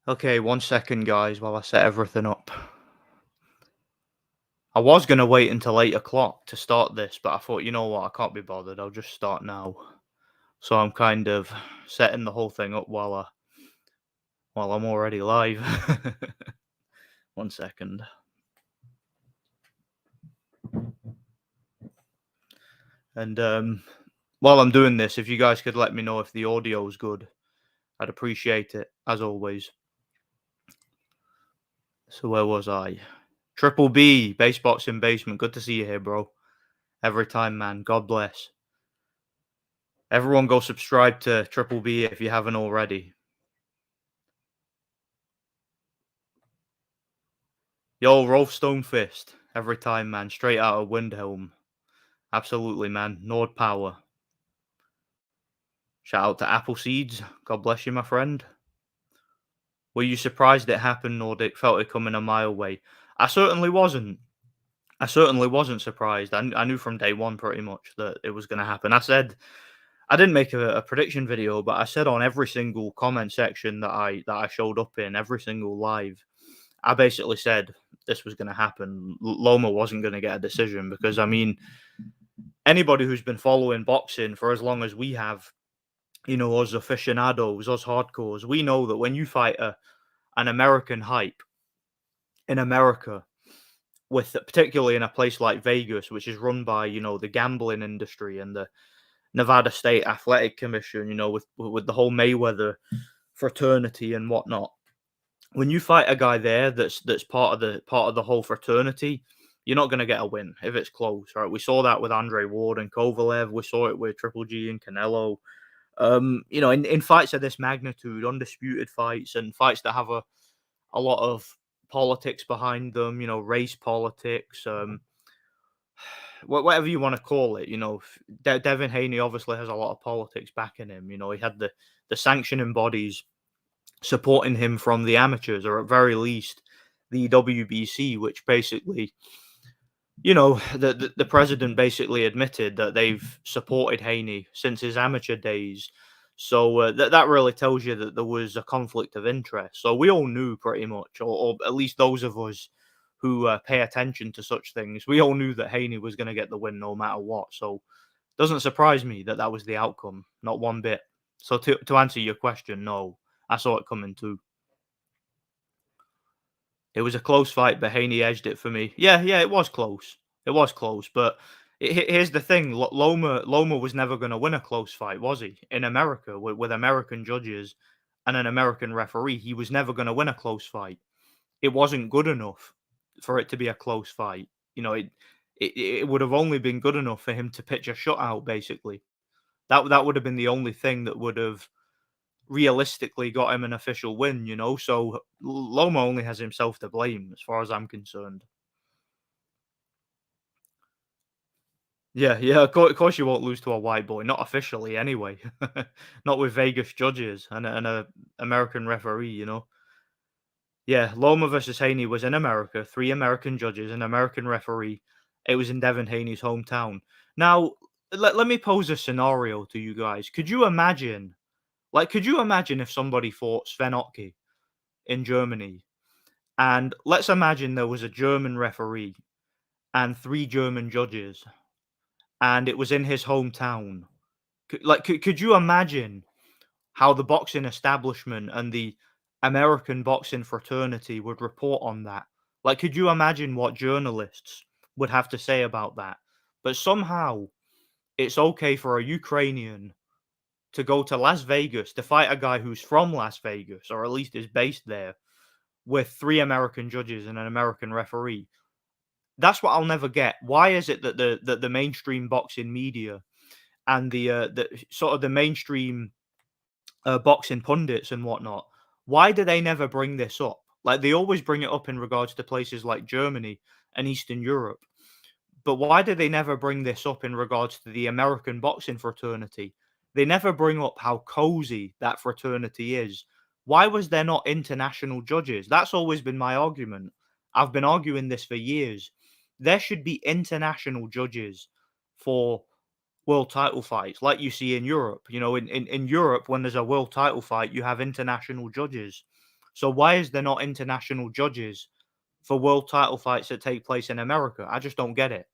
Okay, 1 second, guys, while I set everything up. I was gonna wait until 8 o'clock to start this, but I thought, you know what, I can't be bothered. I'll just start now. So I'm kind of setting the whole thing up while I'm already live. 1 second. And while I'm doing this, if you guys could let me know if the audio is good, I'd appreciate it as always. So where was I? Triple B, Base Boxing Basement. Good to see you here, bro. Every time, man. God bless. Everyone go subscribe to Triple B if you haven't already. Yo, Rolf Stonefist. Every time, man. Straight out of Windhelm. Absolutely, man. Nord Power. Shout out to Apple Seeds. God bless you, my friend. Were you surprised it happened or felt it coming a mile away? I certainly wasn't. I certainly wasn't surprised. I knew from day one pretty much that it was going to happen. I didn't make a prediction video, but I said on every single comment section that I showed up in, every single live, I basically said this was going to happen. Loma wasn't going to get a decision because, I mean, anybody who's been following boxing for as long as we have, us aficionados, us hardcores, we know that when you fight an American hype in America, with particularly in a place like Vegas, which is run by the gambling industry and the Nevada State Athletic Commission, with the whole Mayweather fraternity and whatnot. When you fight a guy there that's part of the whole fraternity, you're not going to get a win if it's close, right? We saw that with Andre Ward and Kovalev. We saw it with Triple G and Canelo. In fights of this magnitude, undisputed fights and fights that have a lot of politics behind them, race politics, whatever you want to call it, Devin Haney obviously has a lot of politics backing him. He had the sanctioning bodies supporting him from the amateurs, or at very least the WBC, which basically, the president basically admitted that they've supported Haney since his amateur days. So that really tells you that there was a conflict of interest. So we all knew pretty much, or at least those of us who pay attention to such things, we all knew that Haney was going to get the win no matter what. So doesn't surprise me that that was the outcome, not one bit. So to answer your question, no, I saw it coming too. It was a close fight, but Haney edged it for me. Yeah, yeah, it was close. It was close, but here's the thing: Loma was never going to win a close fight, was he? In America, with American judges and an American referee, he was never going to win a close fight. It wasn't good enough for it to be a close fight. It would have only been good enough for him to pitch a shutout. Basically, that would have been the only thing that would have realistically got him an official win, So Loma only has himself to blame as far as I'm concerned. Yeah, yeah, of course you won't lose to a white boy, not officially anyway. Not with Vegas judges and a American referee. Yeah, Loma versus Haney was in America, 3 American judges, an American referee. It was in Devin Haney's hometown. Now, let me pose a scenario to you guys. Could you imagine if somebody fought Sven Ottke in Germany? And let's imagine there was a German referee and 3 German judges, and it was in his hometown. Could you imagine how the boxing establishment and the American boxing fraternity would report on that? Could you imagine what journalists would have to say about that? But somehow it's okay for a Ukrainian to go to Las Vegas to fight a guy who's from Las Vegas, or at least is based there, with 3 American judges and an American referee. That's what I'll never get. Why is it that the mainstream boxing media and the sort of the mainstream boxing pundits and whatnot, why do they never bring this up? Like, they always bring it up in regards to places like Germany and Eastern Europe, but why do they never bring this up in regards to the American boxing fraternity? They never bring up how cozy that fraternity is. Why was there not international judges? That's always been my argument. I've been arguing this for years. There should be international judges for world title fights, like you see in Europe. In Europe, when there's a world title fight, you have international judges. So why is there not international judges for world title fights that take place in America? I just don't get it.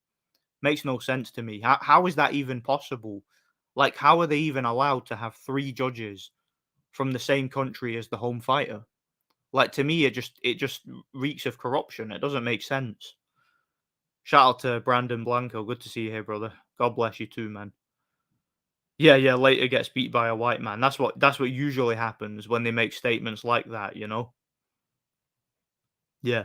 Makes no sense to me. How is that even possible? Like, how are they even allowed to have three judges from the same country as the home fighter? Like, to me, it just reeks of corruption. It doesn't make sense. Shout out to Brandon Blanco. Good to see you here, brother. God bless you too, man. Yeah, yeah. Later gets beat by a white man. That's what usually happens when they make statements like that. Yeah.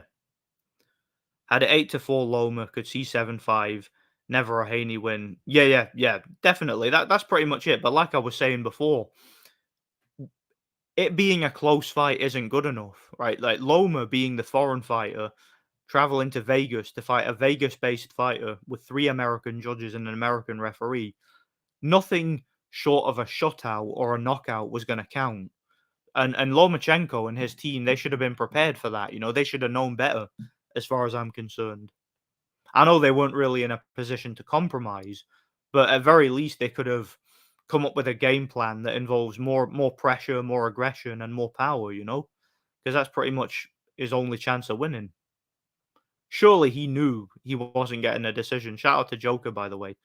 Had it 8-4 Loma, could see 7-5. Never a Haney win. Yeah, yeah, yeah. Definitely. That's pretty much it. But like I was saying before, it being a close fight isn't good enough, right? Like Loma being the foreign fighter, traveling to Vegas to fight a Vegas-based fighter with three American judges and an American referee. Nothing short of a shutout or a knockout was going to count. And Lomachenko and his team, they should have been prepared for that. They should have known better, as far as I'm concerned. I know they weren't really in a position to compromise, but at very least they could have come up with a game plan that involves more pressure, more aggression, and more power. Because that's pretty much his only chance of winning. Surely he knew he wasn't getting a decision. Shout out to Joker, by the way.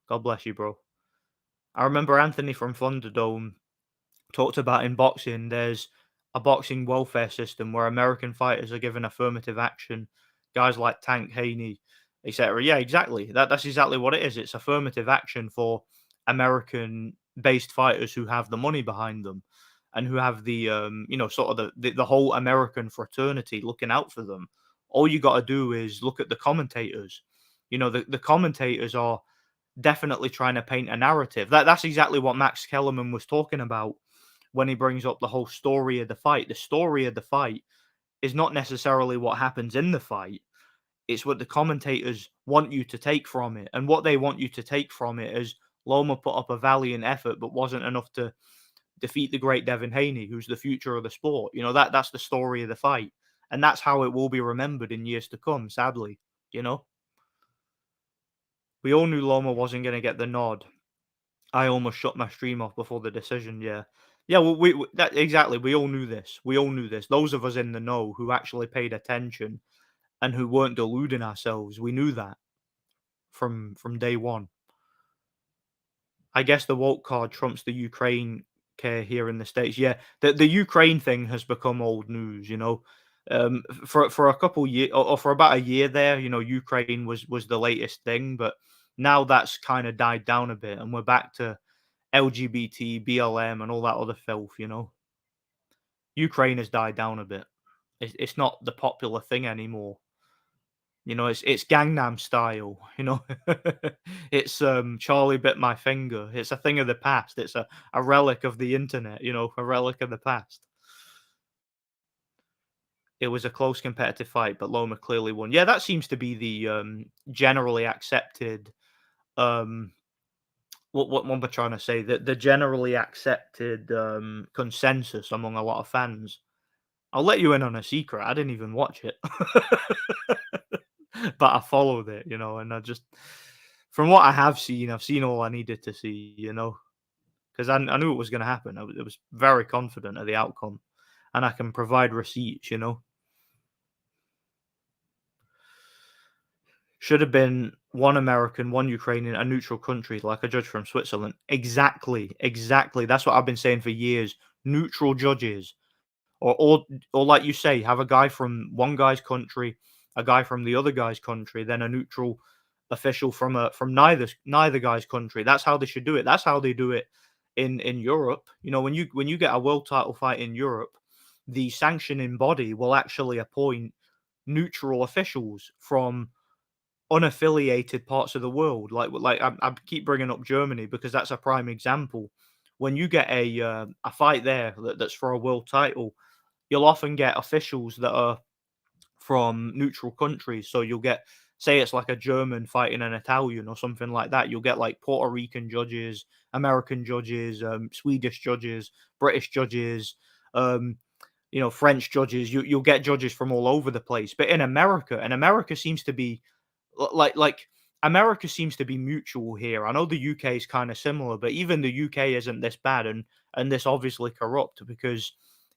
God bless you, bro. I remember Anthony from Thunderdome talked about in boxing, there's a boxing welfare system where American fighters are given affirmative action. Guys like Tank Haney, etc. Yeah, exactly. That's exactly what it is. It's affirmative action for American-based fighters who have the money behind them and who have sort of the whole American fraternity looking out for them. All you got to do is look at the commentators. The commentators are definitely trying to paint a narrative. That's exactly what Max Kellerman was talking about when he brings up the whole story of the fight. The story of the fight is not necessarily what happens in the fight. It's what the commentators want you to take from it. And what they want you to take from it is Loma put up a valiant effort, but wasn't enough to defeat the great Devin Haney, who's the future of the sport. That's the story of the fight. And that's how it will be remembered in years to come, sadly. You know? We all knew Loma wasn't going to get the nod. I almost shut my stream off before the decision. Yeah, yeah. Well, that exactly. We all knew this. We all knew this. Those of us in the know who actually paid attention and who weren't deluding ourselves, we knew that from day one. I guess the woke card trumps the Ukraine care here in the States. Yeah, the Ukraine thing has become old news. For a couple years or for about a year there, Ukraine was the latest thing, but now that's kind of died down a bit, and we're back to LGBT, BLM, and all that other filth. Ukraine has died down a bit. It's not the popular thing anymore. It's Gangnam Style. It's Charlie Bit My Finger. It's a thing of the past. It's a relic of the internet. A relic of the past. It was a close competitive fight, but Loma clearly won. Yeah, that seems to be the generally accepted. What am I trying to say? The generally accepted consensus among a lot of fans. I'll let you in on a secret. I didn't even watch it, but I followed it, and I just, from what I have seen, I've seen all I needed to see, because I knew it was going to happen. I was very confident of the outcome, and I can provide receipts. Should have been one American, one Ukrainian, a neutral country, like a judge from Switzerland. Exactly, exactly. That's what I've been saying for years. Neutral judges, or like you say, have a guy from one guy's country, a guy from the other guy's country, then a neutral official from neither guy's country. That's how they should do it. That's how they do it in Europe. When you get a world title fight in Europe, the sanctioning body will actually appoint neutral officials from unaffiliated parts of the world. Like I keep bringing up Germany because that's a prime example. When you get a fight there that's for a world title, you'll often get officials that are from neutral countries. So you'll get, say, it's like a German fighting an Italian or something like that. You'll get like Puerto Rican judges, American judges, Swedish judges, British judges, French judges. You'll get judges from all over the place. But in America, seems to be like America seems to be mutual here. I know the UK is kind of similar, but even the UK isn't this bad and this obviously corrupt because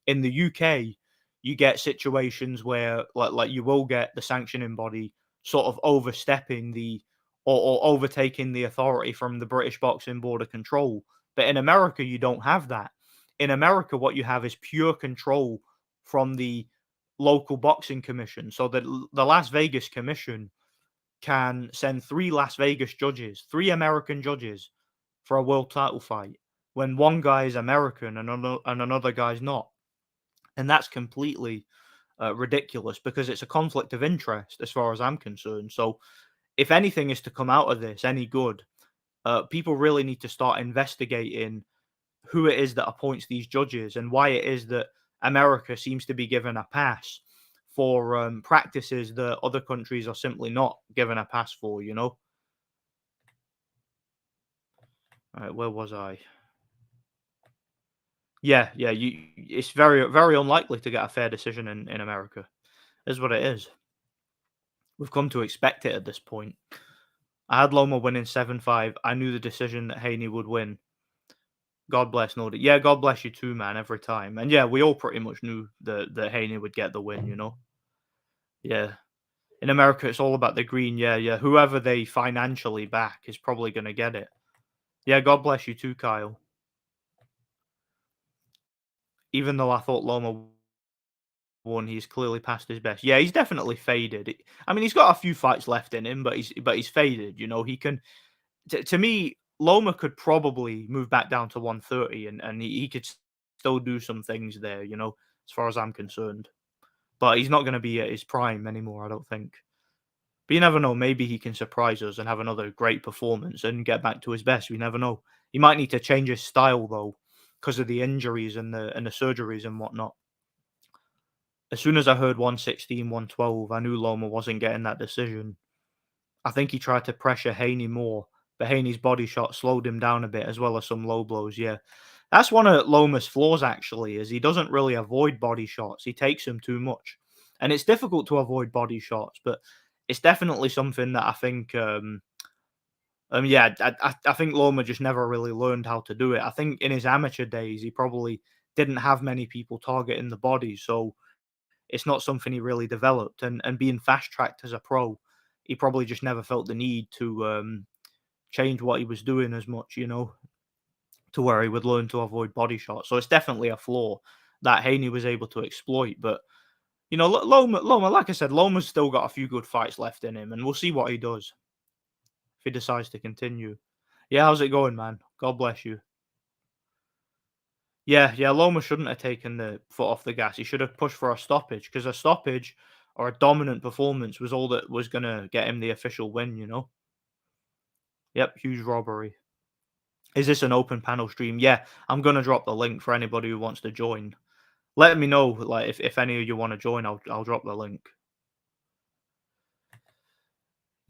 in the UK you get situations where like you will get the sanctioning body sort of overstepping the or overtaking the authority from the British Boxing Board of Control. But in America, you don't have that. In America, what you have is pure control from the local boxing commission. So the Las Vegas commission can send three Las Vegas judges, three American judges, for a world title fight when one guy is American and another guy's not. And that's completely ridiculous because it's a conflict of interest as far as I'm concerned. So if anything is to come out of this any good, people really need to start investigating who it is that appoints these judges and why it is that America seems to be given a pass for practices that other countries are simply not given a pass for. All right, where was I? Yeah, yeah. It's very, very unlikely to get a fair decision in America. Is what it is. We've come to expect it at this point. I had Loma winning 7-5. I knew the decision that Haney would win. God bless Nordic. Yeah, God bless you too, man, every time. And yeah, we all pretty much knew that Haney would get the win. Yeah. In America, it's all about the green. Yeah, yeah. Whoever they financially back is probably going to get it. Yeah, God bless you too, Kyle. Even though I thought Loma won, he's clearly past his best. Yeah, he's definitely faded. I mean, he's got a few fights left in him, but he's faded. He can. To me, Loma could probably move back down to 130, and he could still do some things there. As far as I'm concerned, but he's not going to be at his prime anymore. I don't think. But you never know. Maybe he can surprise us and have another great performance and get back to his best. We never know. He might need to change his style though, because of the injuries and the surgeries and whatnot. As soon as I heard 116, 112, I knew Loma wasn't getting that decision. I think he tried to pressure Haney more, but Haney's body shot slowed him down a bit, as well as some low blows. Yeah, that's one of Loma's flaws. Actually, is he doesn't really avoid body shots. He takes them too much, and it's difficult to avoid body shots. But it's definitely something that I think. Yeah, I think Loma just never really learned how to do it. I think in his amateur days, he probably didn't have many people targeting the body, so it's not something he really developed. And being fast tracked as a pro, he probably just never felt the need to change what he was doing as much, to where he would learn to avoid body shots. So it's definitely a flaw that Haney was able to exploit. But Loma, like I said, Loma's still got a few good fights left in him, and we'll see what he does if he decides to continue. Yeah, how's it going, man? God bless you. Yeah, yeah, Loma shouldn't have taken the foot off the gas. He should have pushed for a stoppage because a stoppage or a dominant performance was all that was going to get him the official win. Yep, huge robbery. Is this an open panel stream? Yeah, I'm going to drop the link for anybody who wants to join. Let me know like if any of you want to join, I'll drop the link.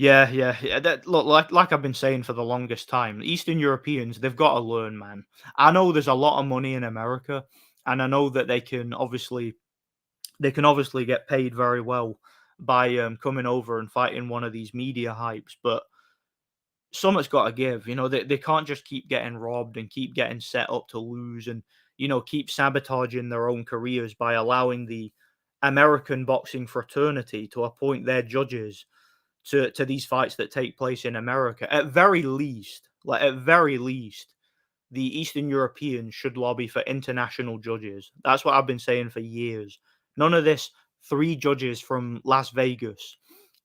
Yeah, yeah, yeah. Look, like I've been saying for the longest time, Eastern Europeans, they've got to learn, man. I know there's a lot of money in America, and I know that they can obviously get paid very well by coming over and fighting one of these media hypes, but something's got to give. They can't just keep getting robbed and keep getting set up to lose and keep sabotaging their own careers by allowing the American boxing fraternity to appoint their judges to these fights that take place in America. At very least, the Eastern Europeans should lobby for international judges. That's what I've been saying for years. None of this three judges from Las Vegas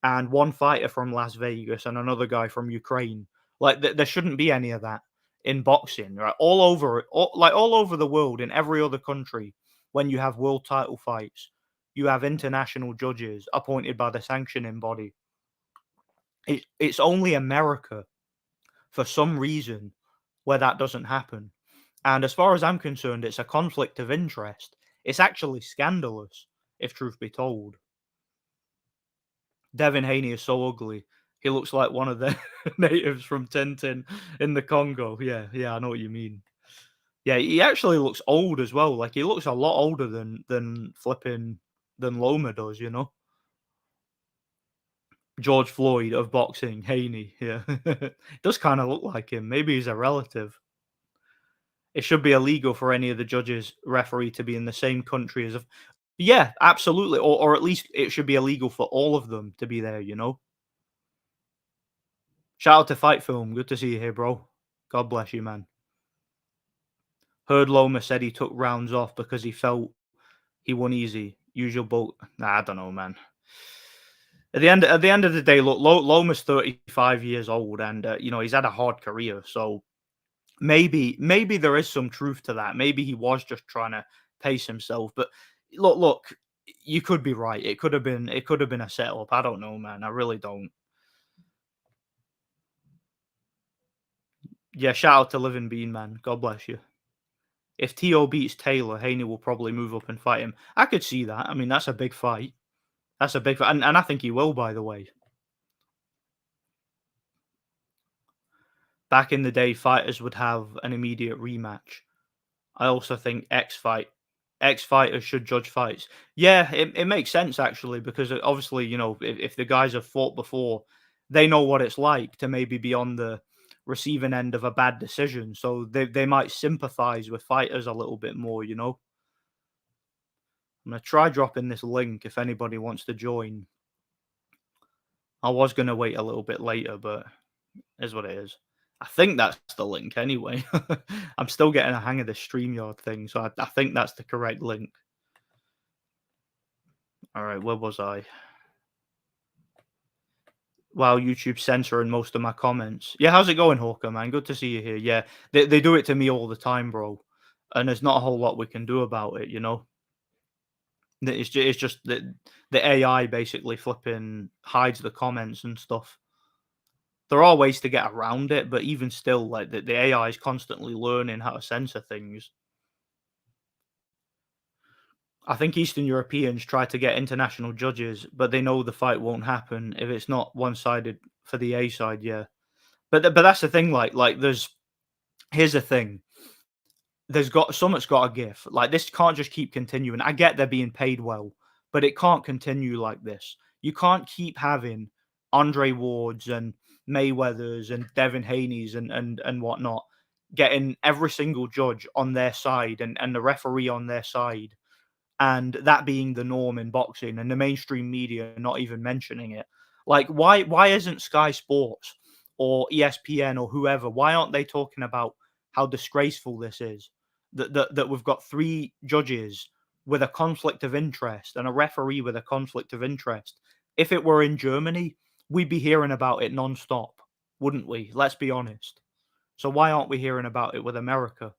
and one fighter from Las Vegas and another guy from Ukraine. Like there shouldn't be any of that in boxing, right? All over the world, in every other country, when you have world title fights, you have international judges appointed by the sanctioning body. It's only America, for some reason, where that doesn't happen. And as far as I'm concerned, it's a conflict of interest. It's actually scandalous, if truth be told. Devin Haney is so ugly. He looks like one of the natives from Tintin in the Congo. Yeah, yeah, I know what you mean. Yeah, he actually looks old as well. Like he looks a lot older than Loma does. George Floyd of boxing, Haney. Yeah, does kind of look like him. Maybe he's a relative. It should be illegal for any of the judges, referee to be in the same country as Yeah, absolutely, or at least it should be illegal for all of them to be there, you know? Shout out to Fight Film, good to see you here, bro. God bless you, man. Heard Loma said he took rounds off because he felt he won easy. Usual bolt. Nah, I don't know, man. At the end of the day, look, Loma's 35 years old, and he's had a hard career. So maybe there is some truth to that. Maybe he was just trying to pace himself. But look, you could be right. It could have been a setup. I don't know, man. I really don't. Yeah, shout out to Living Bean, man. God bless you. If T.O. beats Taylor, Haney will probably move up and fight him. I could see that. I mean, that's a big fight. That's a big fight, and I think he will. By the way, back in the day, fighters would have an immediate rematch. I also think X fighters should judge fights. Yeah, it makes sense actually because obviously, if the guys have fought before, they know what it's like to maybe be on the receiving end of a bad decision. So they might sympathize with fighters a little bit more, you know. I'm gonna try dropping this link if anybody wants to join. I was gonna wait a little bit later, but is what it is. I think that's the link anyway. I'm still getting a hang of the StreamYard thing, so I think that's the correct link. All right, where was I? Wow, YouTube censoring most of my comments. Yeah, how's it going, Hawker, man? Good to see you here. Yeah, they do it to me all the time, bro. And there's not a whole lot we can do about it, you know? It's just that the AI basically flipping hides the comments and stuff. There are ways to get around it, but even still, like the AI is constantly learning how to censor things. I think Eastern Europeans try to get international judges, but they know the fight won't happen if it's not one-sided for the A side, yeah. But that's the thing, like there's here's the thing. There's got something's gotta give. Like, this can't just keep continuing. I get they're being paid well, but it can't continue like this. You can't keep having Andre Wards and Mayweathers and Devin Haney's and whatnot getting every single judge on their side and the referee on their side, and that being the norm in boxing and the mainstream media not even mentioning it. Like, why isn't Sky Sports or ESPN or whoever, why aren't they talking about how disgraceful this is? That we've got three judges with a conflict of interest and a referee with a conflict of interest. If it were in Germany, we'd be hearing about it non-stop, wouldn't we? Let's be honest. So why aren't we hearing about it with America?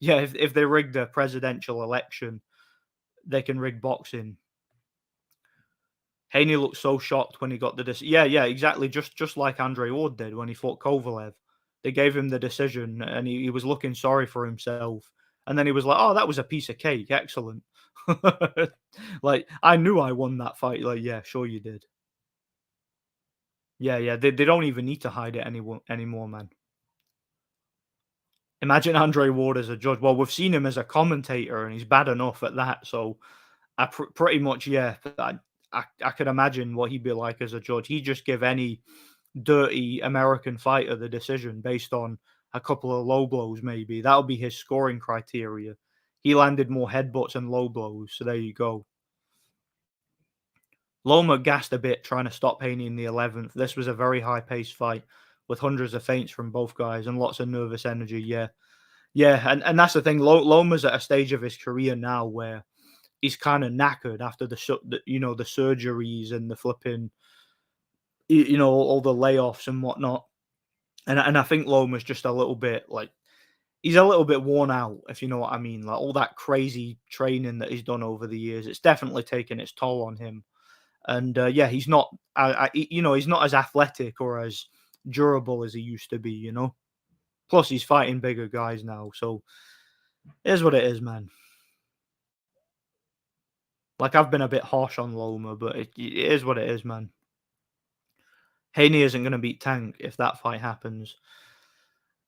Yeah, if they rigged the presidential election, they can rig boxing. Haney looked so shocked when he got the yeah, yeah, exactly, just like Andre Ward did when he fought Kovalev. They gave him the decision, and he was looking sorry for himself, and then he was like, "Oh, that was a piece of cake, excellent." Like, I knew I won that fight, like, "Yeah, sure you did." Yeah, yeah, they don't even need to hide it anymore, man. Imagine Andre Ward as a judge. Well, we've seen him as a commentator, and he's bad enough at that, so pretty much, yeah. I could imagine what he'd be like as a judge. He'd just give any dirty American fighter the decision based on a couple of low blows, maybe. That would be his scoring criteria. He landed more headbutts and low blows, so there you go. Loma gassed a bit trying to stop Haney in the 11th. This was a very high paced fight with hundreds of feints from both guys and lots of nervous energy. Yeah. Yeah. And that's the thing. Loma's at a stage of his career now where he's kind of knackered after the surgeries and the flipping, all the layoffs and whatnot. And I think Loma's just a little bit like he's a little bit worn out, if you know what I mean. Like all that crazy training that he's done over the years, it's definitely taken its toll on him. And yeah, he's not, he's not as athletic or as durable as he used to be. Plus, he's fighting bigger guys now, so it is what it is, man. Like I've been a bit harsh on Loma, but it is what it is, man. Haney isn't going to beat Tank if that fight happens.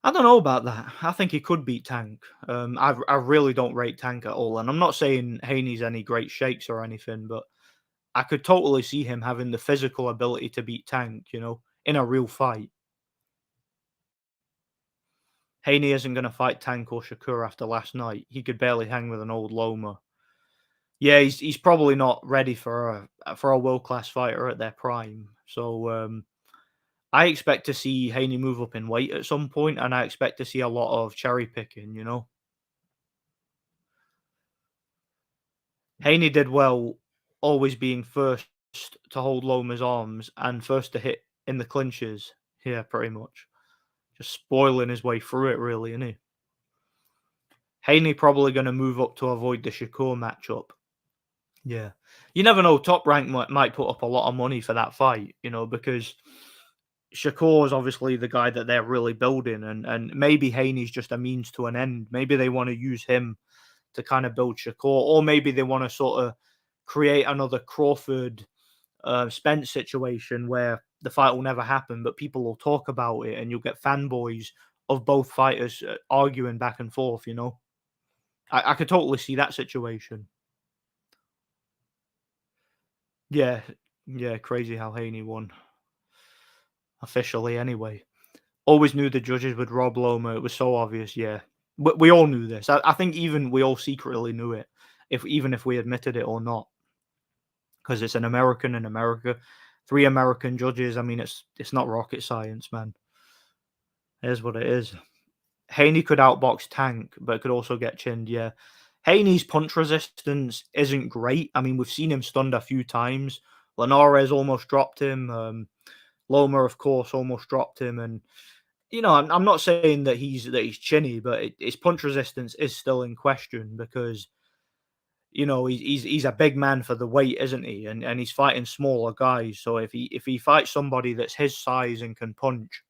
I don't know about that. I think he could beat Tank. I really don't rate Tank at all, and I'm not saying Haney's any great shakes or anything, but I could totally see him having the physical ability to beat Tank. In a real fight. Haney isn't going to fight Tank or Shakur after last night. He could barely hang with an old Loma. Yeah, he's probably not ready for a world class fighter at their prime. So I expect to see Haney move up in weight at some point, and I expect to see a lot of cherry picking. Haney did well, always being first to hold Loma's arms and first to hit in the clinches. Yeah, pretty much. Just spoiling his way through it, really, isn't he? Haney probably going to move up to avoid the Shakur matchup. Yeah. You never know. Top Rank might put up a lot of money for that fight, because Shakur is obviously the guy that they're really building, and maybe Haney's just a means to an end. Maybe they want to use him to kind of build Shakur, or maybe they want to sort of create another Crawford Spence situation where the fight will never happen, but people will talk about it, and you'll get fanboys of both fighters arguing back and forth. I could totally see that situation. Yeah, yeah, crazy how Haney won officially. Anyway, always knew the judges would rob Loma. It was so obvious. Yeah, we all knew this. I think even we all secretly knew it, even if we admitted it or not, because it's an American in America, three American judges. I mean, it's not rocket science, man. It is what it is. Haney could outbox Tank, but could also get chinned. Yeah, Haney's punch resistance isn't great. I mean, we've seen him stunned a few times. Linares almost dropped him. Loma, of course, almost dropped him, and I'm not saying that he's chinny, but his punch resistance is still in question because he's a big man for the weight, isn't he? And he's fighting smaller guys. So if he fights somebody that's his size and can punch,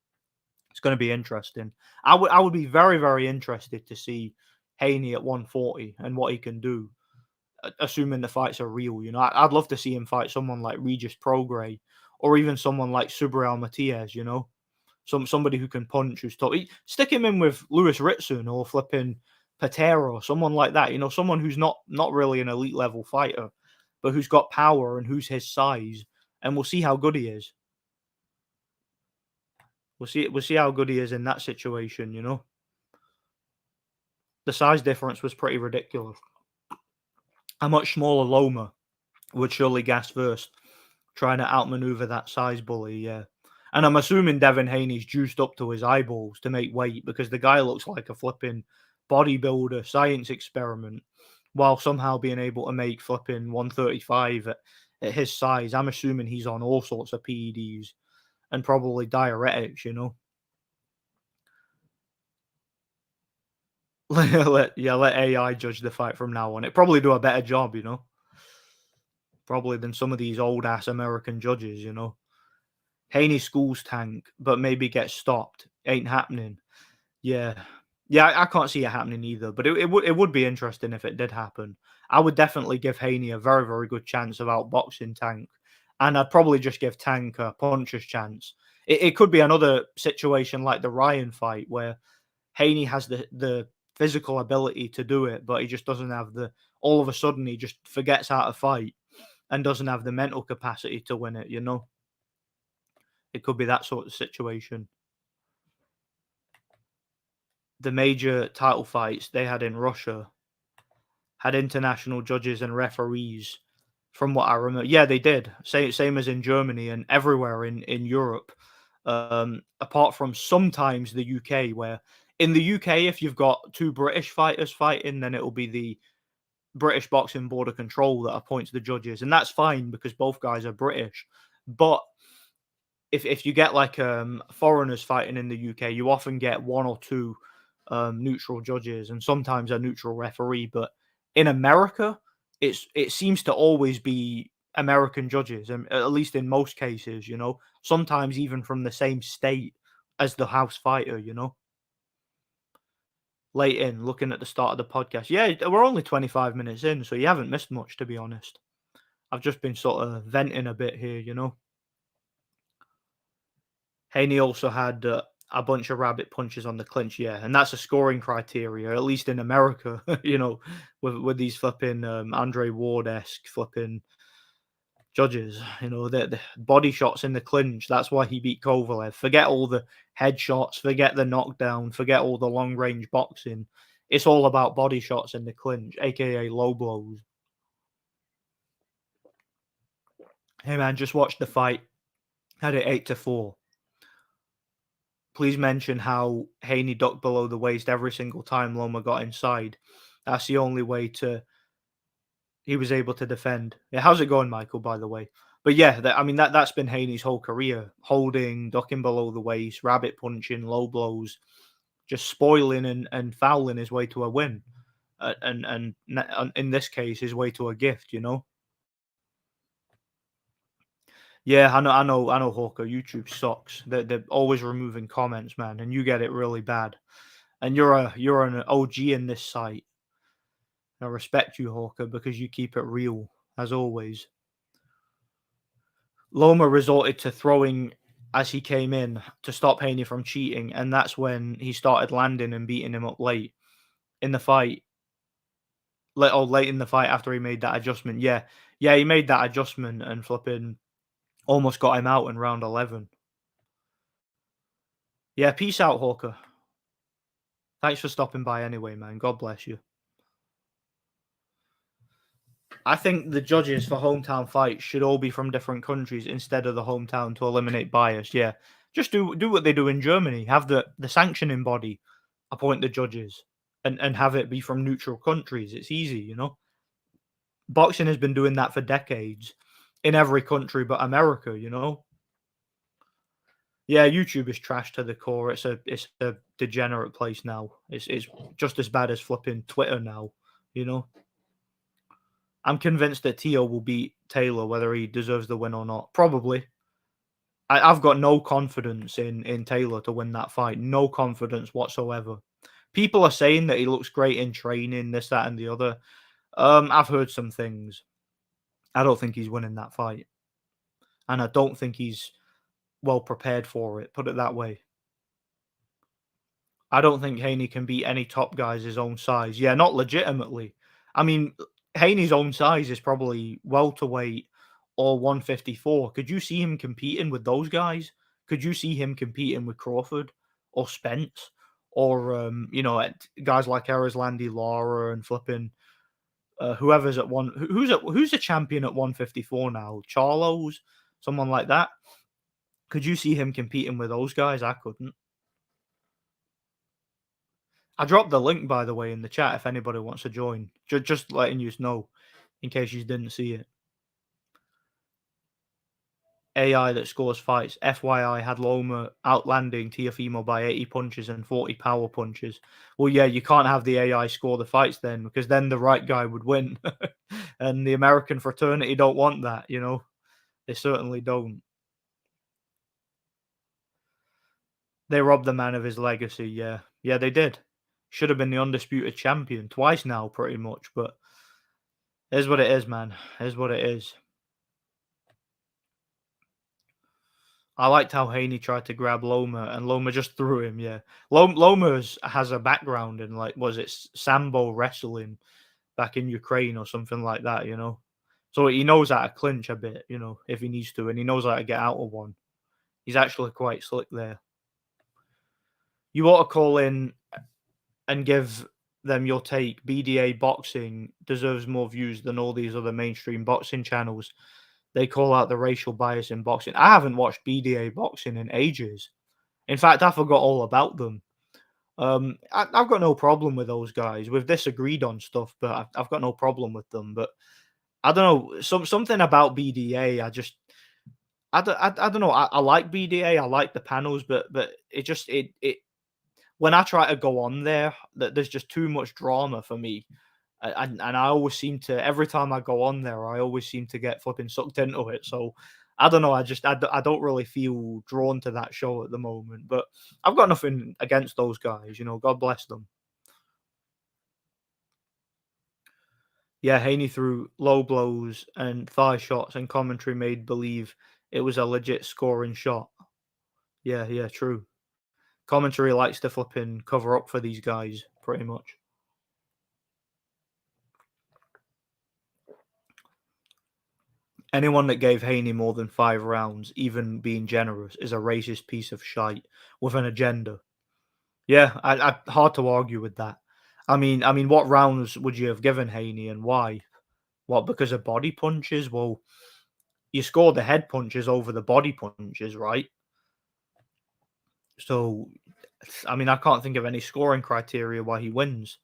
it's going to be interesting. I would be very very interested to see Haney at 140 and what he can do, assuming the fights are real. I'd love to see him fight someone like Regis Prograis or even someone like Subriel Matias. Somebody who can punch, who's tough. Stick him in with Lewis Ritson or flipping Patero, someone like that. Someone who's not really an elite level fighter, but who's got power and who's his size, and we'll see how good he is. We'll see how good he is in that situation. The size difference was pretty ridiculous. A much smaller Loma would surely gas first, trying to outmaneuver that size bully. Yeah. And I'm assuming Devin Haney's juiced up to his eyeballs to make weight because the guy looks like a flipping bodybuilder science experiment while somehow being able to make flipping 135 at his size. I'm assuming he's on all sorts of PEDs and probably diuretics. Let AI judge the fight from now on. It probably do a better job. Probably than some of these old ass American judges. Haney schools Tank, but maybe gets stopped. Ain't happening. Yeah. Yeah, I can't see it happening either, but it would be interesting if it did happen. I would definitely give Haney a very, very good chance of outboxing Tank, and I'd probably just give Tank a puncher's chance. It could be another situation like the Ryan fight where Haney has the physical ability to do it, but he just doesn't have all of a sudden he just forgets how to fight and doesn't have the mental capacity to win it. It could be that sort of situation. The major title fights they had in Russia had international judges and referees, from what I remember. Yeah, they did. Same as in Germany and everywhere in Europe, apart from sometimes the UK, where in the UK, if you've got two British fighters fighting, then it'll be the British Boxing Board of Control that appoints the judges, and that's fine because both guys are British. But if you get like foreigners fighting in the UK, you often get one or two neutral judges and sometimes a neutral referee. But in America, it seems to always be American judges, and at least in most cases, sometimes even from the same state as the house fighter. Late in looking at the start of the podcast, yeah, we're only 25 minutes in, so you haven't missed much, to be honest. I've just been sort of venting a bit here. Haney also had a bunch of rabbit punches on the clinch, yeah, and that's a scoring criteria, at least in America, with these flipping Andre Ward esque flipping judges, the body shots in the clinch. That's why he beat Kovalev. Forget all the headshots, forget the knockdown, forget all the long range boxing. It's all about body shots in the clinch, aka low blows. Hey man, just watched the fight. Had it 8-4. Please mention how Haney ducked below the waist every single time Loma got inside. That's the only way to he was able to defend. Yeah, how's it going, Michael, by the way? But yeah, I mean that's been Haney's whole career. Holding, ducking below the waist, rabbit punching, low blows, just spoiling and fouling his way to a win. And in this case, his way to a gift, you know? Yeah, I know, Hawker. YouTube sucks. They're always removing comments, man, and you get it really bad. And you're an OG in this site. I respect you, Hawker, because you keep it real as always. Loma resorted to throwing as he came in to stop Haney from cheating, and that's when he started landing and beating him up late in the fight. Late in the fight after he made that adjustment. Yeah, yeah, he made that adjustment and flipping almost got him out in round 11. Yeah, peace out, Hawker. Thanks for stopping by anyway, man. God bless you. I think the judges for hometown fights should all be from different countries instead of the hometown to eliminate bias. Yeah, just do what they do in Germany. Have the sanctioning body appoint the judges and have it be from neutral countries. It's easy, you know. Boxing has been doing that for decades in every country but America. You know. Yeah, YouTube is trash to the core. It's a degenerate place now. It's just as bad as flipping Twitter now. You know. I'm convinced that Tio will beat Taylor, whether he deserves the win or not. Probably. I've got no confidence in Taylor to win that fight. No confidence whatsoever. People are saying that he looks great in training, this, that, and the other. I've heard some things. I don't think he's winning that fight, and I don't think he's well prepared for it. Put it that way. I don't think Haney can beat any top guys his own size. Yeah, not legitimately. I mean, Haney's own size is probably welterweight or 154. Could you see him competing with those guys? Could you see him competing with Crawford or Spence or guys like Erislandy Lara and flipping whoever's at one who's a champion at 154 now? Charlos, someone like that. Could you see him competing with those guys? I couldn't. I dropped the link, by the way, in the chat if anybody wants to join. Just letting you know in case you didn't see it. AI that scores fights. FYI had Loma outlanding Tiafimo by 80 punches and 40 power punches. Well, yeah, you can't have the AI score the fights then because then the right guy would win. And the American fraternity don't want that, you know. They certainly don't. They robbed the man of his legacy, yeah. Yeah, they did. Should have been the undisputed champion twice now, pretty much, but it is what it is, man. It is what it is. I liked how Haney tried to grab Loma and Loma just threw him. Yeah, Loma has a background in like was it sambo wrestling back in Ukraine or something like that, you know. So he knows how to clinch a bit, you know, if he needs to, and he knows how to get out of one. He's actually quite slick there. You ought to call in and give them your take. BDA boxing deserves more views than all these other mainstream boxing channels. They call out the racial bias in boxing. I haven't watched BDA boxing in ages. In fact, I forgot all about them. I've got no problem with those guys. We've disagreed on stuff, but I've got no problem with them. But I don't know, something about BDA. I don't know. I like BDA. I like the panels, but it just it when I try to go on there, that there's just too much drama for me. And I always seem to every time I go on there, I always seem to get flipping sucked into it. So I don't know. I don't really feel drawn to that show at the moment. But I've got nothing against those guys. You know, God bless them. Yeah, Haney threw low blows and thigh shots, and commentary made believe it was a legit scoring shot. Yeah, yeah, true. Commentary likes to flipping cover up for these guys, pretty much. Anyone that gave Haney more than 5 rounds, even being generous, is a racist piece of shite with an agenda. Yeah, I hard to argue with that. I mean, what rounds would you have given Haney and why? What because of body punches? Well, you score the head punches over the body punches, right? So, I mean, I can't think of any scoring criteria why he wins.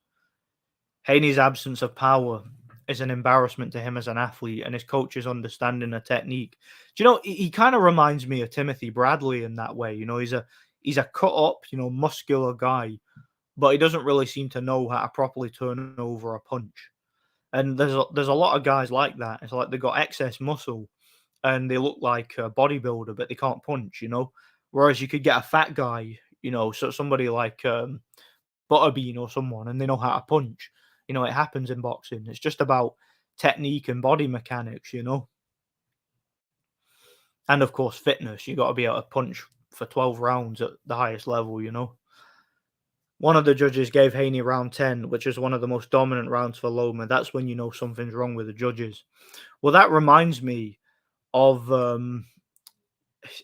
Haney's absence of power is an embarrassment to him as an athlete, and his coach's understanding of technique. Do you know, he kind of reminds me of Timothy Bradley in that way. You know, he's a cut up, muscular guy, but he doesn't really seem to know how to properly turn over a punch. And there's a lot of guys like that. It's like they've got excess muscle and they look like a bodybuilder, but they can't punch. Whereas you could get a fat guy, so somebody like Butterbean or someone, and they know how to punch. It happens in boxing. It's just about technique and body mechanics. And of course, fitness. You got to be able to punch for 12 rounds at the highest level. One of the judges gave Haney round 10, which is one of the most dominant rounds for Loma. That's when you know something's wrong with the judges. Well, that reminds me of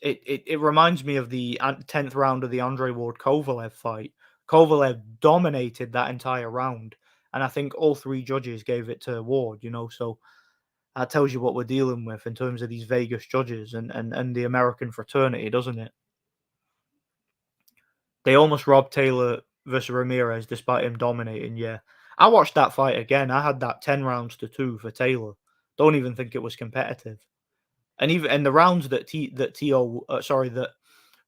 it reminds me of the 10th round of the Andre Ward Kovalev fight. Kovalev dominated that entire round, and I think all three judges gave it to Ward. So that tells you what we're dealing with in terms of these Vegas judges and the American fraternity, doesn't it? They almost robbed Taylor versus Ramirez despite him dominating. Yeah, I watched that fight again. I had that 10 rounds to 2 for Taylor. Don't even think it was competitive. And even in the rounds that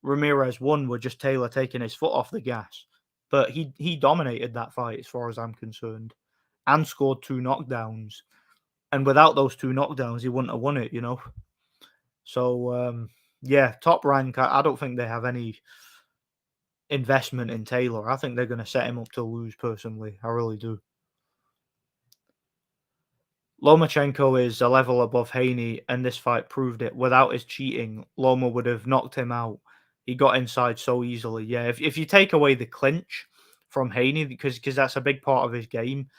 Ramirez won were just Taylor taking his foot off the gas. But he dominated that fight as far as I'm concerned, and scored 2 knockdowns. And without those 2 knockdowns, he wouldn't have won it. So yeah, Top Rank. I don't think they have any investment in Taylor. I think they're going to set him up to lose. Personally, I really do. Lomachenko is a level above Haney, and this fight proved it. Without his cheating, Loma would have knocked him out. He got inside so easily. Yeah, if you take away the clinch from Haney, because that's a big part of his game,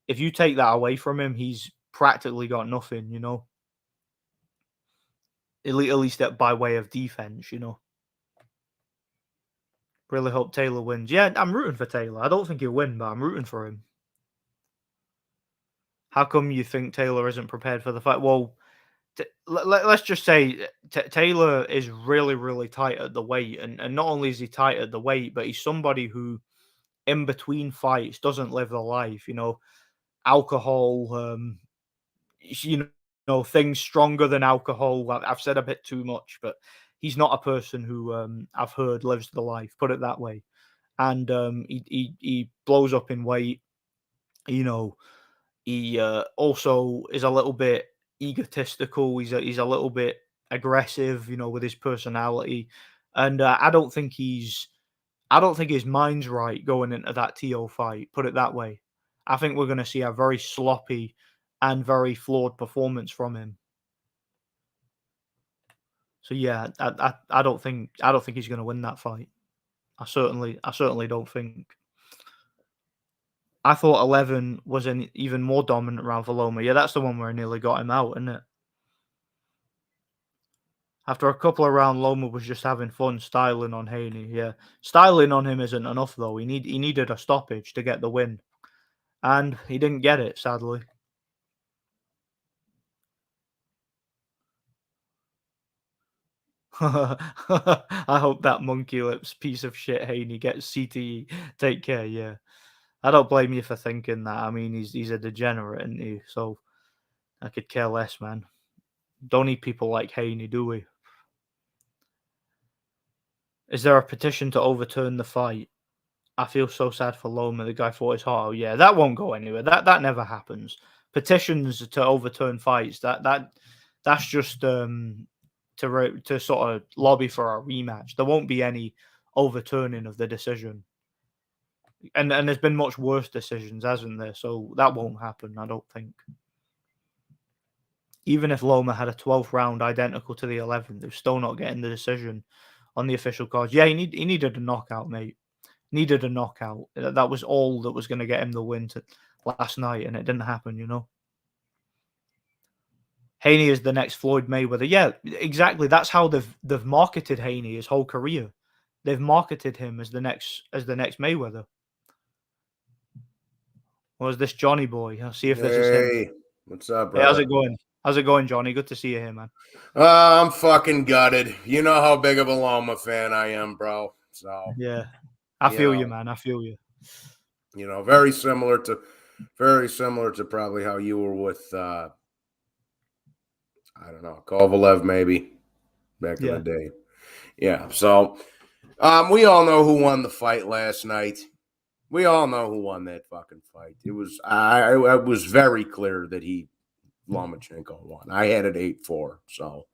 if you take that away from him, he's practically got nothing. At least by way of defense. Really hope Taylor wins. Yeah, I'm rooting for Taylor. I don't think he'll win, but I'm rooting for him. How come you think Taylor isn't prepared for the fight? Well, let's just say Taylor is really, really tight at the weight. And not only is he tight at the weight, but he's somebody who, in between fights, doesn't live the life. Alcohol, things stronger than alcohol. I've said a bit too much, but he's not a person who I've heard lives the life, put it that way. And he blows up in weight. He also is a little bit egotistical. He's a little bit aggressive, with his personality, and I don't think his mind's right going into that TO fight. Put it that way. I think we're going to see a very sloppy and very flawed performance from him. So yeah, I don't think he's going to win that fight. I certainly don't think. I thought 11 was an even more dominant round for Loma. Yeah, that's the one where I nearly got him out, isn't it? After a couple of rounds, Loma was just having fun styling on Haney. Yeah, styling on him isn't enough though. He needed a stoppage to get the win, and he didn't get it, sadly. I hope that monkey lips piece of shit Haney gets CTE. Take care. Yeah, I don't blame you for thinking that. I mean, he's a degenerate, isn't he? So I could care less, man. Don't need people like Haney, do we? Is there a petition to overturn the fight? I feel so sad for Loma. The guy fought his heart out. Yeah, that won't go anywhere. That never happens. Petitions to overturn fights. That's just to sort of lobby for a rematch. There won't be any overturning of the decision. And there's been much worse decisions, hasn't there? So that won't happen. I don't think. Even if Loma had a 12th round identical to the 11th, they're still not getting the decision on the official cards. Yeah, he needed a knockout, mate. Needed a knockout. That was all that was going to get him the win last night, and it didn't happen. Haney is the next Floyd Mayweather. Yeah, exactly. That's how they've marketed Haney his whole career. They've marketed him as the next Mayweather. Or is this Johnny Boy? I'll see if this is him. Hey, what's up, Hey, how's brother? it going? How's it going, Johnny? Good to see you here, man. I'm fucking gutted. You know how big of a Loma fan I am, bro. So Yeah, I you feel you, know, man. I feel you. very similar to probably how you were with I don't know, Kovalev maybe back in the Yeah, day. Yeah. So we all know who won the fight last night. We all know who won that fucking fight. It was I was very clear that Lomachenko won. I had it 8-4. So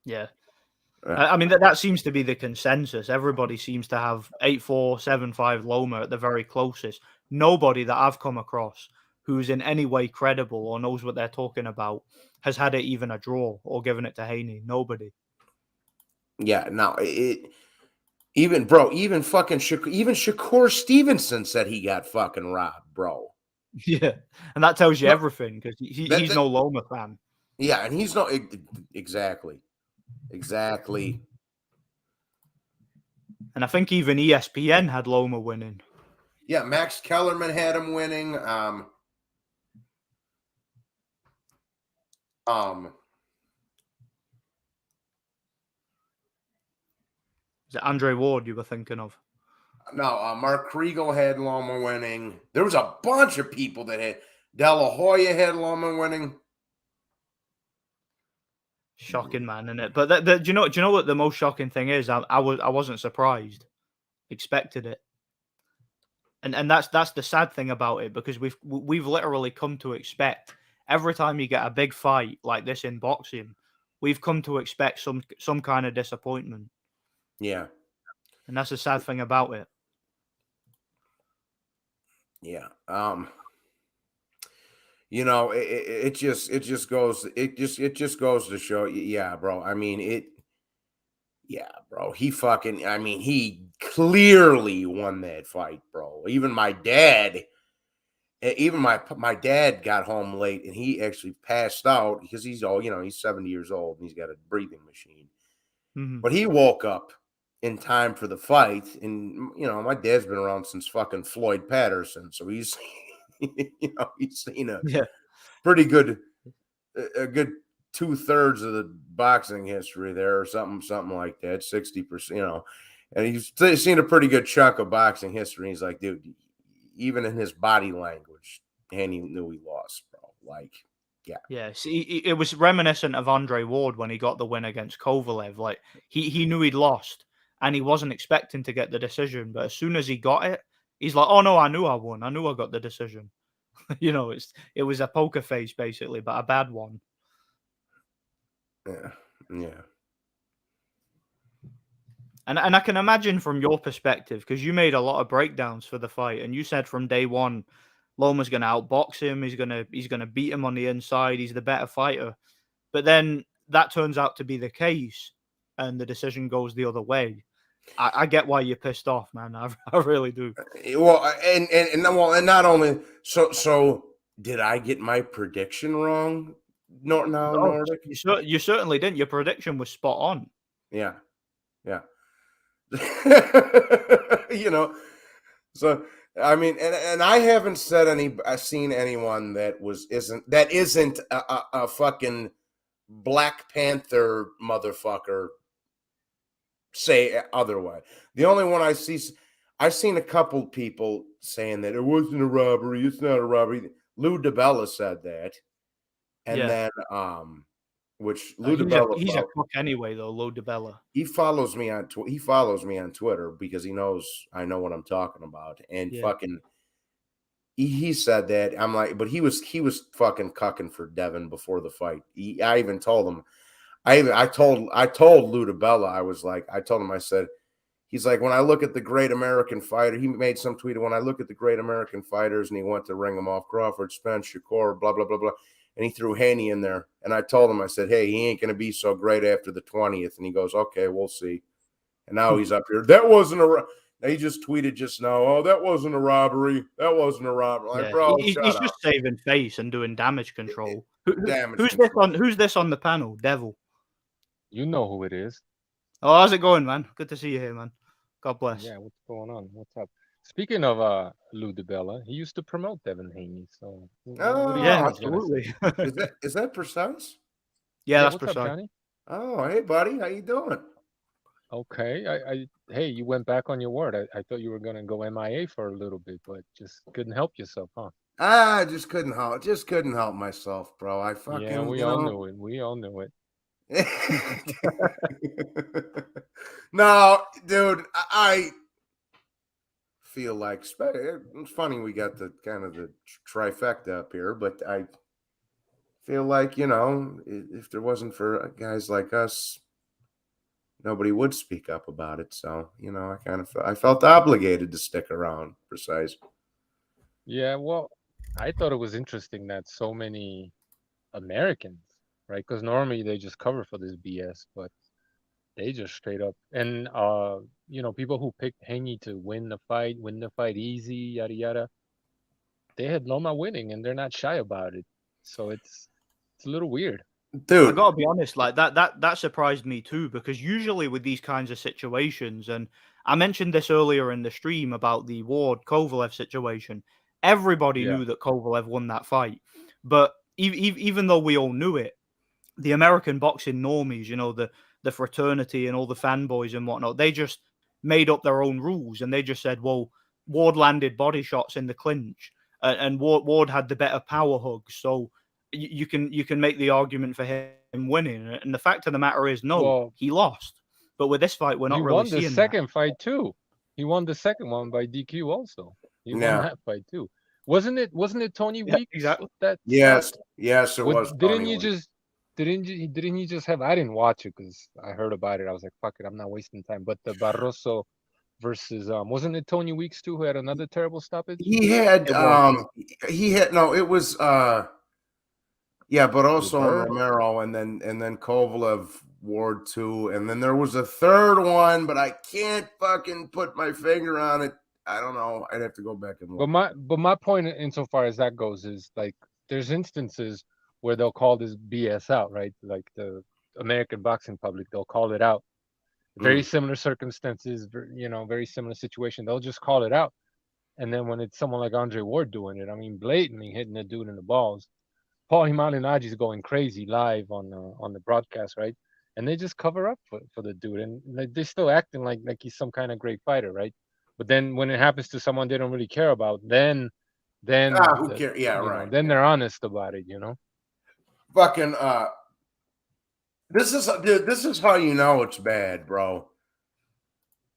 yeah. uh, I mean, that seems to be the consensus. Everybody seems to have 8-4, 7-5 Loma at the very closest. Nobody that I've come across who's in any way credible or knows what they're talking about has had it even a draw or given it to Haney. Nobody. yeah, no, even fucking even Shakur Stevenson said he got fucking robbed, bro. Yeah, and that tells you No, everything because that, he's that no Loma fan. yeah, and he's not exactly. And I think even ESPN had Loma winning. Yeah, Max Kellerman had him winning. Is it Andre Ward you were thinking of? No, Mark Kriegel had Loma winning. There was a bunch of people that had De La Hoya had Loma winning. Shocking, man, isn't it? But do you know what the most shocking thing is? I wasn't surprised. Expected it. And that's the sad thing about it because we've literally come to expect every time you get a big fight like this in boxing, we've come to expect some kind of disappointment. Yeah. And that's the sad thing about it. Yeah. It just goes to show you, yeah, bro. I mean, yeah, bro. He clearly won that fight, bro. Even my dad got home late and he actually passed out because he's 70 years old and he's got a breathing machine. Mm-hmm. But he woke up in time for the fight, and my dad's been around since fucking Floyd Patterson, so he's he's seen Yeah, pretty a good 2/3 of the boxing history there, or something like that, 60%, and he's seen a pretty good chunk of boxing history. He's like, dude, even in his body language, Haney knew he lost, bro. Like, yeah. yeah. See, it was reminiscent of Andre Ward when he got the win against Kovalev. Like he knew he'd lost and he wasn't expecting to get the decision, but as soon as he got it, he's like, "Oh no, I knew I won. I knew I got the decision." It was a poker face basically, but a bad one. Yeah. Yeah. And I can imagine from your perspective, because you made a lot of breakdowns for the fight, and you said from day one, Loma's going to outbox him. He's gonna beat him on the inside. He's the better fighter. But then that turns out to be the case, and the decision goes the other way. I get why you're pissed off, man. I really do. Well, and not only so did I get my prediction wrong? No, now No, Nordic. you certainly didn't. Your prediction was spot on. Yeah, yeah. you know, so I mean, and I haven't seen anyone that isn't a fucking Black Panther motherfucker say otherwise. The only one I've seen a couple people saying that it wasn't a robbery. It's not a robbery. Lou DiBella said that, and Yeah, then which Lou DiBella he's a cook anyway, though. Lo DiBella. he follows me on Twitter because he knows I know what I'm talking about, and Yeah, fucking he said that. I'm like, but he was fucking cucking for Devin before the fight. I even told him. I told Lou DiBella, I told him, I said, he's like, when I look at the great American fighter, he made some tweet. When I look at the great American fighters, and he went to ring them off: Crawford, Spence, Shakur, blah blah blah blah, and he threw Haney in there. And I told him, I said, hey, he ain't gonna be so great after the 20th. And he goes, okay, we'll see. And now he's up here. That wasn't he just tweeted just now. Oh, that wasn't a robbery. That wasn't a robbery. Like, yeah. bro, He's shut up. just saving face and doing damage control. Damage Who's control. who's this on the panel? Devil. You know who it is. Oh, how's it going, man? Good to see you here, man. God bless. Yeah, what's going on? What's up? Speaking of Lou DiBella, he used to promote Devin Haney. So what do you Yeah, think Oh, he's gonna say? absolutely. is that precise? Yeah, Yeah, that's what's up, precise. Johnny? Oh, hey, buddy, how you doing? Okay, hey, you went back on your word. I thought you were gonna go MIA for a little bit, but just couldn't help yourself, huh? I just couldn't help myself, bro. I Yeah, fucking, we all knew it. We all knew it. No, dude, I feel like it's funny we got the kind of the trifecta up here, but I feel like, if there wasn't for guys like us, nobody would speak up about it. So, I felt obligated to stick around. Precise. Yeah, well, I thought it was interesting that so many Americans, right? Because normally they just cover for this BS, but they just straight up and people who picked Haney to win the fight easy, yada yada. They had Loma winning, and they're not shy about it. So it's a little weird. I Dude, gotta be honest, like that surprised me too, because usually with these kinds of situations, and I mentioned this earlier in the stream about the Ward Kovalev situation, everybody Yeah. knew that Kovalev won that fight. But even though we all knew it, the American boxing normies, the fraternity and all the fanboys and whatnot, they just made up their own rules and they just said, well, Ward landed body shots in the clinch, and Ward had the better power hugs, so you can make the argument for him winning. And the fact of the matter is, no, Well, he lost. But with this fight, we're he not really won the seeing that. second fight too. He won the second one by DQ also. He won yeah, that fight too. Wasn't it Tony Yeah, Weeks exactly. that yes, stopped? yes, it was Didn't Tony you Weeks. just didn't he just have I didn't watch it because I heard about it. I was like, fuck it, I'm not wasting time. But the Barroso versus wasn't it Tony Weeks too who had another terrible stoppage? He had It was. no, it was yeah, but Was it also in Bird? Romero and then Kovalev Ward 2, and then there was a third one, but I can't fucking put my finger on it. I don't know. I'd have to go back and But look. my point insofar as that goes is like there's instances where they'll call this BS out, right? Like the American boxing public, they'll call it out. Very Mm. similar circumstances, very similar situation. They'll just call it out. And then when it's someone like Andre Ward doing it, I mean, blatantly hitting the dude in the balls. Paul Himalinaji is going crazy live on the broadcast, right? And they just cover up for the dude, and like, they're still acting like he's some kind of great fighter, right? But then when it happens to someone they don't really care about, then Who cares? Yeah, right. then Yeah. they're honest about it, you know. Fucking this is how you know it's bad, bro.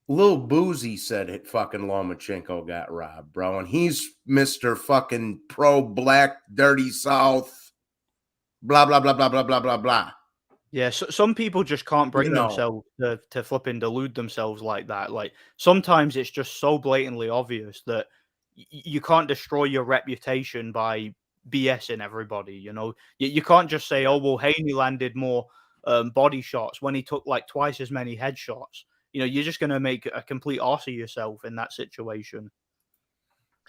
Lil Boozy said it fucking Lomachenko got robbed, bro. And he's Mr. fucking pro black, dirty South, blah, blah, blah, blah, blah, blah, blah, blah. Yeah, so some people just can't You bring know, themselves to flipping delude themselves like that. Like sometimes it's just so blatantly obvious that you can't destroy your reputation by BSing everybody. You can't just say, "Oh well, Haney landed more body shots when he took like twice as many headshots." You're just gonna make a complete ass of yourself in that situation.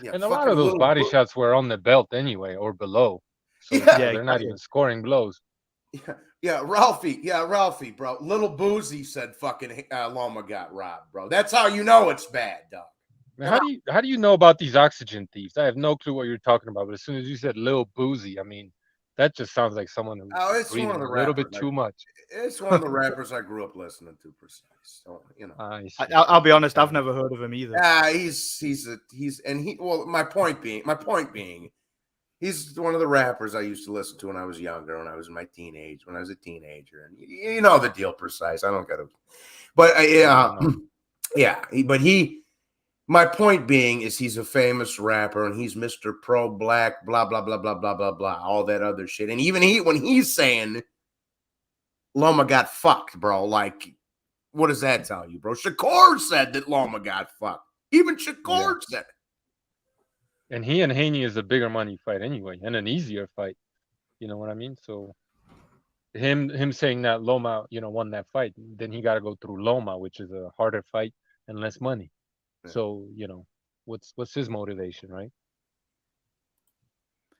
yeah, And a lot fucking of those little, body shots were on the belt anyway or below, so yeah, Yeah, they're not exactly. even scoring blows. yeah, Ralphie, bro. Little Boozy said fucking Loma got robbed, bro. That's how you know it's bad, dog. Man, how do you know about these oxygen thieves? I have no clue what you're talking about, but as soon as you said Lil Boozy, I mean, that just sounds like someone Oh, who's it's one of breathing the a little bit rappers. too much. It's one of the rappers I grew up listening to, precise. So, I I, see. I'll, I'll be Okay, honest, fair I've enough. never heard of him either. Well, my point being, he's one of the rappers I used to listen to when I was younger, when I was a teenager, and you know the deal, precise. I don't gotta, but Yeah, I know. yeah, but my point being is he's a famous rapper and he's Mr. Pro Black, blah blah blah blah blah blah blah, all that other shit, and even when he's saying Loma got fucked, bro, like what does that tell you, bro? Shakur said that Loma got fucked. Even Yeah, Shakur said it. and he and Haney is a bigger money fight anyway, and an easier fight. You know what I mean? So him saying that Loma, won that fight, then he got to go through Loma, which is a harder fight and less money. Yeah. So what's his motivation, right?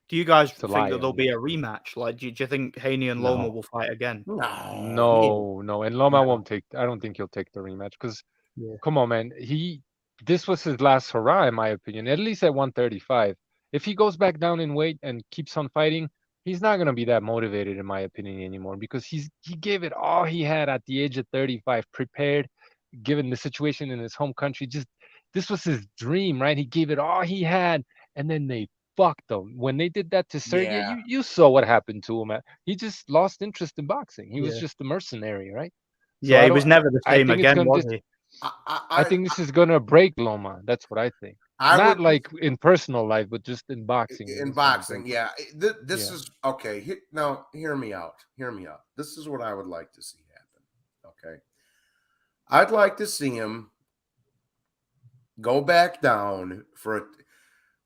Do you guys To think lie that at there'll be least. a rematch? Like, do you think Haney and Loma No, will fight again? No, no, no, and Loma No. won't take. I don't think he'll take the rematch because Yeah. come on, man, he this was his last hurrah, in my opinion, at least at 135. If he goes back down in weight and keeps on fighting, he's not going to be that motivated, in my opinion, anymore, because he gave it all he had at the age of 35, prepared, given the situation in his home country. Just this was his dream, right? He gave it all he had, and then they fucked him. When they did that to Sergey, Yeah. you saw what happened to him. He just lost interest in boxing. He was Yeah. just a mercenary, right? So Yeah, I he don't. was never the I same think it's again, gonna. was he? I think this is gonna break Loma. That's what I think. I Not would like in personal life, but just in boxing. in It's gonna boxing. break. Yeah, this Yeah. is okay. Now, hear me out. Hear me out. This is what I would like to see happen. Okay, I'd like to see him go back down for a.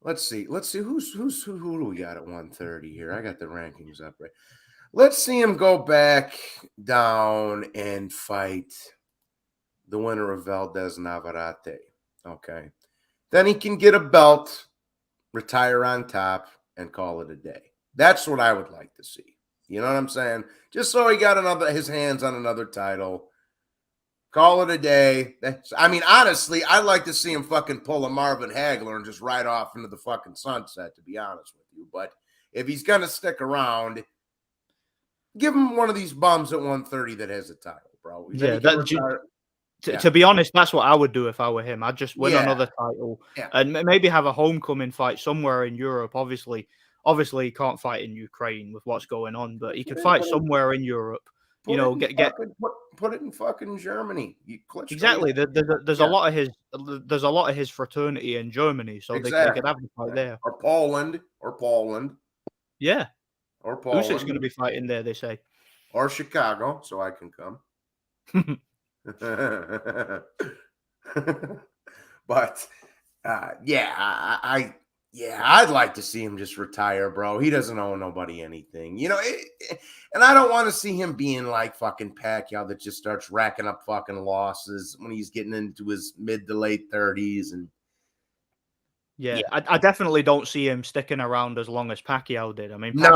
Let's see. Who do we got at 130 here? I got the rankings up right. Let's see him go back down and fight the winner of Valdez Navarrete. Okay. Then he can get a belt, retire on top, and call it a day. That's what I would like to see. You know what I'm saying? Just so he got his hands on another title. Call it a day. I mean, honestly, I'd like to see him fucking pull a Marvin Hagler and just ride off into the fucking sunset, to be honest with you. But if he's going to stick around, give him one of these bums at 130 that has a title, bro. Then he Yeah, can retire. to be honest, that's what I would do if I were him. I'd just win Yeah. another title Yeah. and maybe have a homecoming fight somewhere in Europe. Obviously, he can't fight in Ukraine with what's going on, but he could fight somewhere in Europe. You know, Put it in fucking Germany. exactly. There's a lot of his fraternity in Germany, so they could have the fight there. Or Poland. Yeah, Or Usyk's going to Poland. be fighting there. They say. Or Chicago, so I can come. But I'd like to see him just retire, bro. He doesn't owe nobody anything, you know. And I don't want to see him being like fucking Pacquiao that just starts racking up fucking losses when he's getting into his mid to late 30s. And yeah. I definitely don't see him sticking around as long as Pacquiao did. I mean, no.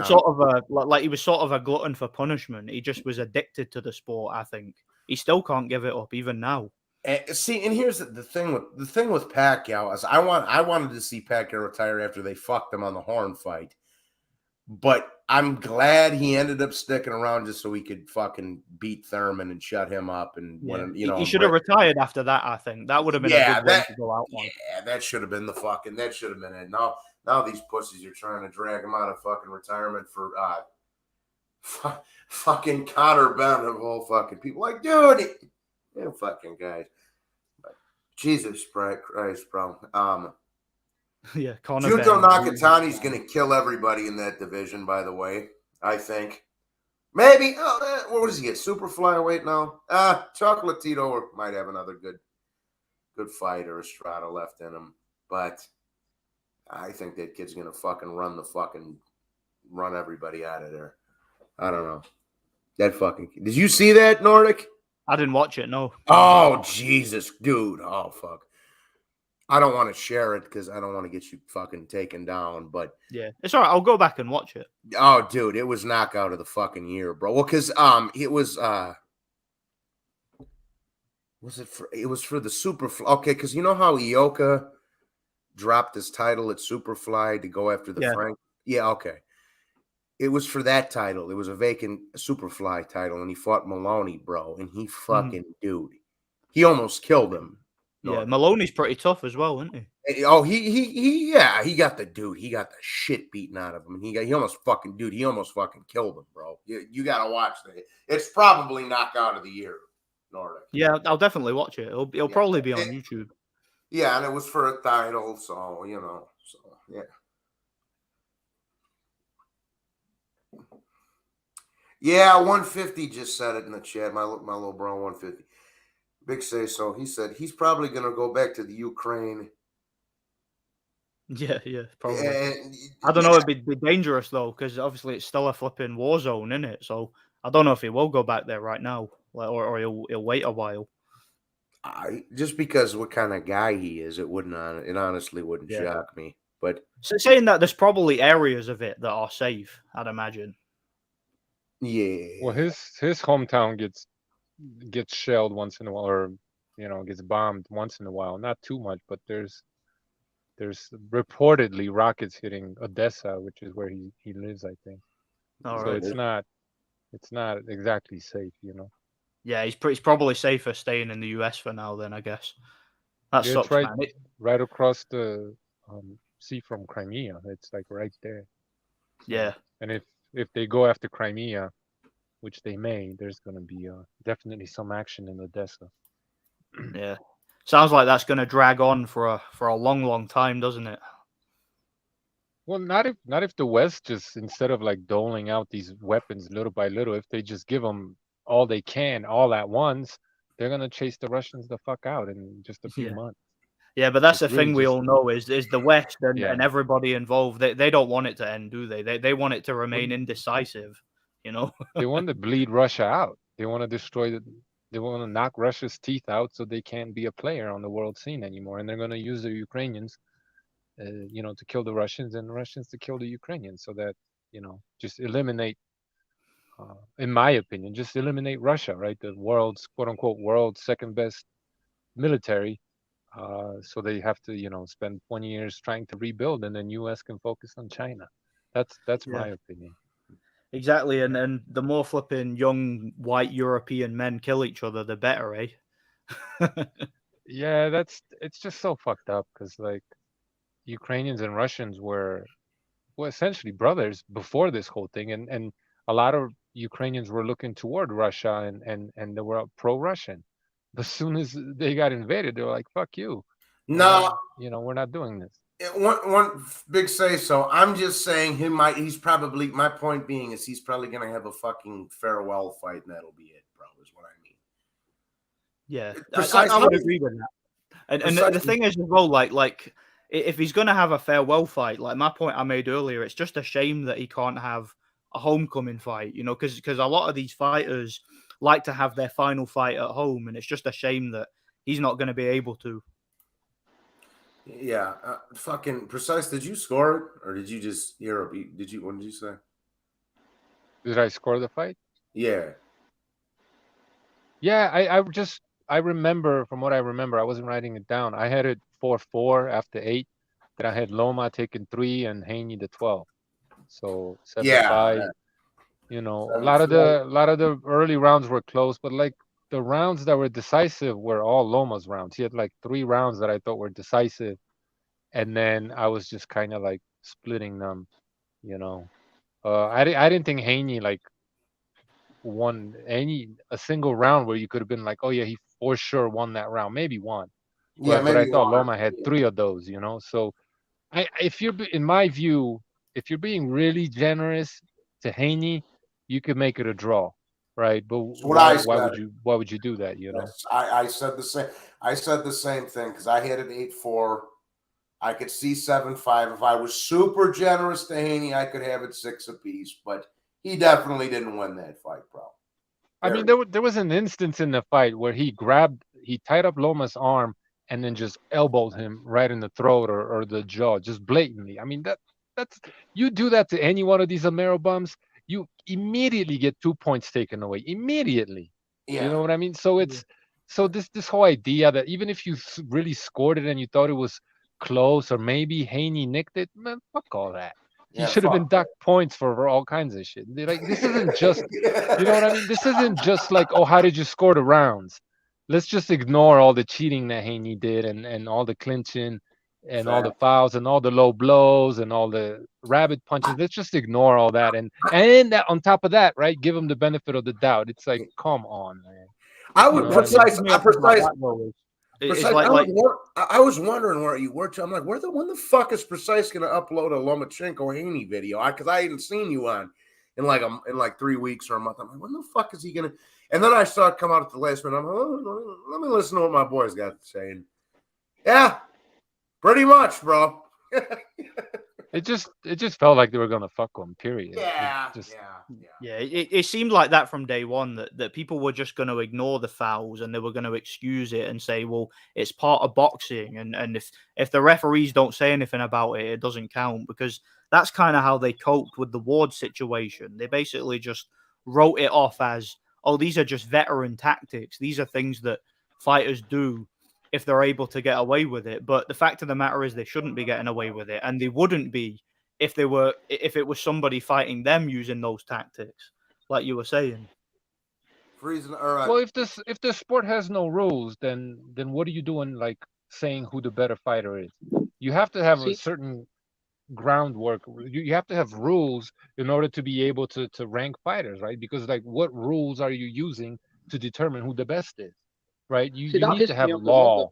Sort of like he was sort of a glutton for punishment. He just was addicted to the sport. I think he still can't give it up even now. See, and here's the thing with Pacquiao is I wanted to see Pacquiao retire after they fucked him on the Horn fight, but I'm glad he ended up sticking around just so he could fucking beat Thurman and shut him up. And when he should have retired after that. I think that would have been a good way to go out on. Yeah, that should have been it. Now these pussies are trying to drag him out of fucking retirement for fucking Conor Benn of all fucking people. Like, dude, you fucking guys. But Jesus Christ, bro. Yeah, Conor Junto Benn. Nakatani's going to kill everybody in that division, by the way. I think. Maybe. What does he get? Super flyweight now? Chocolatito might have another good fight or Estrada left in him. But I think that kid's going to fucking run everybody out of there. I don't know. That fucking kid. Did you see that, Nordic? I didn't watch it, no. Oh, Jesus, dude. Oh, fuck. I don't want to share it because I don't want to get you fucking taken down, but yeah, it's all right. I'll go back and watch it. Oh, dude, it was knockout of the fucking year, bro. Well, because it was for the Superfly. Okay, because you know how Ioka dropped his title at Superfly to go after the Frank? Yeah, okay. It was for that title. It was a vacant Superfly title, and he fought Maloney, bro. And he fucking, dude, he almost killed him. Yeah, Maloney's pretty tough as well, isn't he? Oh, he got the shit beaten out of him, and he almost fucking killed him, bro. You gotta watch that. It's probably knockout of the year, Nordic. Yeah, I'll definitely watch it. It'll probably be on YouTube. Yeah, and it was for a title, so yeah. Yeah, 150 just said it in the chat. My little bro, 150. Big say so. He said he's probably going to go back to the Ukraine. Yeah, probably. I don't know. It'd be dangerous though, because obviously it's still a flipping war zone, isn't it? So I don't know if he will go back there right now, or he'll wait a while. Just because what kind of guy he is, it honestly wouldn't shock me. But so saying that, there's probably areas of it that are safe, I'd imagine. Yeah. Well, his hometown gets shelled once in a while, or gets bombed once in a while. Not too much, but there's reportedly rockets hitting Odessa, which is where he lives, I think. All So right. it's not exactly safe, Yeah, he's probably safer staying in the US for now. Then I guess that Yeah, it's sucks, man. right across the sea from Crimea. It's like right there. Yeah, And if they go after Crimea, which they may, there's going to be definitely some action in Odessa. yeah. Sounds like that's going to drag on for a long, long time, doesn't it? Well, not if the West just, instead of like doling out these weapons little by little, if they just give them all they can all at once, they're gonna chase the Russians the fuck out in just a few Yeah. months. Yeah, but that's It's the really thing we just all know is the West and yeah. everybody involved. They don't want it to end, do they? They want it to remain Well, indecisive. You know. they want to bleed Russia out. They want to destroy the. They want to knock Russia's teeth out so they can't be a player on the world scene anymore. And they're going to use the Ukrainians, to kill the Russians, and the Russians to kill the Ukrainians, so that just eliminate. In my opinion, just eliminate Russia, right? The world's quote unquote world's second best military. So they have to, spend 20 years trying to rebuild, and then U.S. can focus on China. That's Yeah. my opinion. Exactly, and the more flipping young white European men kill each other, the better, eh? Yeah, it's just so fucked up because like Ukrainians and Russians were essentially brothers before this whole thing, and a lot of Ukrainians were looking toward Russia, and they were pro-Russian. As soon as they got invaded, they were like, "Fuck you, No, we're not doing this." one big say so. I'm just saying he's probably, my point being is he's probably gonna have a fucking farewell fight, and that'll be it, bro, is what I mean. Yeah, Precise. I would agree with that. And the thing is as well, like if he's gonna have a farewell fight, like my point I made earlier, it's just a shame that he can't have a homecoming fight, because a lot of these fighters like to have their final fight at home, and it's just a shame that he's not going to be able to. Yeah, fucking Precise. Did you score it, or did you just hear? Did you? What did you say? Did I score the fight? Yeah. Yeah, I remember, from what I remember, I wasn't writing it down. I had it 4-4 after 8. Then I had Loma taking 3 and Haney the 12. So 7-5. A lot of the early rounds were close, but like the rounds that were decisive were all Loma's rounds. He had like 3 rounds that I thought were decisive, and then I was just kind of like splitting them. I didn't think Haney like won a single round where you could have been like, oh yeah, he for sure won that round, maybe one. Yeah, But I maybe thought one. Loma had 3 of those. So if you're, in my view, if you're being really generous to Haney, you could make it a draw, right? But why would you do that? Yes, I said the same. I said the same thing because I had it 8-4. I could see 7-5. If I was super generous to Haney, I could have it 6 apiece. But he definitely didn't win that fight, bro. I mean, there was an instance in the fight where he tied up Loma's arm and then just elbowed him right in the throat or the jaw, just blatantly. I mean, that's you do that to any one of these Amero bums, you immediately get 2 points taken away. Immediately. Yeah. You know what I mean? So this whole idea that even if you really scored it and you thought it was close, or maybe Haney nicked it, man, fuck all that. He should have been docked points for all kinds of shit. Like, this isn't just, you know what I mean? This isn't just like, oh, how did you score the rounds? Let's just ignore all the cheating that Haney did, and all the clinching and all the fouls and all the low blows and all the rabbit punches. Let's just ignore all that. And that, on top of that, right, give him the benefit of the doubt. It's like, come on, man. I would Precise. It's like I was wondering where you were. I'm like, when the fuck is Precise going to upload a Lomachenko Haney video? Because I hadn't seen you on in like 3 weeks or a month. I'm like, when the fuck is he going to? And then I saw it come out at the last minute. I'm like, oh, let me listen to what my boys got to say. And yeah, pretty much, bro. It just felt like they were gonna fuck him. Period. Yeah. It seemed like that from day one, that people were just going to ignore the fouls and they were going to excuse it and say, well, it's part of boxing, and if the referees don't say anything about it, it doesn't count, because that's kind of how they coped with the Ward situation. They basically just wrote it off as, oh, these are just veteran tactics. These are things that fighters do if they're able to get away with it. But the fact of the matter is they shouldn't be getting away with it, and they wouldn't be if it was somebody fighting them using those tactics, like you were saying. Freezing. All right. Well, if the sport has no rules, then what are you doing like saying who the better fighter is? You have to have a See, certain groundwork. You have to have rules in order to be able to rank fighters, right? Because like what rules are you using to determine who the best is, right? You that need to pissed have me off as well. law.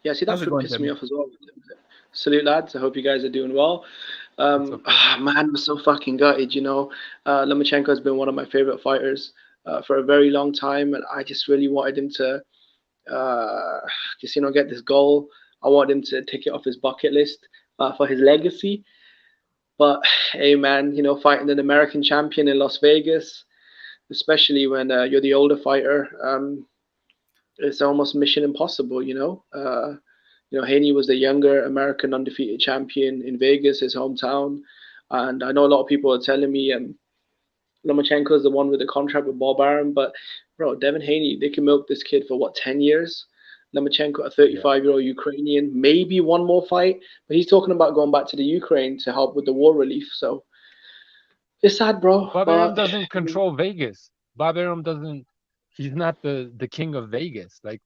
Yeah, see, that How's it going, pissed me Jimmy? off as well. Salute, lads. I hope you guys are doing well. It's okay. Man, I'm so fucking gutted, Lomachenko has been one of my favorite fighters for a very long time, and I just really wanted him to just, get this goal. I wanted him to take it off his bucket list for his legacy. But, hey, man, fighting an American champion in Las Vegas, especially when you're the older fighter, it's almost mission impossible, Haney was the younger American undefeated champion in Vegas, his hometown. And I know a lot of people are telling me Lomachenko is the one with the contract with Bob Arum, but bro, Devin Haney, they can milk this kid for what, 10 years? Lomachenko, a 35-year-old Ukrainian, maybe one more fight, but he's talking about going back to the Ukraine to help with the war relief. So it's sad, bro. Bob Arum doesn't control Vegas. Bob Arum doesn't. He's not the king of Vegas. Like,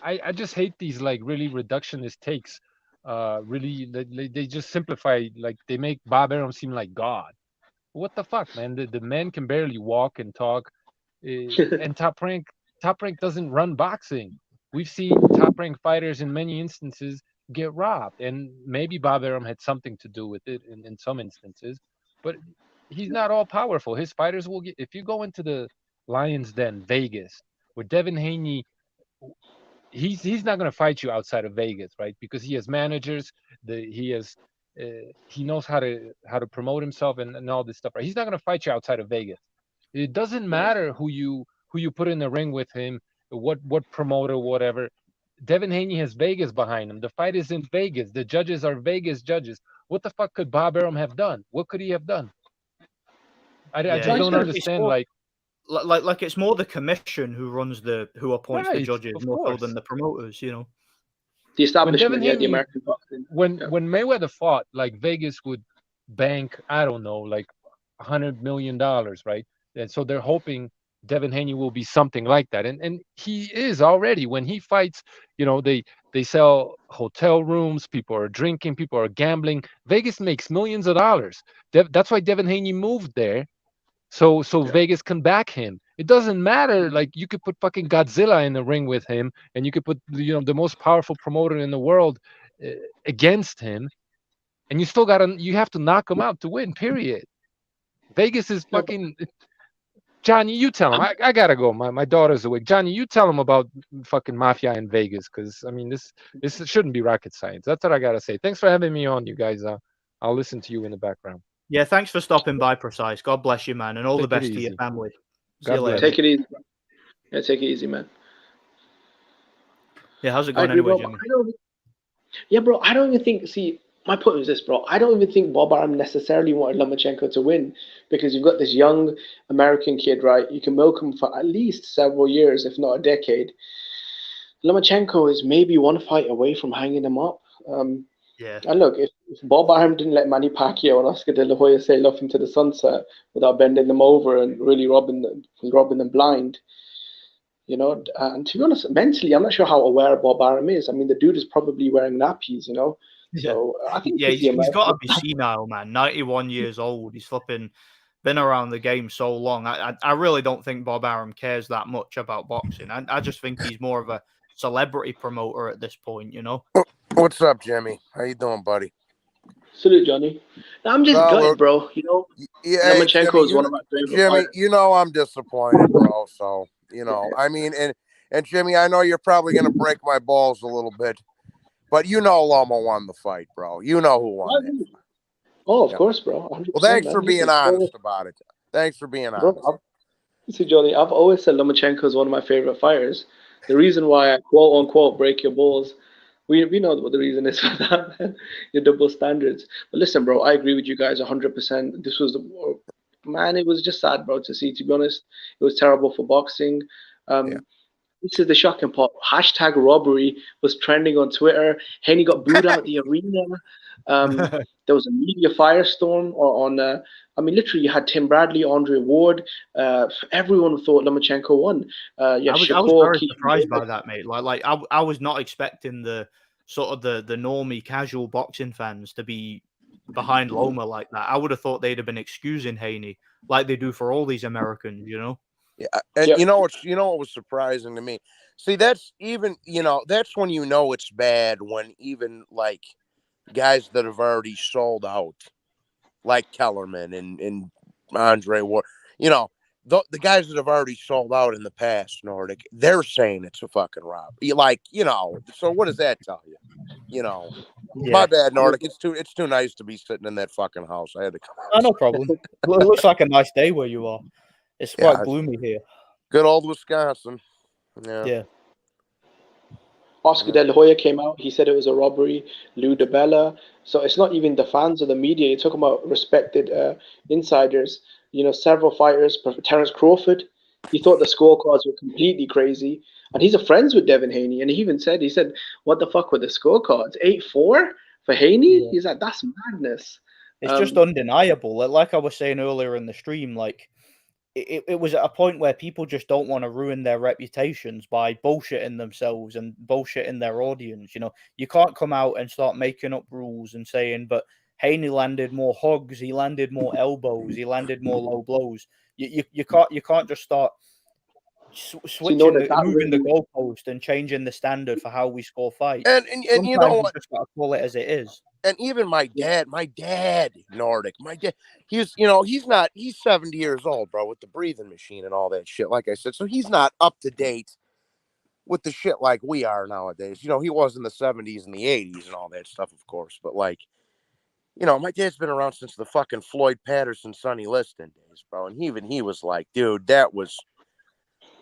I just hate these like really reductionist takes. Really, they just simplify. Like they make Bob Arum seem like God. What the fuck, man? The man can barely walk and talk, and Top Rank doesn't run boxing. We've seen Top Rank fighters in many instances get robbed, and maybe Bob Arum had something to do with it in some instances, but he's not all powerful. His fighters will get. If you go into the Lions Den, Vegas, where Devin Haney, he's not going to fight you outside of Vegas, right? Because he has managers, he knows how to promote himself and all this stuff, right? He's not going to fight you outside of Vegas. It doesn't matter who you put in the ring with him, what promoter, whatever. Devin Haney has Vegas behind him. The fight is in Vegas. The judges are Vegas judges. What the fuck could Bob Arum have done? What could he have done? I just don't understand. Like it's more the commission who appoints the Right, judges of more so course. than the promoters, The establishment, the American boxing. When Mayweather fought, like Vegas would bank, I don't know, like $100 million, right? And so they're hoping Devin Haney will be something like that, and he is already. When he fights, they sell hotel rooms, people are drinking, people are gambling. Vegas makes millions of dollars. That's why Devin Haney moved there, so Vegas can back him. It doesn't matter. Like you could put fucking Godzilla in the ring with him, and you could put the most powerful promoter in the world against him, and you have to knock him out to win. Period. Vegas is fucking. Johnny, you tell him. I gotta go. My daughter's awake. Johnny, you tell him about fucking mafia in Vegas, because I mean this shouldn't be rocket science. That's what I gotta say. Thanks for having me on, you guys. I'll listen to you in the background. Yeah, thanks for stopping by, Precise. God bless you, man, and all the best to your family. See you later. Take it easy. Yeah, take it easy, man. Yeah, how's it going anyway, Jimmy? Bro, I don't even think. See, my point was this, bro. I don't even think Bob Arum necessarily wanted Lomachenko to win, because you've got this young American kid, right? You can milk him for at least several years, if not a decade. Lomachenko is maybe one fight away from hanging him up. Yeah. And look, if Bob Arum didn't let Manny Pacquiao and Oscar De La Hoya sail off into the sunset without bending them over and really robbing them blind, and to be honest, mentally, I'm not sure how aware Bob Arum is. I mean, the dude is probably wearing nappies, So I think he's got to be senile, man. 91 years old. He's flipping been around the game so long. I really don't think Bob Arum cares that much about boxing. I just think he's more of a celebrity promoter at this point, What's up, Jimmy? How you doing, buddy? Salute, Johnny. I'm just gutted, bro. Yeah, Lomachenko is one of my favorite Jimmy, fighters. I'm disappointed, bro. So, I mean, and Jimmy, I know you're probably going to break my balls a little bit, but Loma won the fight, bro. You know who won it. Oh, of course, bro. Well, thanks for being honest about it. Thanks for being honest. See, Johnny, I've always said Lomachenko is one of my favorite fighters. The reason why I quote unquote break your balls, we know what the reason is for that, man. Your double standards. But listen, bro, I agree with you guys 100%. This was man, it was just sad, bro, to see. To be honest, it was terrible for boxing. this is the shocking part. Hashtag robbery was trending on Twitter. Haney got booed out the arena. There was a media firestorm on. I mean, literally, you had Tim Bradley, Andre Ward. Everyone thought Lomachenko won. You had I was Shakur, very Keith surprised by Davis. that, mate. I was not expecting the sort of the normie casual boxing fans to be behind Loma like that. I would have thought they'd have been excusing Haney like they do for all these Americans, you know. Yeah, and Yeah. you know what was surprising to me. See, that's even that's when it's bad when even like guys that have already sold out, like Kellerman and Andre Ward, the guys that have already sold out in the past, Nordic, they're saying it's a fucking rob. So what does that tell you? My bad, Nordic. It's too nice to be sitting in that fucking house. I had to come out. No problem. It looks like a nice day where you are. It's quite gloomy here. Good old Wisconsin. Yeah. Oscar De La Hoya came out. He said it was a robbery. Lou DiBella. So it's not even the fans or the media. You're talking about respected insiders. Several fighters. Terence Crawford. He thought the scorecards were completely crazy, and he's a friends with Devin Haney. And he even said, "What the fuck with the scorecards? 8-4 for Haney?" Yeah. He's like, "That's madness." It's just undeniable. Like I was saying earlier in the stream, like it was at a point where people just don't want to ruin their reputations by bullshitting themselves and bullshitting their audience. You can't come out and start making up rules and saying, but Haney landed more hugs, he landed more elbows, he landed more low blows. You can't just start switching moving the goalpost and changing the standard for how we score fights. And you know what? Just gotta call it as it is. And even my dad, Nordic, he's 70 years old, bro, with the breathing machine and all that shit. Like I said, so he's not up to date with the shit like we are nowadays. He was in the 70s and the 80s and all that stuff, of course. But like, my dad's been around since the fucking Floyd Patterson, Sonny Liston days, bro. And even he was like, dude, that was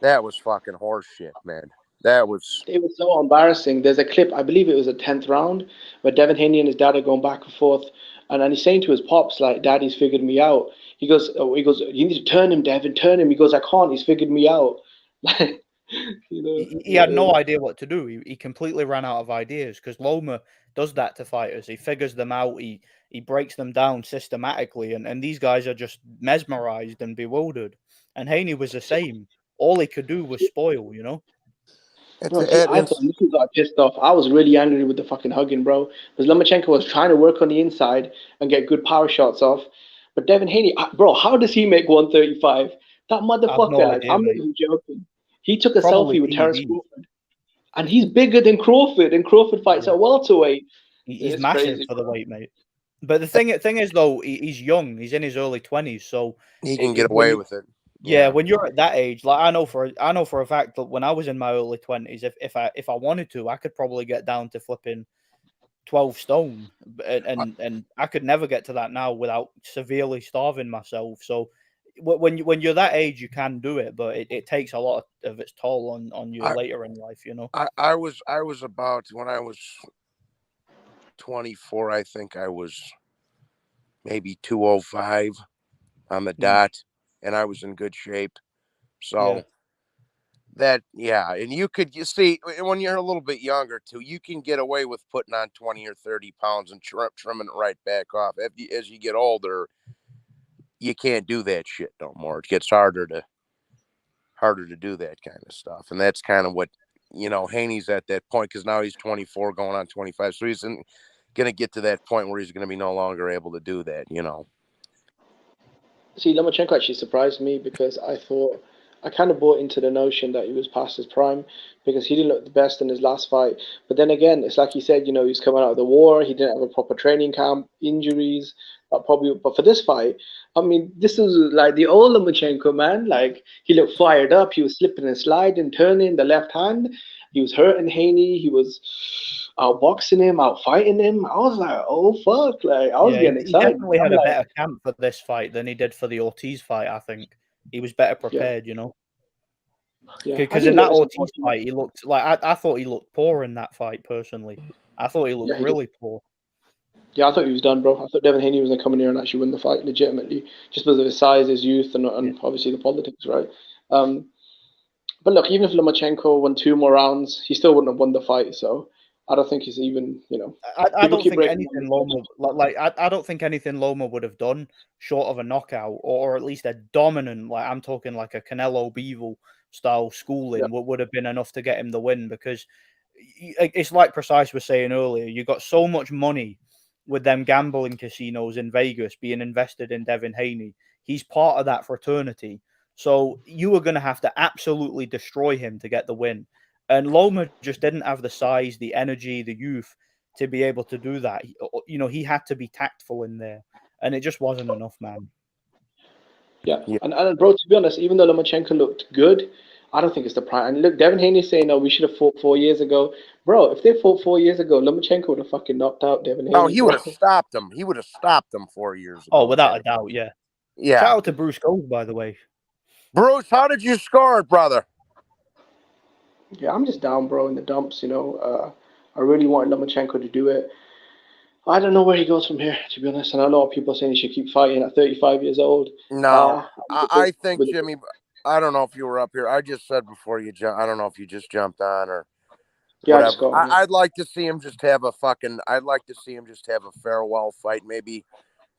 fucking horse shit, man. It was so embarrassing. There's a clip, I believe it was a 10th round, where Devin Haney and his dad are going back and forth, and he's saying to his pops, like, "Daddy's figured me out." He goes, "You need to turn him, Devin, turn him." He goes, "I can't. He's figured me out." He had no idea what to do. He completely ran out of ideas because Loma does that to fighters. He figures them out. He breaks them down systematically, and these guys are just mesmerized and bewildered. And Haney was the same. All he could do was spoil, I thought Nicky got pissed off. I was really angry with the fucking hugging, bro. Because Lomachenko was trying to work on the inside and get good power shots off. But Devin Haney, bro, how does he make 135? That motherfucker, I'm not even joking. He took a selfie with Terence Crawford. And he's bigger than Crawford. And Crawford fights at welterweight. He's massive for the weight, mate. But the thing is, though, he's young. He's in his early 20s. So he can get away with it. Yeah, when you're at that age, like I know for a fact that when I was in my early 20s, if I wanted to, I could probably get down to flipping 12 stone, and I could never get to that now without severely starving myself. So when you're that age, you can do it, but it takes a lot of its toll on you later in life. I was about, when I was 24, I think I was maybe 205 on the dot. And I was in good shape. So and you see, when you're a little bit younger too, you can get away with putting on 20 or 30 pounds and trimming it right back off. As you get older, you can't do that shit no more. It gets harder to do that kind of stuff. And that's kind of what, Haney's at that point, because now he's 24 going on 25. So he's going to get to that point where he's going to be no longer able to do that, See, Lomachenko actually surprised me because I kind of bought into the notion that he was past his prime because he didn't look the best in his last fight. But then again, it's like you said, he's coming out of the war. He didn't have a proper training camp, injuries. But for this fight, I mean, this is like the old Lomachenko, man. Like, he looked fired up. He was slipping and sliding, turning the left hand. He was hurting Haney. He was outboxing him, outfighting him. I was like, oh fuck! Like, I was getting excited. He definitely had a better camp for this fight than he did for the Ortiz fight. I think he was better prepared, Because in that Ortiz fight, he looked like I thought he looked poor in that fight. Personally, I thought he looked really poor. Yeah, I thought he was done, bro. I thought Devin Haney was going to come in here and actually win the fight legitimately, just because of his size, his youth, and obviously the politics, right? But look, even if Lomachenko won 2 more rounds, he still wouldn't have won the fight. So I don't think he's even, I people don't keep think breaking down anything the Loma judges. I don't think anything Loma would have done short of a knockout or at least a dominant, like I'm talking like a Canelo Bivol style Yeah, schooling would have been enough to get him the win, because it's like Precise was saying earlier, you got so much money with them gambling casinos in Vegas being invested in Devin Haney. He's part of that fraternity. So you were going to have to absolutely destroy him to get the win. And Loma just didn't have the size, the energy, the youth to be able to do that. He had to be tactful in there, and it just wasn't enough, man. yeah. Yeah. And bro, to be honest, even though Lomachenko looked good, I don't think it's the prime. And look, Devin Haney saying, "No, we should have fought 4 years ago." Bro, if they fought 4 years ago, Lomachenko would have fucking knocked out Devin Oh, Haney, he would have bro. stopped him. He would have stopped him 4 years Oh, ago. without a doubt, yeah. Yeah. Shout out to Bruce Gold, by the way. Bruce, how did you score it, brother? Yeah, I'm just down, bro, in the dumps. I really want Lomachenko to do it. I don't know where he goes from here, to be honest. And I know a lot of people are saying he should keep fighting at 35 years old. No, With I the- think, with the- Jimmy, I don't know if you were up here. I just said before you jump, I don't know if you just jumped on or yeah, I just whatever. got him. I'd like to see him just have a farewell fight. Maybe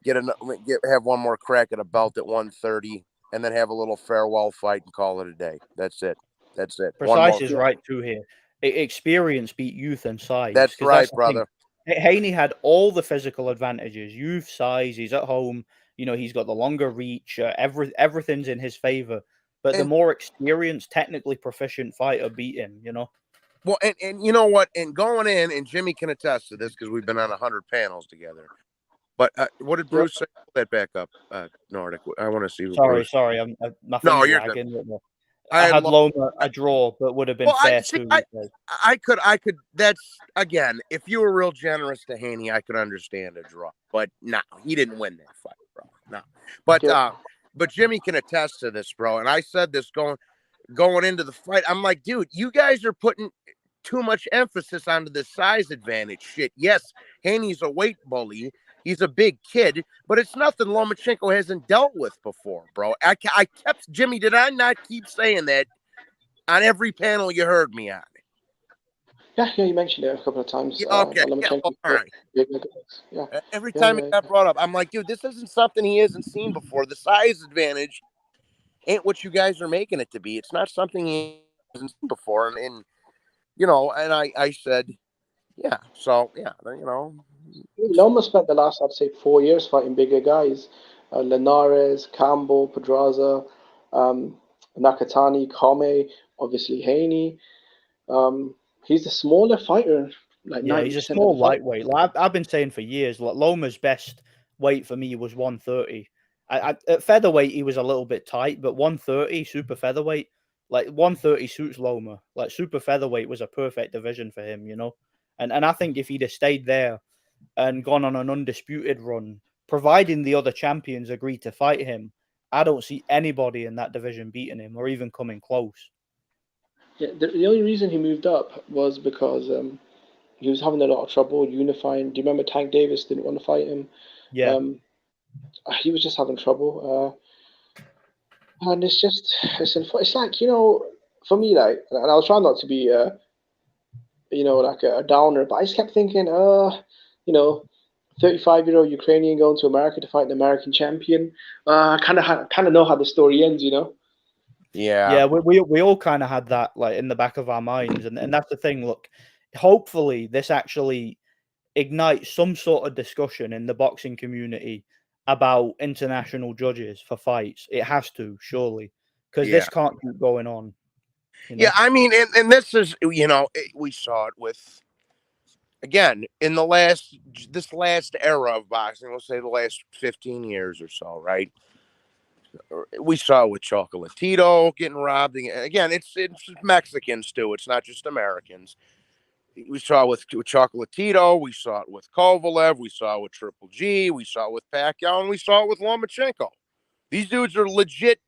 have one more crack at a belt at 130 and then have a little farewell fight and call it a day. That's it. One more. Precise is right too here. Experience beat youth and size. That's 'Cause right, the thing. brother. Haney had all the physical advantages: youth, size. He's at home. He's got the longer reach. Everything's in his favor. But the And more experienced, technically proficient fighter beat him. well, and you know what? And going in, and Jimmy can attest to this because we've been on 100 panels together. But what did Bruce say? Pull that back up, Nordic. I want to see what Bruce. Sorry, my No, thing's you're good. lagging. I I had love. Loma a draw, but would have been Well, fair too. I could. That's again. If you were real generous to Haney, I could understand a draw. But no, he didn't win that fight, bro. No. But Jimmy can attest to this, bro. And I said this going into the fight. I'm like, dude, you guys are putting too much emphasis onto the size advantage shit. Yes, Haney's a weight bully. He's a big kid, but it's nothing Lomachenko hasn't dealt with before, bro. I kept, Jimmy, did I not keep saying that on every panel you heard me on? Yeah, you mentioned it a couple of times. Yeah, okay. Lomachenko, All right. Yeah. Every time it got brought up, I'm like, dude, this isn't something he hasn't seen before. The size advantage ain't what you guys are making it to be. It's not something he hasn't seen before. And I said, yeah. So, yeah, Loma spent the last, I'd say, 4 years fighting bigger guys. Linares, Campbell, Pedraza, Nakatani, Kome, obviously Haney. He's a smaller fighter, like Yeah, he's a 90% of small the fight. lightweight. Like I've been saying for years, like Loma's best weight for me was 130. At featherweight he was a little bit tight, but 130 super featherweight, like 130 suits Loma. Like super featherweight was a perfect division for him, And I think if he'd have stayed there and gone on an undisputed run, providing the other champions agreed to fight him, I don't see anybody in that division beating him or even coming close. Yeah, the only reason he moved up was because he was having a lot of trouble unifying. Do you remember Tank Davis didn't want to fight him? Yeah. He was just having trouble. And it's like, for me, like, and I was trying not to be, like a downer, but I just kept thinking, 35-year-old Ukrainian going to America to fight an American champion. Kind of know how the story ends, Yeah. We all kind of had that like in the back of our minds, and that's the thing. Look, hopefully this actually ignites some sort of discussion in the boxing community about international judges for fights. It has to, surely, because this can't keep going on. Yeah, I mean, and this is, we saw it with, again, in this last era of boxing, we'll say the last 15 years or so, right? We saw it with Chocolatito getting robbed. Again, it's Mexicans too. It's not just Americans. We saw it with Chocolatito. We saw it with Kovalev. We saw it with Triple G. We saw it with Pacquiao. And we saw it with Lomachenko. These dudes are legit.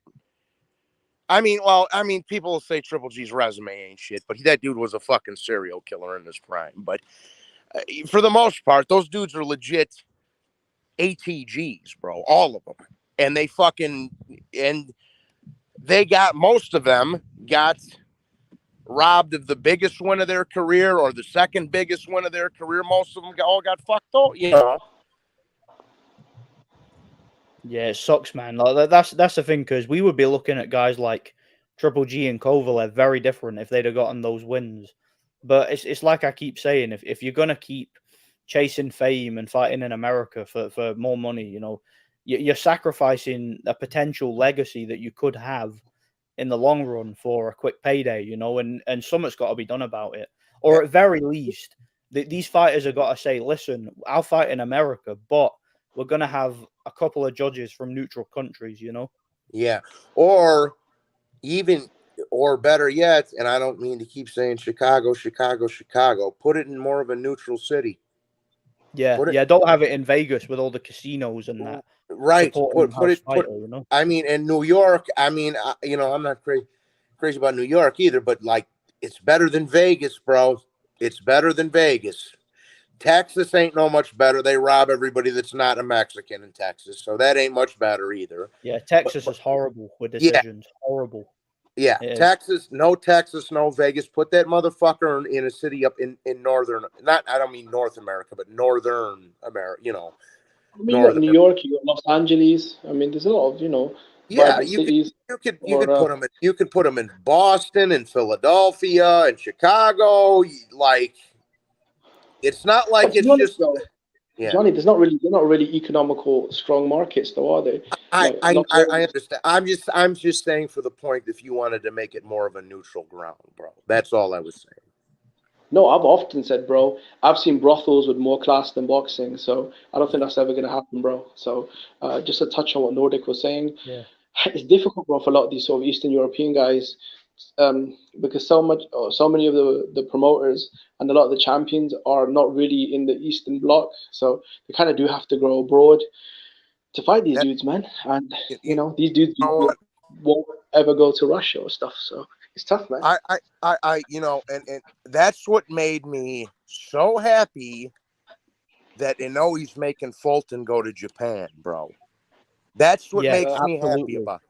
People will say Triple G's resume ain't shit, but that dude was a fucking serial killer in his prime. But for the most part, those dudes are legit ATGs, bro. All of them. And they got, most of them got robbed of the biggest win of their career or the second biggest win of their career. Most of them all got fucked up, you know. Yeah, it sucks, man. Like, that's the thing, because we would be looking at guys like Triple G and Kovalev very different if they'd have gotten those wins. But it's like I keep saying, if you're gonna keep chasing fame and fighting in America for more money, you know, you're sacrificing a potential legacy that you could have in the long run for a quick payday, you know, and something's got to be done about it. Or at very least, these fighters have got to say, listen, I'll fight in America, but we're going to have a couple of judges from neutral countries, you know? Yeah. Or better yet, and I don't mean to keep saying Chicago, put it in more of a neutral city. Yeah, don't have it in Vegas with all the casinos and that. Right. You know? I mean, in New York, I mean, you know, I'm not crazy about New York either, but like, it's better than Vegas, bro. It's better than Vegas. Texas ain't no much better. They rob everybody that's not a Mexican in Texas, so that ain't much better either. Yeah, Texas is horrible with decisions. Yeah. Horrible. Yeah, Texas, no Vegas. Put that motherfucker in a city up in northern, I don't mean North America, but northern America, you know. I mean, you got New York, you got Los Angeles. I mean, there's a lot of, you know, cities. You could put them in Boston and Philadelphia and Chicago. Like, it's not like it's just. Yeah. Johnny, they're not really economical, strong markets, though, are they? I understand. I'm just saying for the point, if you wanted to make it more of a neutral ground, bro. That's all I was saying. No, I've often said, bro, I've seen brothels with more class than boxing, so I don't think that's ever going to happen, bro. So just to touch on what Nordic was saying, it's difficult, bro, for a lot of these sort of Eastern European guys, because so many of the promoters and a lot of the champions are not really in the Eastern Bloc, so they kind of do have to go abroad to fight these dudes, man. And you know, these dudes won't ever go to Russia or stuff, so it's tough, man. I you know, and that's what made me so happy that Inoue's making Fulton go to Japan, bro. That's what makes me happy about it.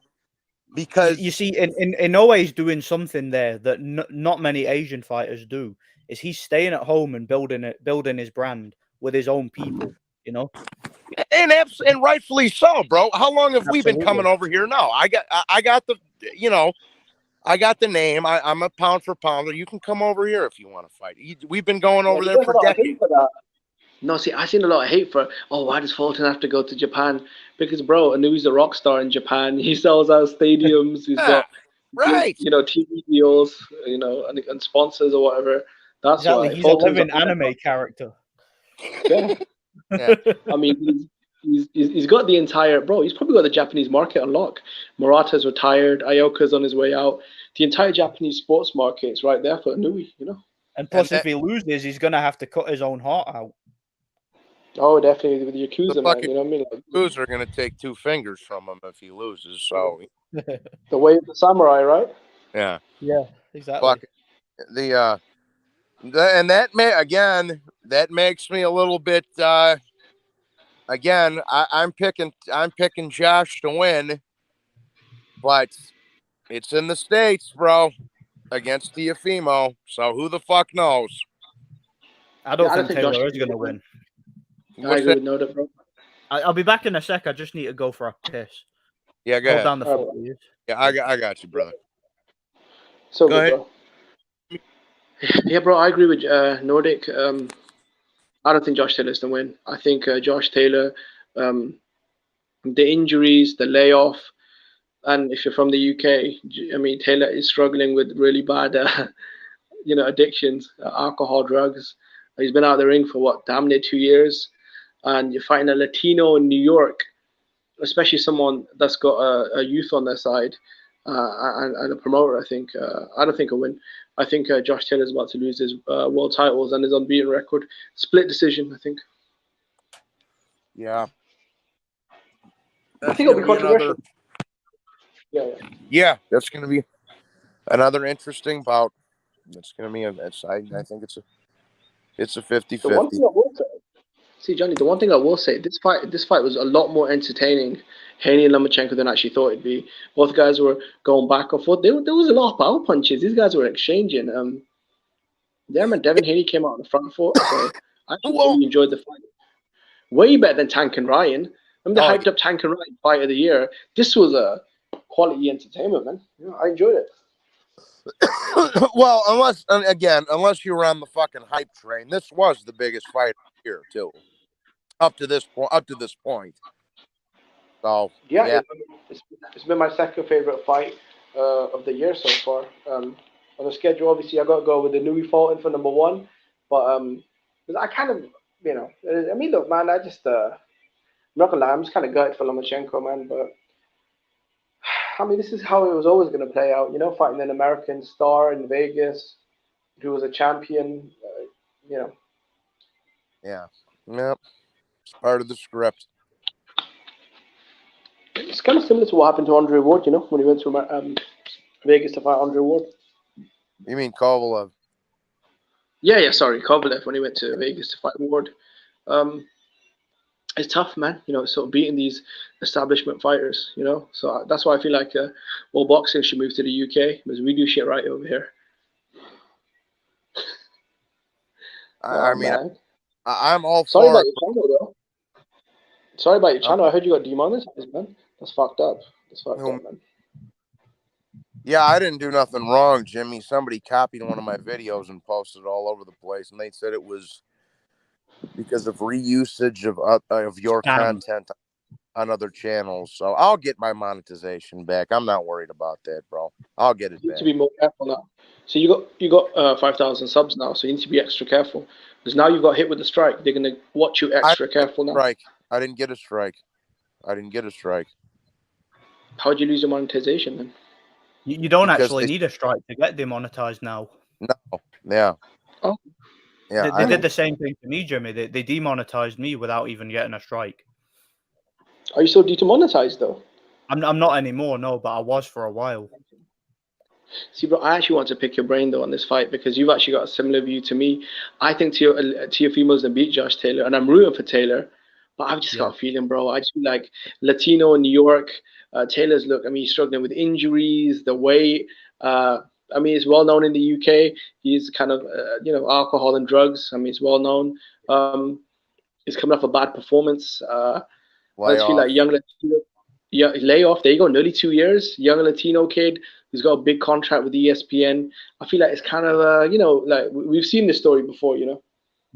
Because you see, Inoue is doing something there that not many Asian fighters do. Is he's staying at home and building his brand with his own people, you know? And rightfully so, bro. How long have we been coming over here now? I got the, you know, I got the name. I'm a pound for pounder. You can come over here if you want to fight. We've been going over there for decades. No, see, I've seen a lot of hate for, why does Fulton have to go to Japan? Because, bro, I knew he's a rock star in Japan. He sells out stadiums. He's got, you know, TV deals, you know, and sponsors or whatever. That's why. He's Fulton's a living anime character. Yeah. I mean, he's got the entire, bro, he's probably got the Japanese market on lock. Murata's retired. Ioka's on his way out. The entire Japanese sports market is right there for Inoue, you know? And plus, if he loses, he's going to have to cut his own heart out. Oh, definitely with the Yakuza, man. You know what I mean? Like, Yakuza are going to take 2 fingers from him if he loses. So the way of the samurai, right? Yeah. Yeah, exactly. And that makes me a little bit. Again, I'm picking Josh to win, but it's in the States, bro, against Teofimo. So who the fuck knows? I don't think Taylor is going to win. I agree with Noda, bro. I'll be back in a sec. I just need to go for a piss. Yeah, go ahead. Down the phone, please. Yeah, I got you, brother. So go good, bro. Yeah, bro, I agree with Nordic. I don't think Josh Taylor's going to win. I think Josh Taylor, the injuries, the layoff, and if you're from the UK, I mean, Taylor is struggling with really bad, you know, addictions, alcohol, drugs. He's been out of the ring for damn near 2 years. And you're fighting a Latino in New York, especially someone that's got a youth on their side and a promoter. I think I don't think he'll win. I think Josh Taylor's about to lose his world titles and his unbeaten record. Split decision, I think. Yeah. I think it'll be controversial. Yeah, that's going to be another interesting bout. It's going to be I think it's a 50-50. See, Johnny, the one thing I will say, this fight was a lot more entertaining, Haney and Lomachenko, than I actually thought it'd be. Both guys were going back and forth. There was a lot of power punches. These guys were exchanging. Yeah, man, Devin Haney came out on the front foot, so I actually Well, really enjoyed the fight. Way better than Tank and Ryan. Remember the Oh, hyped up Tank and Ryan fight of the year? This was a quality entertainment, man. Yeah, I enjoyed it. well, unless you were on the fucking hype train, this was the biggest fight of the year too. Up to this point. So Yeah, it's been my second favorite fight of the year so far. On the schedule, obviously, I got to go with the Louis Fulton for number one, but 'cause I kind of, I mean, look, man, I just, I'm not gonna lie, I'm just kind of gutted for Lomachenko, man. But I mean, this is how it was always gonna play out, fighting an American star in Vegas who was a champion, you know. yeah. It's part of the script. It's kind of similar to what happened to Andre Ward, when he went to Vegas to fight Andre Ward. You mean Kovalev? Yeah, sorry, Kovalev when he went to Vegas to fight Ward. It's tough, man. Sort of beating these establishment fighters. So that's why I feel like world boxing should move to the UK because we do shit right over here. I'm all Sorry for about it. your channel, though. Sorry about your channel. I heard you got demonetized, man. That's fucked up. Man. Yeah, I didn't do nothing wrong, Jimmy. Somebody copied one of my videos and posted it all over the place, and they said it was because of reusage of your content on other channels. So I'll get my monetization back. I'm not worried about that, bro. I'll get it You need back. to be more careful now. So you got 5,000 subs now, so you need to be extra careful because now you've got hit with the strike. They're gonna watch you extra careful now. I didn't get a strike. How'd you lose your monetization then? You don't actually need a strike to get demonetized now. No. Yeah. Oh. Yeah. They did the same thing to me, Jimmy. They demonetized me without even getting a strike. Are you still demonetized though? I'm not anymore, no, but I was for a while. See, bro, I actually want to pick your brain though on this fight because you've actually got a similar view to me. I think Teofimo's gonna beat Josh Taylor, and I'm rooting for Taylor, but I've just got a feeling, bro. I just feel like Latino in New York. Taylor's he's struggling with injuries, the weight. He's well known in the UK. He's kind of alcohol and drugs. He's well known. He's coming off a bad performance. I just feel like young Latino. Yeah, layoff. There you go. Nearly 2 years. Young Latino kid who's got a big contract with ESPN. I feel like it's kind of like we've seen this story before.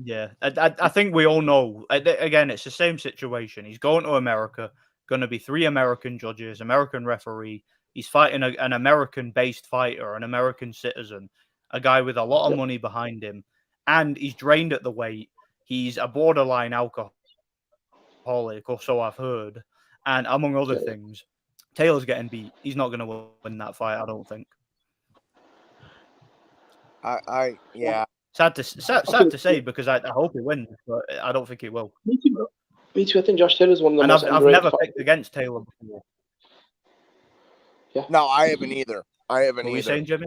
Yeah, I think we all know. Again, it's the same situation. He's going to America. Going to be 3 American judges, American referee. He's fighting an American-based fighter, an American citizen, a guy with a lot of money behind him, and he's drained at the weight. He's a borderline alcoholic, or so I've heard. And among other things, Taylor's getting beat. He's not going to win that fight, I don't think. Yeah. Sad to say because I hope he wins, but I don't think he will. Me too, bro. Me too. I think Josh Taylor's one of the most I've never picked against Taylor before. Yeah. No, I haven't either. What were you saying, Jimmy?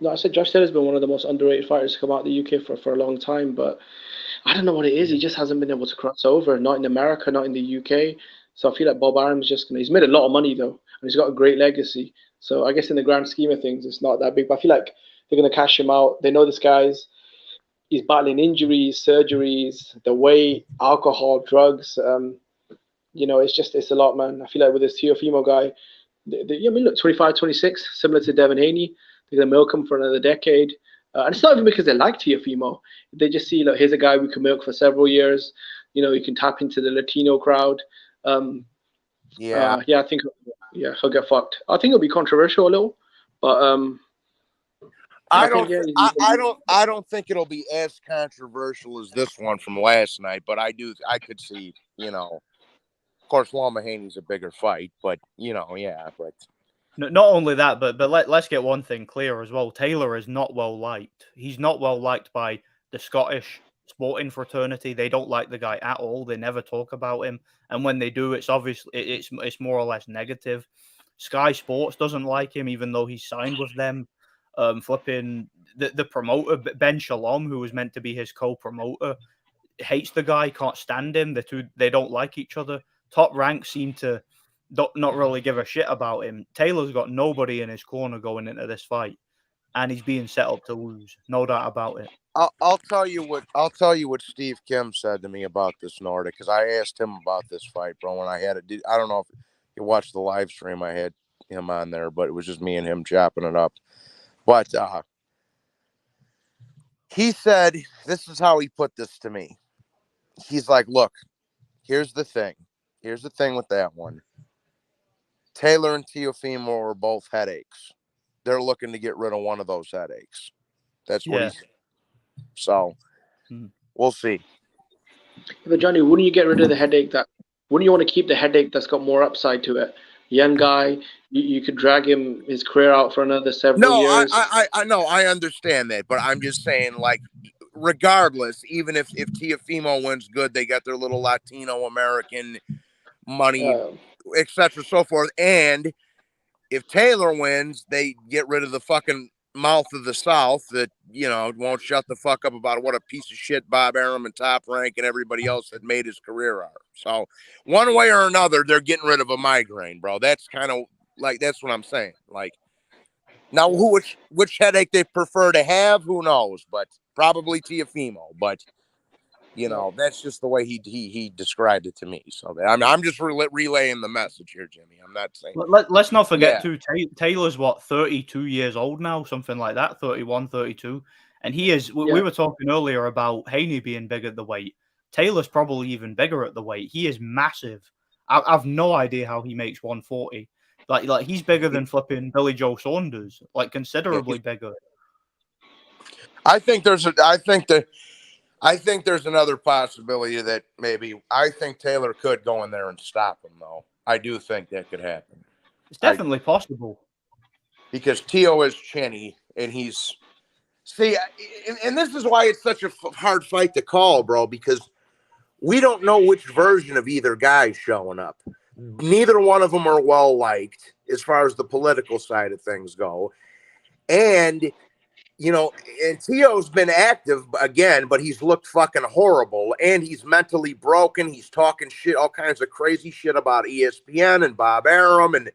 No, I said Josh Taylor's been one of the most underrated fighters to come out of the UK for a long time, but I don't know what it is. He just hasn't been able to cross over, not in America, not in the UK. So I feel like Bob Arum's he's made a lot of money though, and he's got a great legacy. So I guess in the grand scheme of things, it's not that big. But I feel like they're going to cash him out. They know this guy's he's battling injuries, surgeries, the weight, alcohol, drugs. It's a lot, man. I feel like with this Teofimo guy, look, 25, 26, similar to Devin Haney. They're going to milk him for another decade. And it's not even because they like Teofimo. They just see, here's a guy we can milk for several years. You can tap into the Latino crowd. I think he'll get fucked. I think it'll be controversial a little, but I don't think it'll be as controversial as this one from last night, but I could see, of course, Loma Haney's a bigger fight, but but not only that, but let's get one thing clear as well. Taylor is not well liked. He's not well liked by the Scottish sporting fraternity. They don't like the guy at all. They never talk about him, and when they do, it's obviously it's more or less negative. Sky Sports doesn't like him, even though he's signed with them. Flipping the promoter Ben Shalom, who was meant to be his co-promoter, hates the guy, can't stand him. They don't like each other. Top Rank seem to not really give a shit about him. Taylor's got nobody in his corner going into this fight, and he's being set up to lose. No doubt about it. I'll tell you what Steve Kim said to me about this, Nordic, because I asked him about this fight, bro. When I had it, I don't know if you watched the live stream. I had him on there, but it was just me and him chopping it up. But he said, this is how he put this to me. He's like, look, here's the thing. Here's the thing with that one. Taylor and Teofimo are both headaches. They're looking to get rid of one of those headaches. That's what he said. So we'll see. But Johnny, wouldn't you get rid of the headache wouldn't you want to keep the headache that's got more upside to it? Young guy, you could drag his career out for another several years. I know, I understand that, but I'm just saying, like, regardless, even if Teofimo wins good, they got their little Latino American money, etc., so forth. And if Taylor wins, they get rid of the fucking mouth of the South that, you know, won't shut the fuck up about what a piece of shit Bob Arum and Top Rank and everybody else that made his career are. So one way or another, they're getting rid of a migraine, bro. That's kind of like, that's what I'm saying. Like, now which headache they prefer to have, who knows? But probably Teofimo. But you know, that's just the way he described it to me. So I'm just relaying the message here, Jimmy. I'm not saying. Let's not forget too. Taylor's what, 32 years old now, something like that, 31, 32, and he is. We were talking earlier about Haney being big at the weight. Taylor's probably even bigger at the weight. He is massive. I've no idea how he makes 140. Like he's bigger than flipping Billy Joe Saunders, like considerably bigger. I think there's another possibility that maybe I think Taylor could go in there and stop him, though. I do think that could happen. It's definitely possible. Because Teo is chinny, and and this is why it's such a hard fight to call, bro, because we don't know which version of either guy is showing up. Neither one of them are well-liked as far as the political side of things go. And you know, and Teo's been active again, but he's looked fucking horrible, and he's mentally broken. He's talking shit, all kinds of crazy shit about ESPN and Bob Arum, and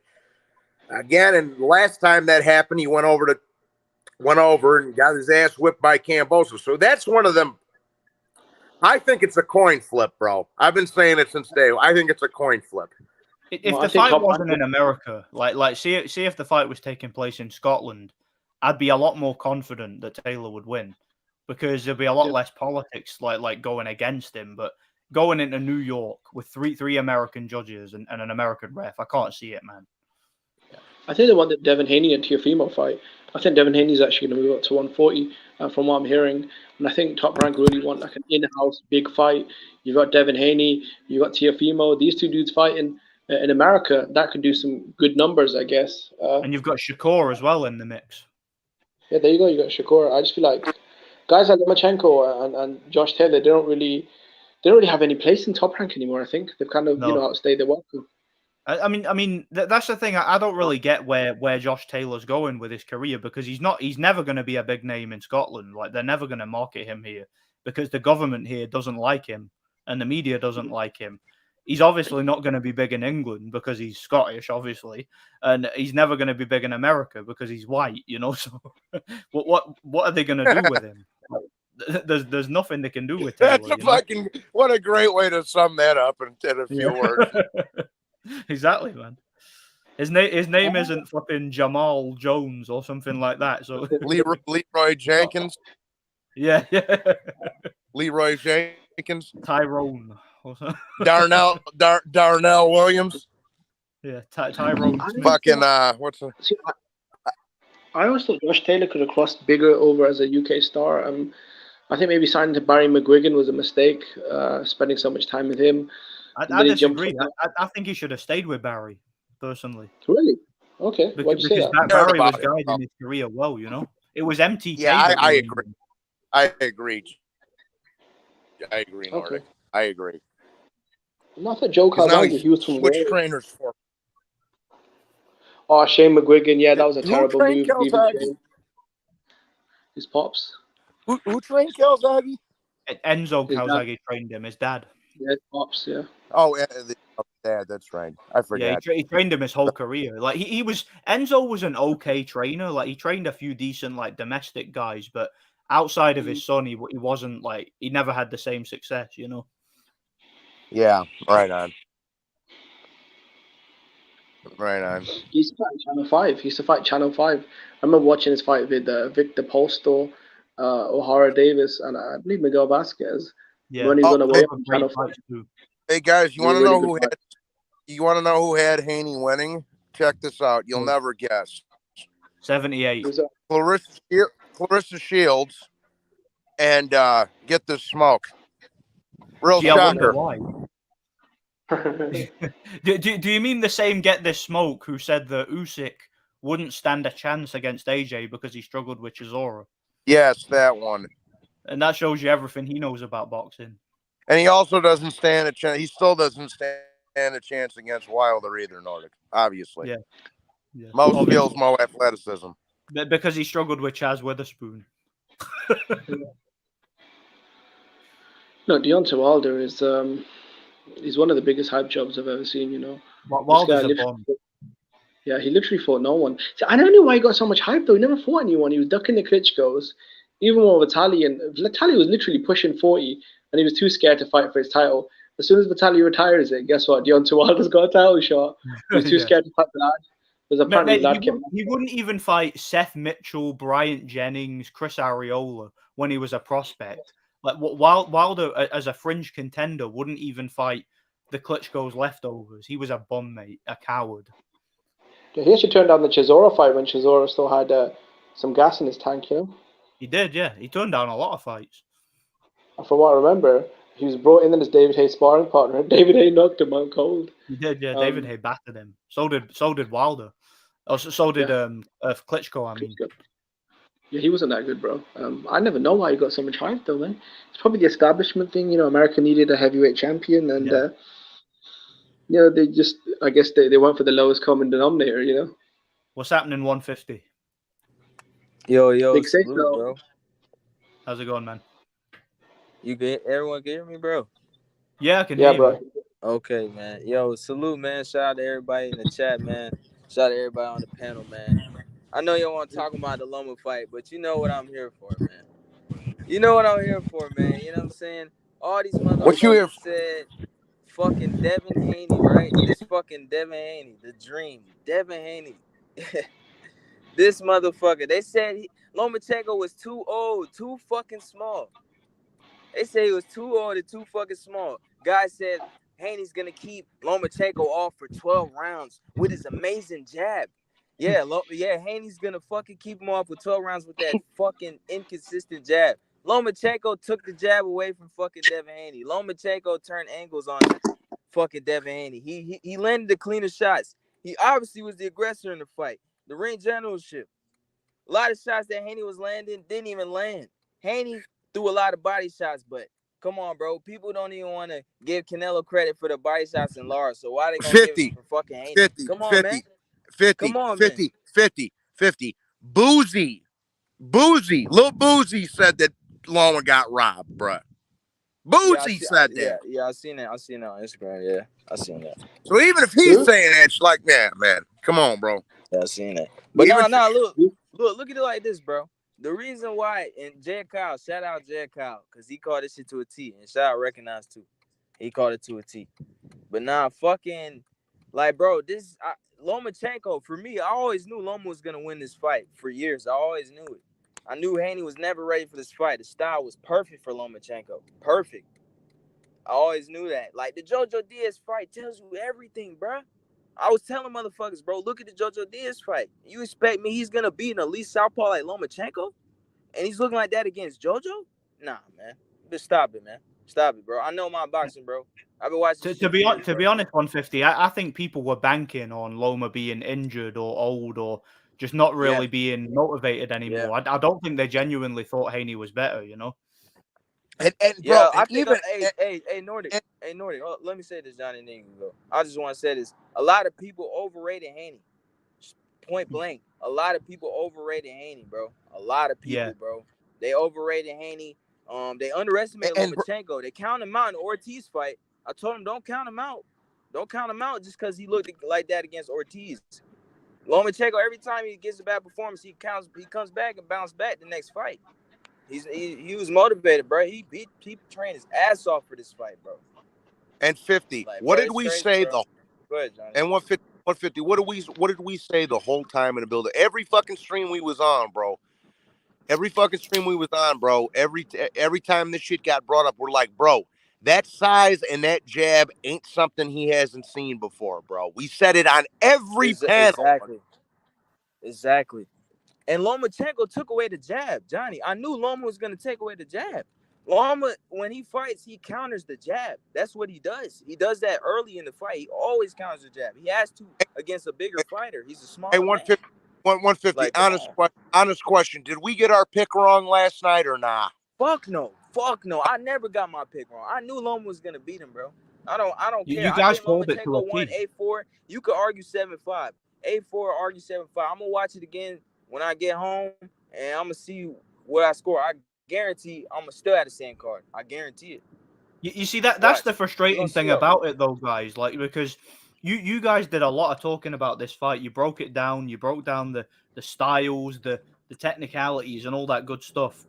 again, and last time that happened, he went over and got his ass whipped by Cambosa. So that's one of them. I think it's a coin flip, bro. I've been saying it since day. I think it's a coin flip. If the fight wasn't in America, like see if the fight was taking place in Scotland, I'd be a lot more confident that Taylor would win because there'd be a lot less politics like going against him. But going into New York with three American judges and an American ref, I can't see it, man. I think they want the Devin Haney and Teofimo fight. I think Devin Haney's actually going to move up to 140 from what I'm hearing. And I think Top Rank really want like an in-house big fight. You've got Devin Haney, you've got Teofimo. These two dudes fighting in America, that could do some good numbers, I guess. And you've got Shakur as well in the mix. Yeah, there you go. You got Shakur. I just feel like guys like Lomachenko and Josh Taylor, they don't really have any place in Top Rank anymore. I think they've kind of outstayed their welcome. I mean that's the thing. I don't really get where Josh Taylor's going with his career because he's never going to be a big name in Scotland. Like they're never going to market him here because the government here doesn't like him and the media doesn't like him. He's obviously not going to be big in England because he's Scottish, obviously, and he's never going to be big in America because he's white. You know, so what are they going to do with him? There's nothing they can do with Taylor. That's what a great way to sum that up in a few words. Exactly, man. His name isn't flipping Jamal Jones or something like that. So Leroy Jenkins. Yeah. Leroy Jenkins. Tyrone. Darnell Williams. Yeah, Tyrone. Fucking what's the? See, I always thought Josh Taylor could have crossed bigger over as a UK star. I think maybe signing to Barry McGuigan was a mistake. Spending so much time with him. I disagree. I think he should have stayed with Barry, personally. Really? Okay. Because Barry was guiding his career well, you know? It was MTK. Yeah, I agree. I agree. Nordic. Okay. I agree. Not that Joe Calzaghe, he was from switch trainers for. Oh, Shane McGuigan. Yeah, that was a terrible trained move. Calzaghe? His pops. Who trained Calzaghe? Enzo His dad. Calzaghe trained him. His dad. Yeah, pops. Yeah. Oh, yeah, that's right. I Yeah, forgot. he trained him his whole career. Like he was Enzo was an okay trainer. Like he trained a few decent like domestic guys, but outside of his son, he wasn't like he never had the same success. You know. Yeah, right on. Right on. He used to fight Channel 5. He used to fight Channel 5. I remember watching his fight with Victor Postol, O'Hara Davis, and I believe Miguel Vasquez. Yeah. When he was on the way Those up were on great Channel 5. fights too. Hey guys, you They were want to really know good who fights. Haney winning? Check this out. You'll never guess. 78. Who's that? Clarissa Shields, and get this smoke. Real Gee, I wonder shocker. why. do you mean the same Get This Smoke who said that Usyk wouldn't stand a chance against AJ because he struggled with Chisora? Yes, that one. And that shows you everything he knows about boxing. And he also doesn't stand a chance. He still doesn't stand a chance against Wilder either, Nordic. Obviously. Yeah. Yeah. Mo Obviously. skills, mo athleticism. Because he struggled with Chaz Witherspoon. No, Deontay Wilder is he's one of the biggest hype jobs I've ever seen. You know, Wilder's a bomb. Yeah, he literally fought no one. See, I don't know why he got so much hype though. He never fought anyone. He was ducking the Klitschko's. Even when Vitaly was literally pushing 40, and he was too scared to fight for his title. As soon as Vitaly retires it, guess what? Deontay Wilder's got a title shot. He was too scared to fight the lad. Because apparently the lad he wouldn't even fight Seth Mitchell, Bryant Jennings, Chris Arreola when he was a prospect. Like Wilder, as a fringe contender, wouldn't even fight the Klitschko's leftovers. He was a bum, mate, a coward. Yeah, he actually turned down the Chisora fight when Chisora still had some gas in his tank, you know? He did, yeah. He turned down a lot of fights. And from what I remember, he was brought in as David Hay's sparring partner, and David Hay knocked him out cold. He did, yeah. David Hay battered him. So did Wilder. So did Klitschko, I mean. Yeah, he wasn't that good, bro. I never know why he got so much hype, though, man. It's probably the establishment thing. You know, America needed a heavyweight champion, and you know, I guess they went for the lowest common denominator. You know. What's happening 150? Yo, Big salute, safe, though. bro. How's it going, man? You good? Everyone can hear me, bro? Yeah, I can hear you. Bro. Man. Okay, man. Yo, salute, man. Shout out to everybody in the chat, man. Shout out to everybody on the panel, man. I know y'all want to talk about the Loma fight, but you know what I'm here for, man. You know what I'm here for, man. You know what I'm saying? All these motherfuckers said fucking Devin Haney, right? This fucking Devin Haney, the dream. Devin Haney. This motherfucker. They said Lomachenko was too old, too fucking small. They say he was too old and too fucking small. Guy said Haney's going to keep Lomachenko off for 12 rounds with his amazing jab. Yeah, Haney's going to fucking keep him off for 12 rounds with that fucking inconsistent jab. Lomachenko took the jab away from fucking Devin Haney. Lomachenko turned angles on fucking Devin Haney. He landed the cleaner shots. He obviously was the aggressor in the fight. The ring generalship. A lot of shots that Haney was landing didn't even land. Haney threw a lot of body shots, but come on, bro. People don't even want to give Canelo credit for the body shots in Lara. So why they gonna give it for fucking Haney? 50, come on, 50, man. 50, come on, 50, man. 50, 50. Boozy. Lil Boozy said that Loma got robbed, bro. Boozy said that. Yeah, I seen that. I seen that on Instagram. Yeah, I seen that. So even if he's saying that, it's like, man, come on, bro. Yeah, I seen that. But look at it like this, bro. The reason why, and Jay Kyle, shout out Jay Kyle, because he called this shit to a T, and shout out Recognize too. He called it to a T. But nah, fucking, like, bro, Lomachenko, for me, I always knew Loma was going to win this fight for years. I always knew it. I knew Haney was never ready for this fight. The style was perfect for Lomachenko. Perfect. I always knew that. Like, the Jojo Diaz fight tells you everything, bro. I was telling motherfuckers, bro, look at the Jojo Diaz fight. You expect me he's going to beat an elite southpaw like Lomachenko? And he's looking like that against Jojo? Nah, man. Just stop it, man. Stop it, bro. I know my boxing, bro. I've been watching. To be honest, 150, I think people were banking on Loma being injured or old or just not really being motivated anymore. I don't think they genuinely thought Haney was better, you know? And bro, I think hey, Nordic. Hey, Nordic. Oh, let me say this, Johnny, and then you can go. I just want to say this. A lot of people overrated Haney. Point blank. A lot of people overrated Haney, bro. A lot of people, bro. They overrated Haney. They underestimated And Lomachenko. They counted him out in the Ortiz fight. I told him don't count him out. Don't count him out just because he looked like that against Ortiz. Lomachenko, every time he gets a bad performance, he comes back and bounces back the next fight. He was motivated, bro. He trained his ass off for this fight, bro. And 50. Like, What bro, did we crazy, say bro. though? Go ahead, Johnny. And 150. What did we say the whole time in the building? Every fucking stream we was on, bro. Every fucking stream we was on, bro. Every time this shit got brought up, we're like, bro, that size and that jab ain't something he hasn't seen before, bro. We said it on every panel. Exactly. And Lomachenko took away the jab, Johnny. I knew Loma was gonna take away the jab. Loma, when he fights, he counters the jab. That's what he does. He does that early in the fight. He always counters the jab. He has to against a bigger fighter. He's a smaller Hey, man. 150. Like, honest question. Did we get our pick wrong last night or not? Fuck no. I never got my pick wrong. I knew Loma was gonna beat him, bro. I don't care. You guys I think called it to Lomachenko a won T. 8-4. You could argue 7-5. 8-4, argue 7-5. I'm gonna watch it again when I get home, and I'm gonna see what I score. I guarantee I'm still at the same card. I guarantee it. You see that's the frustrating thing that, about it, though, guys. Like, because you guys did a lot of talking about this fight. You broke it down. You broke down the styles, the technicalities, and all that good stuff.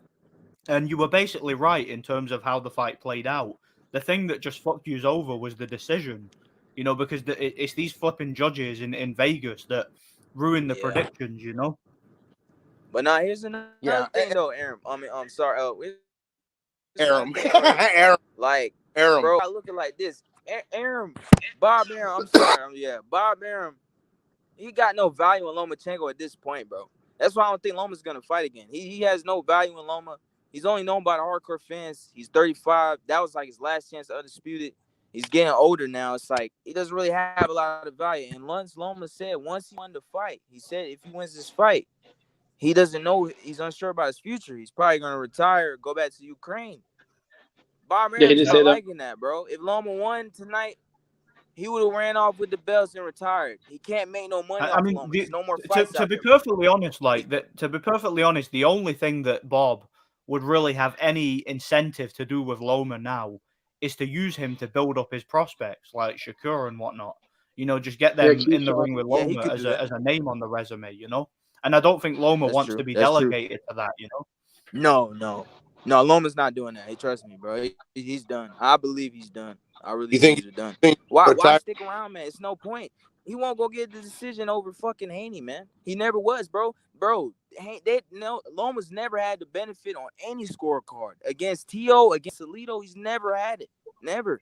And you were basically right in terms of how the fight played out. The thing that just fucked you over was the decision, you know, because it's these flipping judges in Vegas that ruin the predictions, you know. But now here's another thing, though, Aaron. I'm sorry. Aaron. Like, Aaron. bro, I look at like this. Bob Arum. I'm sorry. Bob Arum. He got no value in Lomachenko at this point, bro. That's why I don't think Loma's gonna fight again. He has no value in Loma. He's only known by the hardcore fans. He's 35. That was like his last chance to undisputed. He's getting older now. It's like he doesn't really have a lot of value. And Loma said once he won the fight, he said if he wins this fight, he doesn't know. He's unsure about his future. He's probably gonna retire, go back to Ukraine. Bob Arum's not liking that, bro. If Loma won tonight, he would have ran off with the belts and retired. He can't make no money off Loma. There's no more fights to be perfectly honest, the only thing that Bob would really have any incentive to do with Loma now is to use him to build up his prospects, like Shakur and whatnot. You know, just get them in the ring with Loma as a name on the resume, you know? And I don't think Loma wants to be delegated to that, you know? No, Loma's not doing that. Hey, trust me, bro. He's done. I believe he's done. I really think he's done. Why stick around, man? It's no point. He won't go get the decision over fucking Haney, man. He never was, bro. Loma's never had the benefit on any scorecard. Against T.O., against Alito, he's never had it. Never.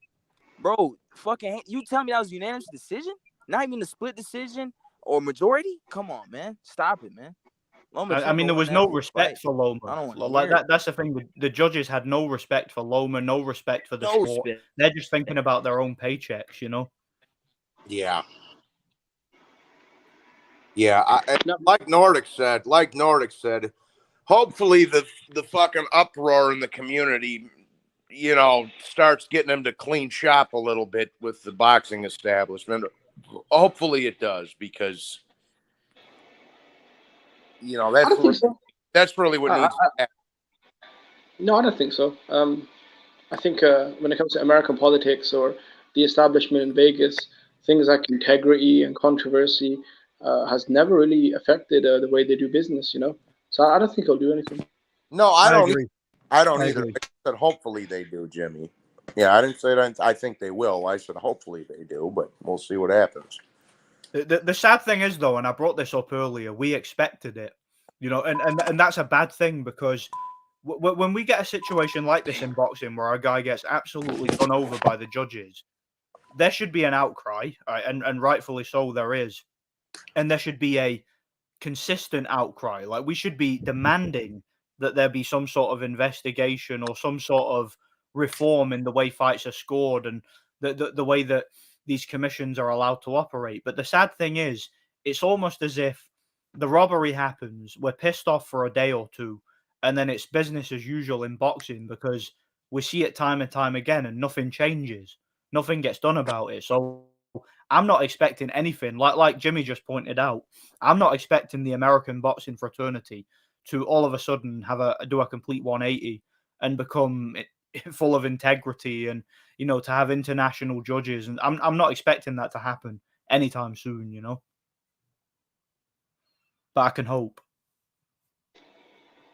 Bro, fucking you tell me that was a unanimous decision? Not even a split decision or majority? Come on, man. Stop it, man. I mean, there was no respect for Loma. Like that's the thing. The judges had no respect for Loma, no respect for the sport. They're just thinking about their own paychecks, you know? Yeah. Like Nordic said, hopefully the fucking uproar in the community, you know, starts getting them to clean shop a little bit with the boxing establishment. Hopefully it does, because you know that's really what needs to happen. No, I don't think so. I think when it comes to American politics or the establishment in Vegas, things like integrity and controversy has never really affected the way they do business, you know? So I don't think he'll do anything. No, I don't agree. I don't either. I said hopefully they do, Jimmy. Yeah, I didn't say that. I think they will. I said hopefully they do, but we'll see what happens. The sad thing is, though, and I brought this up earlier, we expected it, you know, and that's a bad thing, because when we get a situation like this in boxing where a guy gets absolutely done over by the judges, there should be an outcry, and rightfully so there is, and there should be a consistent outcry. Like, we should be demanding that there be some sort of investigation or some sort of reform in the way fights are scored and the way that these commissions are allowed to operate. But the sad thing is, it's almost as if the robbery happens, we're pissed off for a day or two, and then it's business as usual in boxing, because we see it time and time again and nothing changes. Nothing gets done about it. So I'm not expecting anything. Like Jimmy just pointed out, I'm not expecting the American boxing fraternity to all of a sudden do a complete 180 and become full of integrity, and to have international judges. And I'm not expecting that to happen anytime soon, but I can hope.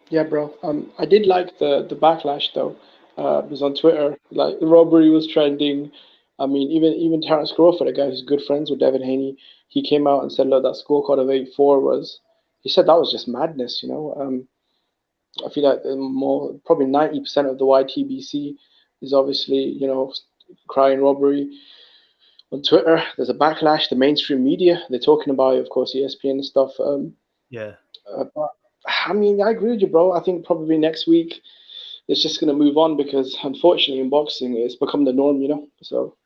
Yeah, bro. I did like the backlash though. It was on Twitter. Like robbery was trending. I mean, even Terrence Crawford, a guy who's good friends with Devin Haney, he came out and said, "Look, that scorecard of 8-4 was." He said that was just madness. I feel like probably 90% of the YTBC is obviously crying robbery. On Twitter, there's a backlash. The mainstream media, they're talking about, of course, ESPN and stuff. Yeah. But I mean, I agree with you, bro. I think probably next week it's just going to move on because unfortunately in boxing it's become the norm, So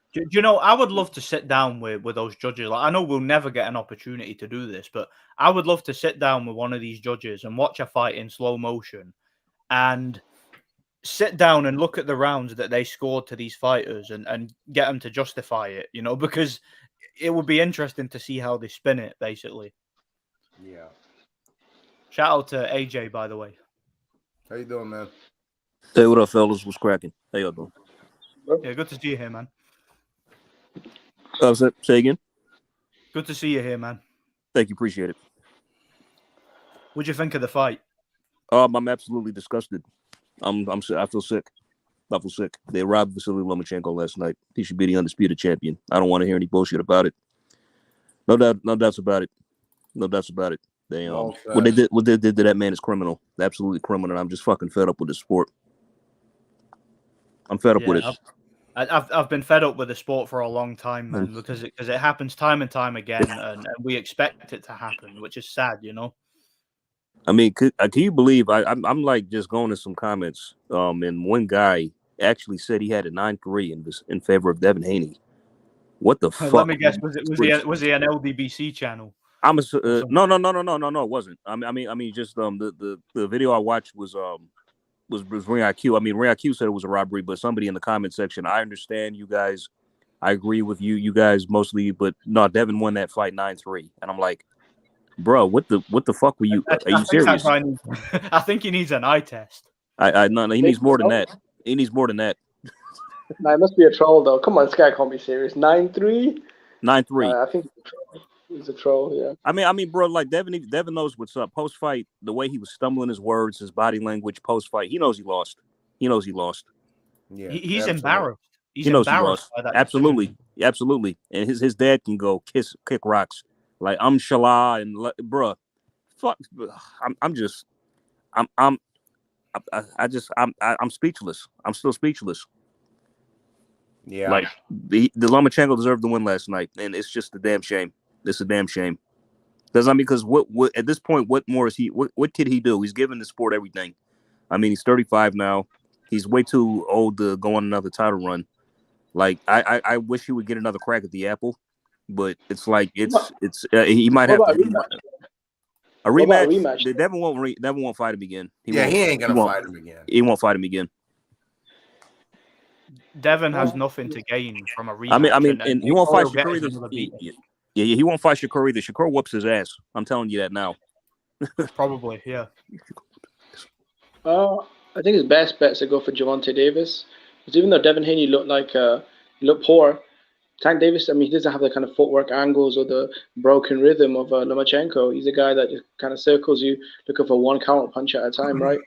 I would love to sit down with those judges. Like, I know we'll never get an opportunity to do this, but I would love to sit down with one of these judges and watch a fight in slow motion and sit down and look at the rounds that they scored to these fighters and get them to justify it, because it would be interesting to see how they spin it, basically. Yeah. Shout out to AJ, by the way. How you doing, man? Hey, what up, fellas? What's cracking? How y'all doing? Yeah, good to see you here, man. Say again? Good to see you here, man. Thank you, appreciate it. What'd you think of the fight? I'm absolutely disgusted. I feel sick. I feel sick. They robbed Vasily Lomachenko last night. He should be the undisputed champion. I don't want to hear any bullshit about it. No doubts about it. No doubts about it. They what they did to that man is criminal. Absolutely criminal. I'm just fucking fed up with this sport. I'm fed up with it. I've been fed up with the sport for a long time, man, because it happens time and time again, and we expect it to happen, which is sad, I mean, can you believe I'm like just going to some comments, and one guy actually said he had a 9-3 in favor of Devin Haney. What the fuck? Let me guess, was he an LDBC channel? No, it wasn't. I mean, just the video I watched was Ring IQ. I mean, Ring IQ said it was a robbery, but somebody in the comment section, I understand you guys. I agree with you guys mostly, but no, Devin won that fight 9-3, and I'm like, bro, what the fuck were you? Are you serious? I think he needs an eye test. No, he needs more than that. He needs more than that. Nah, it must be a troll though. Come on, this guy can't be serious. 9-3. 9-3. I think he's a troll. Yeah. I mean, bro, like Devin knows what's up. Post fight, the way he was stumbling his words, his body language. Post fight, he knows he lost. Yeah, he's embarrassed. He knows he lost. Absolutely. And his dad can go kick rocks. Like I'm Shala and bruh, fuck. I'm speechless. I'm still speechless. Yeah. Like the Lomachenko deserved the win last night, and it's just a damn shame. It's a damn shame. Because what at this point, what more is he? What could he do? He's given the sport everything. I mean, he's 35 now. He's way too old to go on another title run. Like I wish he would get another crack at the apple, but it's like he might have to. A rematch. Devin won't fight him again. He ain't gonna fight him again. He won't fight him again. Devin has nothing to gain from a rematch. I mean, and he won't fight Shakur either. Yeah, he won't fight Shakur either. Shakur whoops his ass. I'm telling you that now. Probably, yeah. I think his best bet is to go for Gervonta Davis. Because even though Devin Haney looked poor, Tank Davis, I mean, he doesn't have the kind of footwork angles or the broken rhythm of Lomachenko. He's a guy that just kind of circles you, looking for one counter punch at a time, right?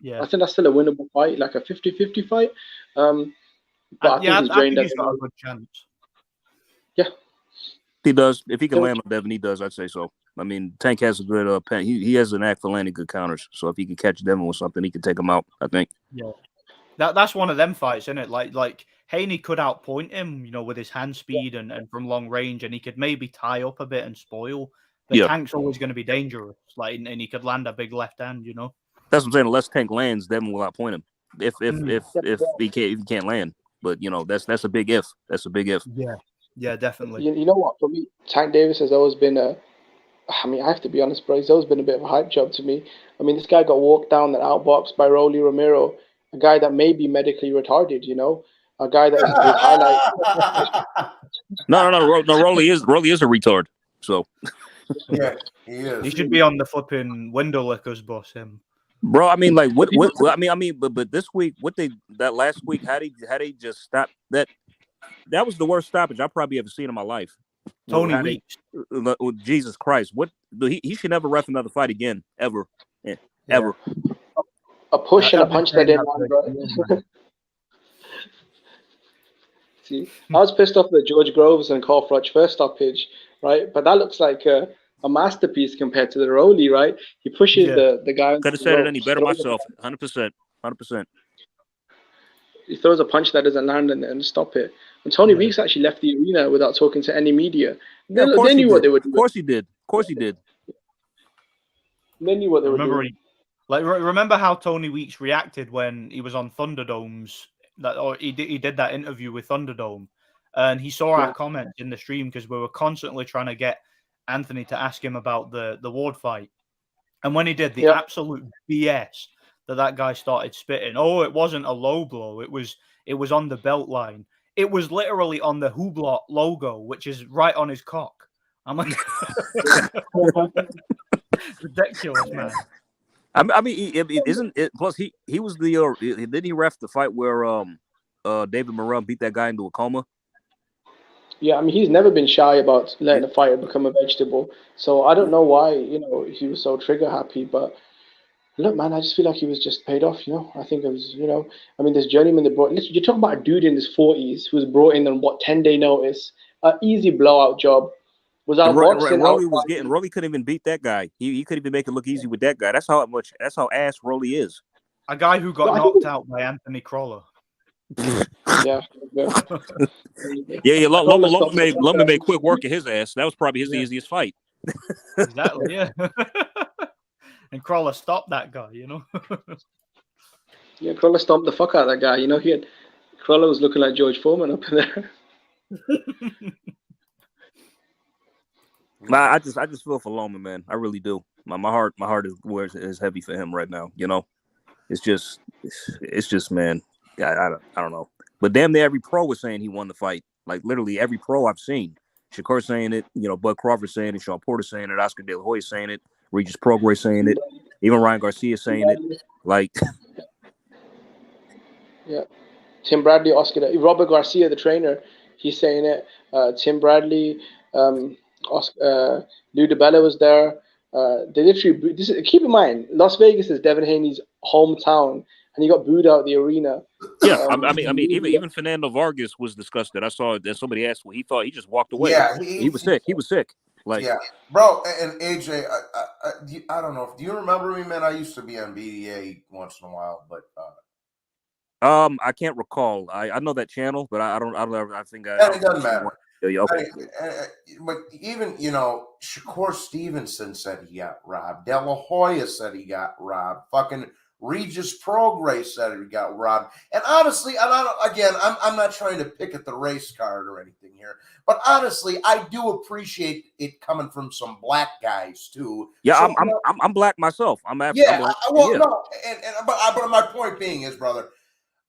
Yeah. I think that's still a winnable fight, like a 50-50 fight. But I think he's got a good chance. Yeah. He does. If he can land on Devin, he does. I'd say so. I mean, Tank has a good he has an act for landing good counters. So if he can catch Devin with something, he can take him out, I think. Yeah. That's one of them fights, isn't it? Like Haney could outpoint him, with his hand speed and from long range, and he could maybe tie up a bit and spoil. But Tank's always going to be dangerous, and he could land a big left hand, That's what I'm saying. Unless Tank lands, Devin will outpoint him. If he can't land. But that's a big if. That's a big if. Yeah, definitely. You know what? For me, Tank Davis has always been I have to be honest, bro. He's always been a bit of a hype job to me. I mean, this guy got walked down and outboxed by Rolly Romero, a guy that may be medically retarded. A guy that his highlight. No. Rolly is a retard. So. Yeah, he is. He should be on the flipping window lickers bus. Him. Bro, I mean, like, what? I mean, but this week, that last week, how they just stop that? That was the worst stoppage I've probably ever seen in my life. Tony How Weeks. Jesus Christ, what? He should never ref another fight again, ever, ever. A push and a I've been punch that saying didn't that land, for years, right? man. See, I was pissed off with George Groves and Carl Froch first stoppage, right? But that looks like a masterpiece compared to the Rolly, right? He pushes Yeah. the guy. Could have said it any better myself. 100%. He throws a punch that doesn't land and stop it. And Tony Yeah. Weeks actually left the arena without talking to any media. Yeah, of course They he knew what did. they were Of doing. course he did. Of course he did. They knew what they were Remember, doing. remember how Tony Weeks reacted when he was on Thunderdome's he did that interview with Thunderdome, and he saw our comments in the stream because we were constantly trying to get Anthony to ask him about the Ward fight, and when he did, the absolute BS that guy started spitting. Oh, it wasn't a low blow. It was on the belt line. It was literally on the Hublot logo, which is right on his cock. I'm like, ridiculous, man. I mean, isn't it? Plus, he was the didn't he ref the fight where David Moreau beat that guy into a coma? Yeah, I mean, he's never been shy about letting a fighter become a vegetable. So I don't know why, he was so trigger happy. But look, man, I just feel like he was just paid off, I think it was, I mean, this journeyman they brought. You're talking about a dude in his 40s who was brought in on 10-day notice, an easy blowout job. Was out boxing. Rolly couldn't even beat that guy. He couldn't even make it look easy with that guy. That's how ass Rolly is. A guy who got knocked out by Anthony Crawler. Yeah. Loma made quick work of his ass. That was probably his easiest fight. Exactly, yeah. And Crawler stopped that guy, Yeah, Crawler stomped the fuck out of that guy. Crawler was looking like George Foreman up in there. I just feel for Loma, man. I really do. My heart is heavy for him right now. It's just man. I don't know. But damn near every pro was saying he won the fight. Like literally every pro I've seen. Shakur saying it, Bud Crawford saying it, Sean Porter saying it, Oscar De La Hoya saying it, Regis Prograis saying it, even Ryan Garcia saying it. Like yeah. Tim Bradley, Robert Garcia, the trainer, he's saying it. Tim Bradley, Lou DiBella was there. They literally keep in mind, Las Vegas is Devin Haney's hometown, and he got booed out of the arena. Yeah, I mean, even Fernando Vargas was disgusted. I saw that somebody asked what he thought. He just walked away. Yeah, he was sick. He was sick. Like, yeah, bro. And AJ, I don't know. Do you remember me, man? I used to be on BDA once in a while, but I can't recall. I know that channel, but I don't. I think it doesn't matter. Okay. But even Shakur Stevenson said he got robbed. De La Hoya said he got robbed. Fucking Regis Prograis said he got robbed. And honestly, I'm not trying to pick at the race card or anything here, but honestly, I do appreciate it coming from some black guys too. Yeah, so, I'm black myself. I'm black. No, but my point being is, brother,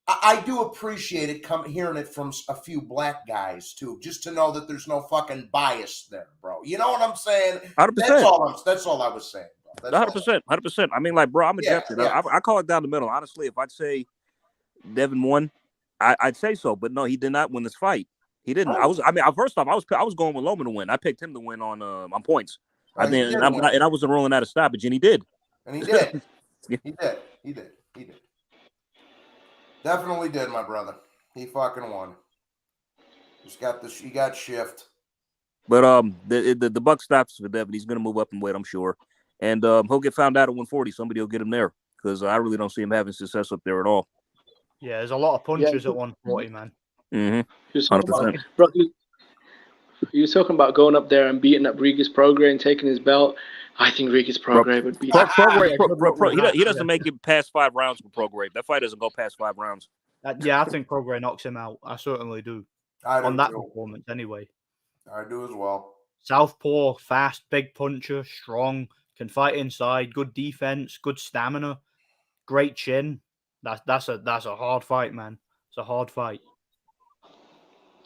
I do appreciate it hearing it from a few black guys too, just to know that there's no fucking bias there, bro. You know what I'm saying? 100%. That's all I was saying. 100%. I mean, like, bro, I'm a Jefferson. I call it down the middle. Honestly, if I'd say Devin won, I'd say so. But no, he did not win this fight. He didn't. First off, I was going with Loma to win. I picked him to win on points. I wasn't rolling out a stoppage, and he did. And he did. He did. Definitely did, my brother. He fucking won. He got shift. But the buck stops for Devin. He's gonna move up in weight, I'm sure. And he'll get found out at 140. Somebody will get him there because I really don't see him having success up there at all. Yeah, there's a lot of punches at 140, man. 100%. Bro, you was talking about going up there and beating up Regis Prograis and taking his belt. I think Regis Prograis would beat him. He doesn't make it past 5 rounds with Prograis. That fight doesn't go past 5 rounds. Yeah, I think Prograis knocks him out. I certainly do. On that performance, anyway. I do as well. Southpaw, fast, big puncher, strong, can fight inside, good defense, good stamina, great chin. That's a hard fight, man. It's a hard fight.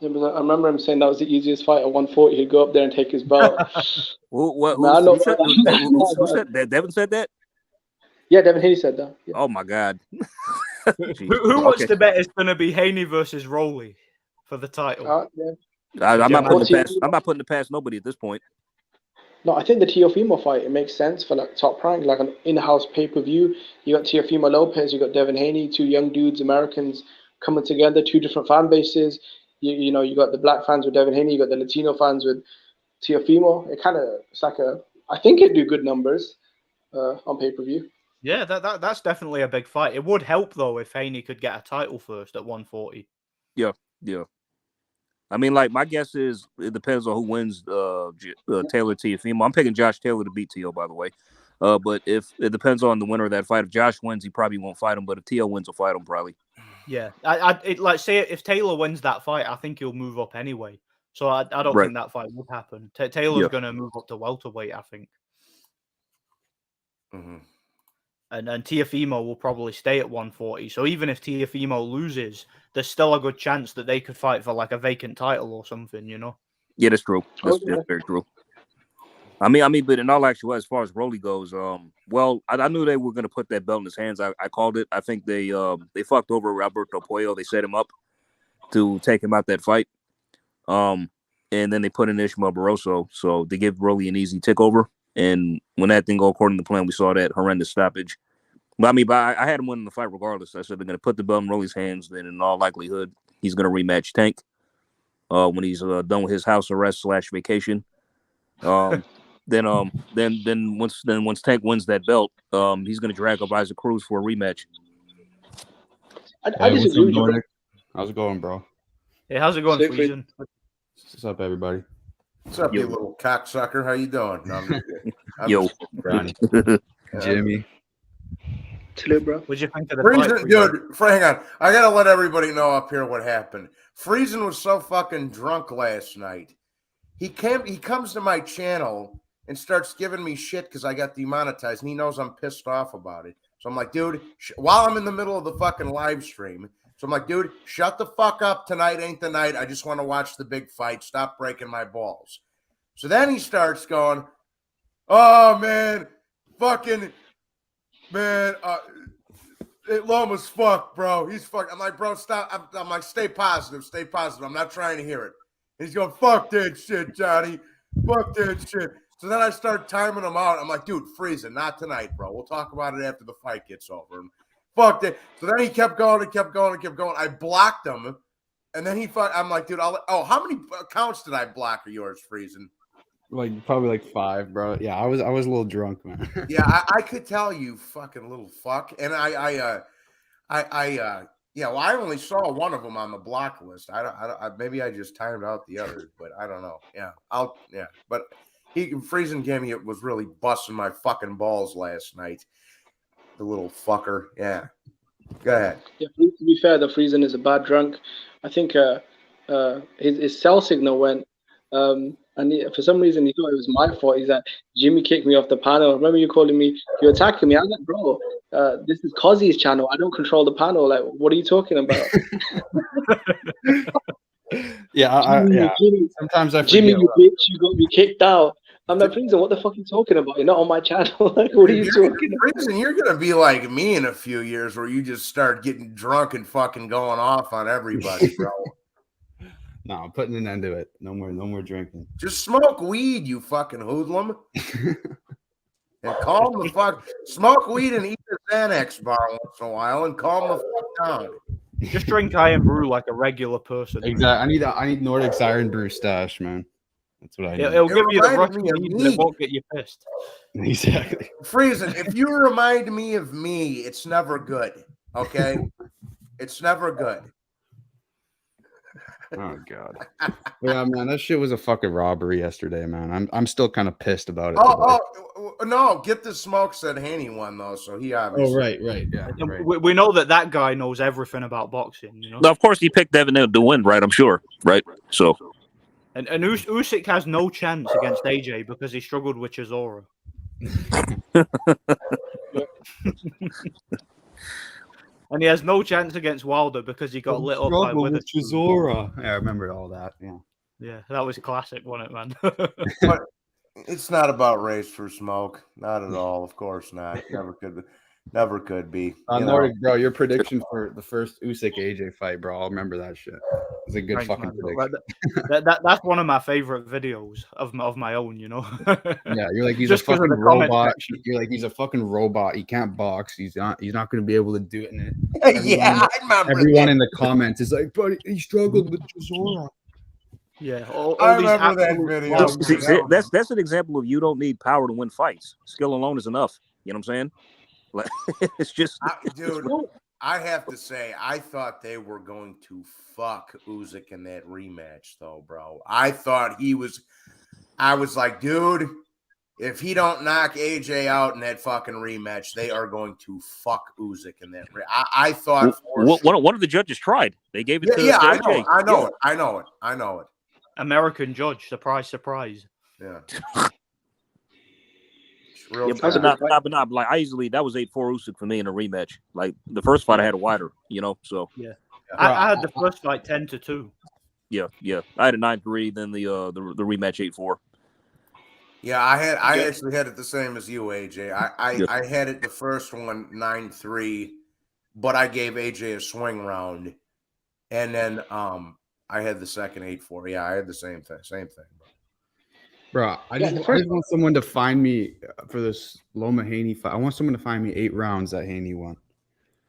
Yeah, but I remember him saying that was the easiest fight at 140. He'd go up there and take his belt. Who said that? Devin said that? Yeah, Devin Haney said that. Yeah. Oh my God. Who wants to bet it's going to be Haney versus Rowley for the title? Yeah. I'm not putting Gemma. it past. I'm not putting it past nobody at this point. No, I think the Teofimo fight, it makes sense for like Top Rank, like an in-house pay-per-view. You got Teofimo Lopez, you got Devin Haney, two young dudes, Americans coming together, two different fan bases. You know, you got the black fans with Devin Haney, you got the Latino fans with Teofimo. It's like I think it'd do good numbers on pay-per-view. Yeah, that's definitely a big fight. It would help though if Haney could get a title first at 140. Yeah. I mean, like, my guess is it depends on who wins Taylor Teofimo. I'm picking Josh Taylor to beat Teo, by the way. But if it depends on the winner of that fight, if Josh wins, he probably won't fight him. But if Teo wins, he'll fight him probably. Yeah, like say if Taylor wins that fight, I think he'll move up anyway. So I don't think that fight would happen. Taylor's going to move up to welterweight, I think. Mm-hmm. And Teofimo will probably stay at 140. So even if Teofimo loses, there's still a good chance that they could fight for like a vacant title or something, you know? Yeah, that's true. That's very true. I mean, but in all actuality, as far as Rolly goes, well, I knew they were going to put that belt in his hands. I called it. I think they fucked over Alberto Puello. They set him up to take him out that fight. And then they put in Ishmael Barroso, so they give Rolly an easy takeover. And when that didn't go according to plan, we saw that horrendous stoppage. But I mean, I had him winning the fight regardless. I said they're going to put the belt in Rolly's hands. Then, in all likelihood, he's going to rematch Tank when he's done with his house arrest / vacation. Then once Tank wins that belt, he's going to drag up Isaac Cruz for a rematch. I disagree with you. How's it going, bro? Hey, how's it going, Friesen? What's up, everybody? What's up, you little cocksucker? How you doing? I'm Yo, Brownie. Jimmy. Salute, bro. What'd you think of the fight? Dude, hang on. I gotta let everybody know up here what happened. Friesen was so fucking drunk last night. He comes to my channel and starts giving me shit because I got demonetized, and he knows I'm pissed off about it. So I'm like, dude, while I'm in the middle of the fucking live stream, so I'm like, dude, shut the fuck up. Tonight ain't the night. I just want to watch the big fight. Stop breaking my balls. So then he starts going, oh, man, fucking, man, Loma's fucked, bro. He's fucked. I'm like, bro, stop. I'm like, stay positive. Stay positive. I'm not trying to hear it. He's going, fuck that shit, Johnny. Fuck that shit. So then I start timing him out. I'm like, dude, Friesen, not tonight, bro. We'll talk about it after the fight gets over. And fuck that. So then he kept going and kept going and kept going. I blocked him. And then I'm like, dude, how many accounts did I block of yours, Friesen? Like probably like 5, bro. Yeah, I was a little drunk, man. Yeah, I could tell you, fucking little fuck. And I I only saw one of them on the block list. Maybe I just timed out the others, but I don't know. Yeah, but Friesen Gammy was really busting my fucking balls last night. The little fucker. Yeah. Go ahead. Yeah, to be fair, the Friesen is a bad drunk. I think his cell signal went, and for some reason he thought it was my fault. He's like, Jimmy kicked me off the panel. Remember you calling me? You're attacking me. I was like, bro, this is Cozzy's channel. I don't control the panel. Like, what are you talking about? Jimmy, sometimes I forget. Jimmy, you bitch, you got me kicked out. I'm like, Friesen, what the fuck are you talking about? You're not on my channel. Like, what are you talking about? Friesen, you're gonna be like me in a few years, where you just start getting drunk and fucking going off on everybody, bro. No, I'm putting an end to it. No more drinking. Just smoke weed, you fucking hoodlum. And calm the fuck. Smoke weed and eat a Xanax bar once in a while, and calm the fuck down. Just drink Iron Brew like a regular person. Exactly. I need Nordic's Iron Brew stash, man. That's what I need. It'll give you the rush you need, but it won't get you pissed. Exactly. Friesen, if you remind me of me, it's never good. Okay? It's never good. Oh God. Yeah, man, that shit was a fucking robbery yesterday, man. I'm still kind of pissed about it. Oh no, Get the Smoke said Haney won though, so he obviously. Oh right, yeah. Right. We know that guy knows everything about boxing, you know. Of course, he picked Devin to win, right? I'm sure, right? So. And Usyk has no chance against AJ because he struggled with Chisora. And he has no chance against Wilder because he got lit up by Chisora. Yeah, I remember all that. Yeah, that was classic, wasn't it, man? But it's not about race for Smoke. Not at all. Of course not. Never could be. Never could be. Nordic, bro, your prediction for the first Usyk AJ fight, bro. I'll remember that shit. It's a good Thanks, fucking man. prediction. That's one of my favorite videos of my own. You know. Yeah, you're like he's Just a 'cause of fucking the comment robot. section. You're like he's a fucking robot. He can't box. He's not going to be able to do it. And Yeah, I remember everyone that. in the comments is like, but he struggled with Chisora. Yeah, all I these remember that absolute video. clowns. See, that's an example of you don't need power to win fights. Skill alone is enough. You know what I'm saying? Like, it's just, Dude, I have to say, I thought they were going to fuck Usyk in that rematch, though, bro. I was like, dude, if he don't knock AJ out in that fucking rematch, they are going to fuck Usyk in that. I thought one of the judges tried. They gave it to AJ. I know it. American judge, surprise, surprise. Yeah. But like I easily that was 8-4 Usyk for me in a rematch. Like the first fight I had a wider, you know. So yeah, I had the first fight 10-2. Yeah. I had a 9-3, then the rematch 8-4. Yeah, I actually had it the same as you, AJ. I had it the first one 9-3, but I gave AJ a swing round, and then I had the second 8-4. Yeah, I had the same thing. Bro, I just want someone to find me for this Loma Haney fight. I want someone to find me 8 rounds that Haney won.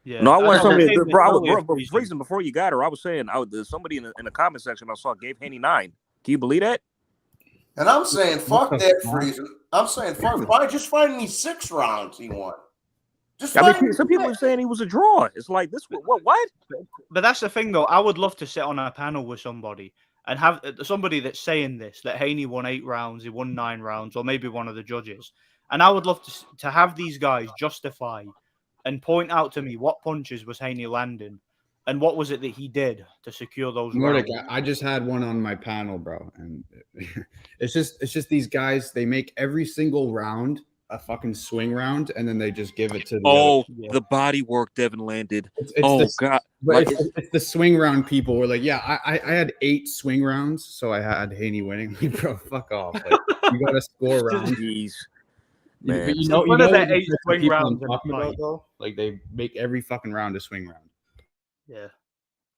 Yeah, no, I want somebody. Bro, freezing. Freezing before you got her. I was saying, somebody in the comment section I saw gave Haney 9. Can you believe that? And I'm saying, fuck that freezing. I'm saying, fuck. Just find me 6 rounds he won. Some people are saying he was a draw. It's like this. What? But that's the thing, though. I would love to sit on a panel with somebody and have somebody that's saying this, that Haney won 8 rounds, he won 9 rounds, or maybe one of the judges. And I would love to have these guys justify and point out to me what punches was Haney landing and what was it that he did to secure those rounds. I just had one on my panel, bro, and it's just these guys. They make every single round a fucking swing round, and then they just give it to the the body work Devin landed. God. But it's the swing round people were like, yeah, I had 8 swing rounds, so I had Haney winning. Like, bro, fuck off. Like, you got to score rounds. Jeez. Man. But you know that 8 swing rounds I'm talking about, though? Like, they make every fucking round a swing round. Yeah.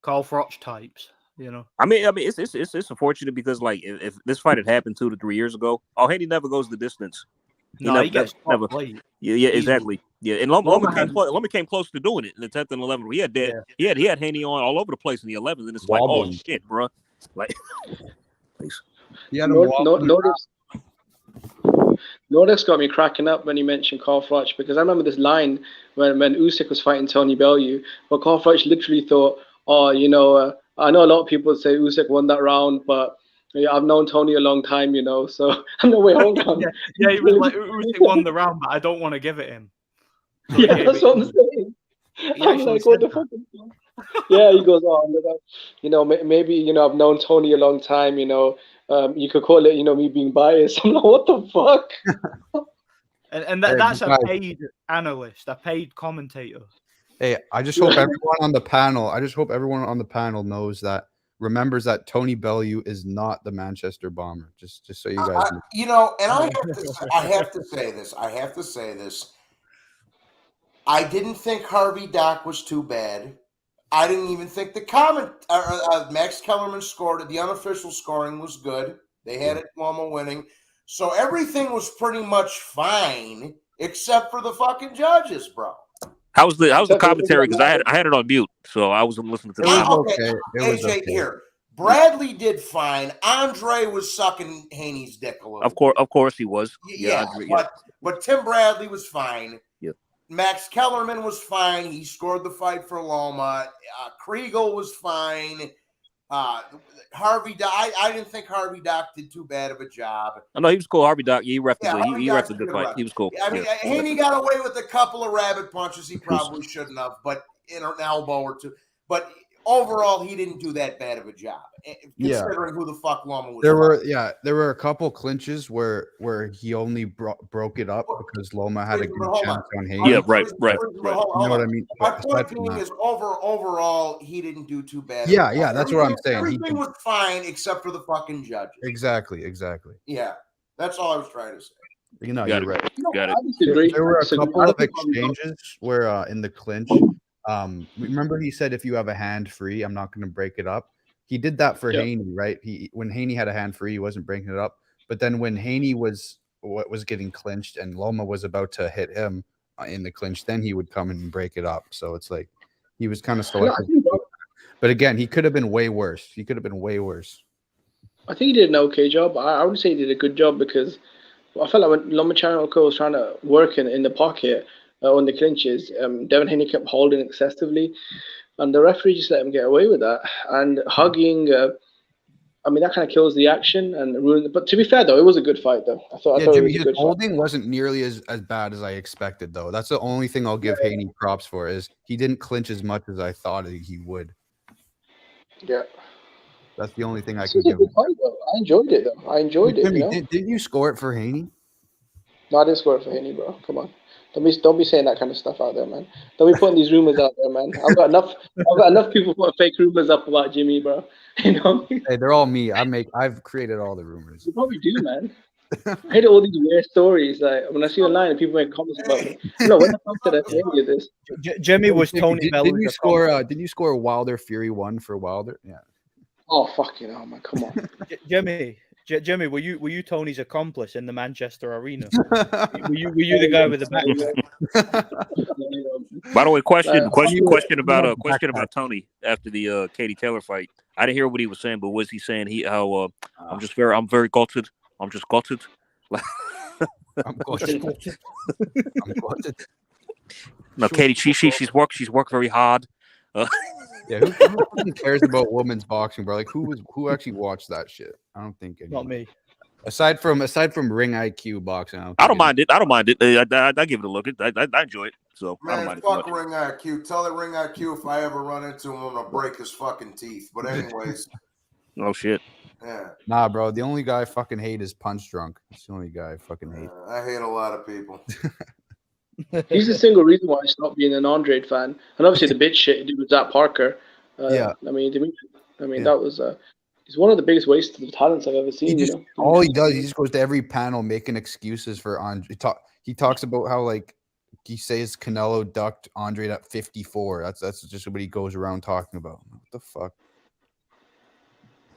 Carl Froch types, you know. I mean, it's unfortunate because like if this fight had happened 2 to 3 years ago, Haney never goes the distance. He gets never played. Yeah, exactly. Yeah, and Loma came close to doing it in the 10th and 11th. He had Haney on all over the place in the 11th, and it's like, oh shit, bro. Like, Nordic's got me cracking up when he mentioned Carl Froch, because I remember this line when Usyk was fighting Tony Bellew, but Carl Froch literally thought, I know a lot of people say Usyk won that round, but yeah, I've known Tony a long time, you know, so no way, hold on. Yeah, he was like, Usyk won the round, but I don't want to give it him. So yeah, that's what I'm saying. I'm like, what the fuck? Yeah, he goes, maybe, I've known Tony a long time, you could call it, me being biased. I'm like, what the fuck? and that's a paid analyst, a paid commentator. Hey, I just hope everyone on the panel remembers that Tony Bellew is not the Manchester Bomber. Just so you guys know. And I have to say this. I didn't think Harvey Dock was too bad. I didn't even think the Max Kellerman scored. The unofficial scoring was good. They had it Loma winning. So everything was pretty much fine except for the fucking judges, bro. How's the commentary? Because I had it on mute, so I wasn't listening to it. AJ, here. Bradley did fine. Andre was sucking Haney's dick a little. Of course he was. But Tim Bradley was fine. Yep. Max Kellerman was fine. He scored the fight for Loma. Kriegel was fine. Harvey Dock, I didn't think Harvey Dock did too bad of a job. No, he was cool. Harvey Dock, he refed a good fight. He was cool. I mean, Haney got away with a couple of rabbit punches he probably shouldn't have, but in an elbow or two. But overall, he didn't do that bad of a job, considering who the fuck Loma was. There were a couple clinches where he only broke it up because Loma had a good chance on Haney. Yeah, right. You know what I mean? My point being is overall, he didn't do too bad. Yeah, that's what I'm saying. Everything was fine except for the fucking judges. Exactly. Yeah, that's all I was trying to say. You know, Got you're it. right. Got I it. disagree. There were I a disagree. couple I of think probably not. exchanges where in the clinch, remember he said if you have a hand free, I'm not going to break it up. He did that for Yeah. Haney, right? When Haney had a hand free, he wasn't breaking it up. But then when Haney was getting clinched and Loma was about to hit him in the clinch, then he would come and break it up. So it's like he was kind of No, I selective. think, But again, he could have been way worse. He could have been way worse. I think he did an okay job. I would say he did a good job because I felt like when Lomachenko was trying to work in the pocket on the clinches, Devin Haney kept holding excessively, and the referee just let him get away with that. And hugging, I mean, that kind of kills the action and ruins it. But to be fair, though, it was a good fight, though. I thought it Jimmy, was a his good fight. holding wasn't nearly as bad as I expected, though. That's the only thing I'll give Haney props for is he didn't clinch as much as I thought he would. Yeah. That's the only thing I This can was a give good him. fight, though. I enjoyed it, though. I enjoyed it, Jimmy, you know? didn't you score it for Haney? No, I didn't score it for Haney, bro. Come on. Don't be saying that kind of stuff out there, man. Don't be putting these rumors out there, man. I've got enough people putting fake rumors up about Jimmy, bro. You know? Hey, they're all me. I've created all the rumors. You probably do, man. I hate all these weird stories. Like when I see online and people make comments about me. No, when the fuck did I say any of this? Jimmy was Tony Didn't Beller's you score? Didn't you score Wilder Fury 1 for Wilder? Yeah. Oh fucking hell, man! Come on. Jimmy, were you Tony's accomplice in the Manchester arena? were you the guy with the back? By the way, question about backpack. Tony after the Katie Taylor fight. I didn't hear what he was saying, but was he saying I'm very gutted. I'm just gutted. I'm gutted. I'm gutted. No, Katie, she's worked very hard. Yeah, who cares about women's boxing, bro? Like who actually watched that shit? I don't think anyone. Not me. Aside from Ring IQ boxing, I don't mind it. I give it a look. I enjoy it. So I don't Man, mind it fuck much. Ring IQ. Tell it Ring IQ if I ever run into him, I'm gonna break his fucking teeth. But anyways, Oh shit. yeah. Nah, bro. The only guy I fucking hate is Punch Drunk. It's the only guy I fucking hate. I hate a lot of people. He's the single reason why I stopped being an Andrade fan, and obviously the bitch shit he did with Zach Parker. Yeah. I mean, that was he's one of the biggest wastes of talents I've ever seen. He just all he does, he just goes to every panel making excuses for Andre. He talks about how like he says Canelo ducked Andre at 54. That's just what he goes around talking about. What the fuck?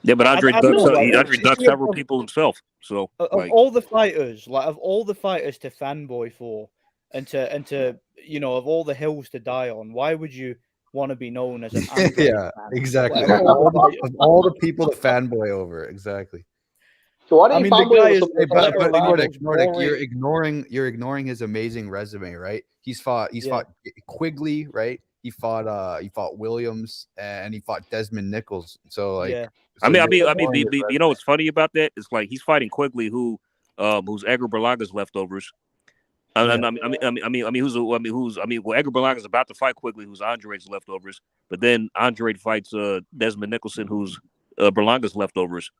Yeah, but Andre ducked several of people himself. So all the fighters, to fanboy for, and to of all the hills to die on, why would you want to be known as an Andre yeah, fan? exactly. Like, of all the people to fanboy over, exactly. So why do you the guy is. But boring. you're ignoring his amazing resume, right? He's fought Quigley, right? He fought Williams and he fought Desmond Nichols. So like, yeah. I mean, you know what's funny about that? It's like he's fighting Quigley, who's Edgar Berlaga's leftovers. Well, Edgar Berlaga's about to fight Quigley, who's Andre's leftovers. But then Andre fights Desmond Nicholson, who's Berlanga's leftovers.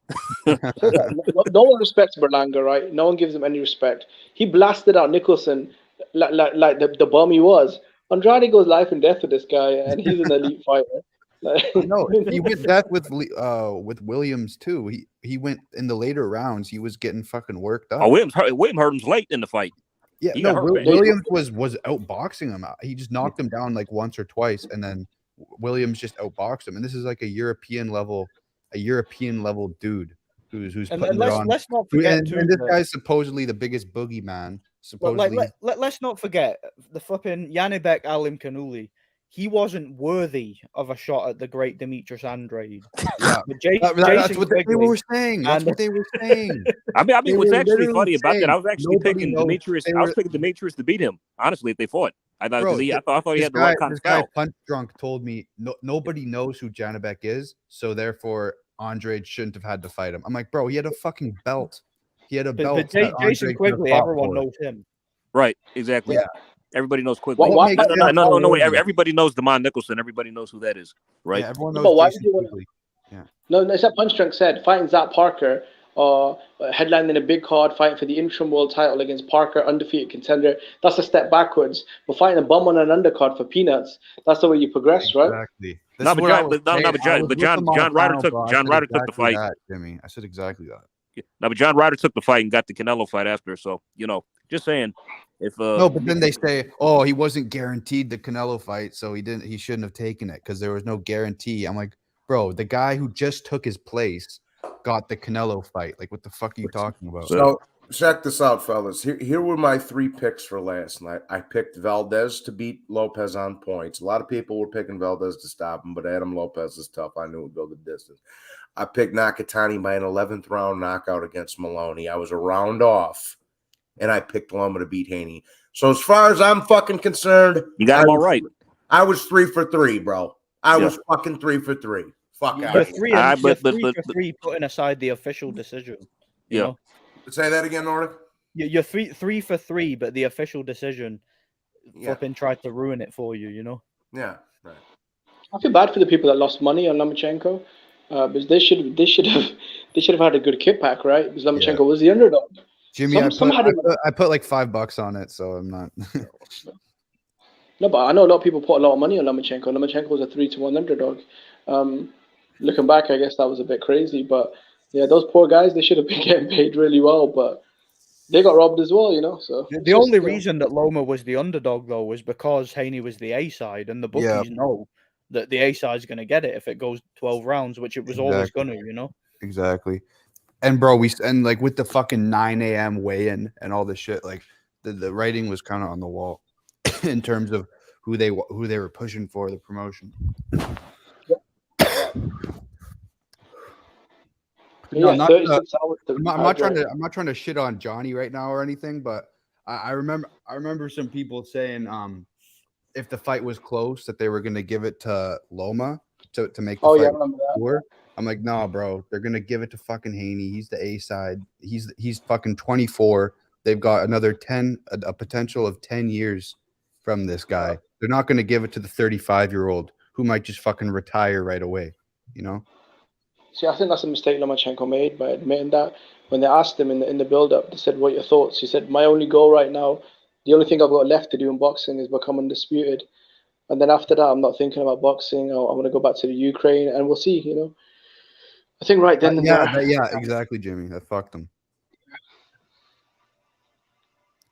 No one respects Berlanga, right? No one gives him any respect. He blasted out Nicholson like the bum he was. Andrade goes life and death with this guy, and he's an elite fighter. No, he went death with Williams too. He went in the later rounds. He was getting fucking worked up. Oh, Williams hurt him late in the fight. Yeah, He no, got hurt bad. Williams was outboxing him. He just knocked him down like once or twice, and then Williams just outboxed him. And this is like a European level dude who's And putting it on. let's not forget and this guy's supposedly the biggest boogeyman. Supposedly, let's not forget the fucking Yanibek Alim Kanuli. He wasn't worthy of a shot at the great Demetrius Andrade. Yeah, that's what they were saying. That's what they were saying. I mean, what's actually funny about that? I was actually picking Demetrius. I was picking Demetrius to beat him. Honestly, if they fought, I thought he had the right kind of style. This guy Punch Drunk told me nobody knows who Janibek is, so therefore Andrade shouldn't have had to fight him. I'm like, bro, he had a fucking belt. He had a belt. But Jason Quigley, everyone knows him. Right, exactly. Yeah. Everybody knows Quigley. No, wait. Everybody knows Damon Nicholson. Everybody knows who that is, right? Yeah, everyone knows Jason Quigley. Yeah. No, it's that Punch Drunk said fighting Zach Parker or headlining a big card, fighting for the interim world title against Parker, undefeated contender. That's a step backwards. But fighting a bum on an undercard for peanuts, that's the way you progress, right? Exactly. John Ryder took the fight. Jimmy, I said exactly that. No, but John Ryder took the fight and got the Canelo fight after. So just saying, if No, but then they say, oh, he wasn't guaranteed the Canelo fight, so he shouldn't have taken it because there was no guarantee. I'm like, bro, the guy who just took his place got the Canelo fight. Like, what the fuck are you talking about? So check this out, fellas. Here were my 3 picks for last night. I picked Valdez to beat Lopez on points. A lot of people were picking Valdez to stop him, but Adam Lopez is tough. I knew it would go the distance. I picked Nakatani by an 11th round knockout against Maloney. I was a round off, and I picked Loma to beat Haney. So as far as I'm fucking concerned, you got them all right. I was 3 for 3, bro. I was fucking 3 for 3. Fuck out. You're 3 for 3, putting aside the official decision. You know? Say that again, Nordic. You're 3 for 3, but the official decision flipping tried to ruin it for you. You know? Yeah. Right. I feel bad for the people that lost money on Lomachenko, because they should have had a good kickback, right? Because Lomachenko was the underdog. Jimmy, I put like $5 on it, so I'm not. No, but I know a lot of people put a lot of money on Lomachenko. Lomachenko was a 3-1 underdog. Looking back, I guess that was a bit crazy, but yeah, those poor guys, they should have been getting paid really well, but they got robbed as well, you know. So the only reason that Loma was the underdog though was because Haney was the A side, and the bookies know that the A side is going to get it if it goes 12 rounds, which it was always going to, you know. Exactly. And bro, like with the fucking 9 a.m. weigh-in and all this shit, like the writing was kind of on the wall in terms of who they were pushing for the promotion. No, I'm not trying to shit on Johnny right now or anything, but I remember some people saying if the fight was close that they were going to give it to Loma to make the fight. I remember that. I'm like, nah, bro, they're going to give it to fucking Haney. He's the A side. He's fucking 24. They've got another a potential of 10 years from this guy. They're not going to give it to the 35-year-old who might just fucking retire right away, you know? See, I think that's a mistake Lomachenko made by admitting that. When they asked him in the build-up, they said, what are your thoughts? He said, my only goal right now, the only thing I've got left to do in boxing is become undisputed. And then after that, I'm not thinking about boxing. I'm going to go back to the Ukraine, and we'll see, you know. I think right then and there. Yeah, exactly, Jimmy. That fucked him.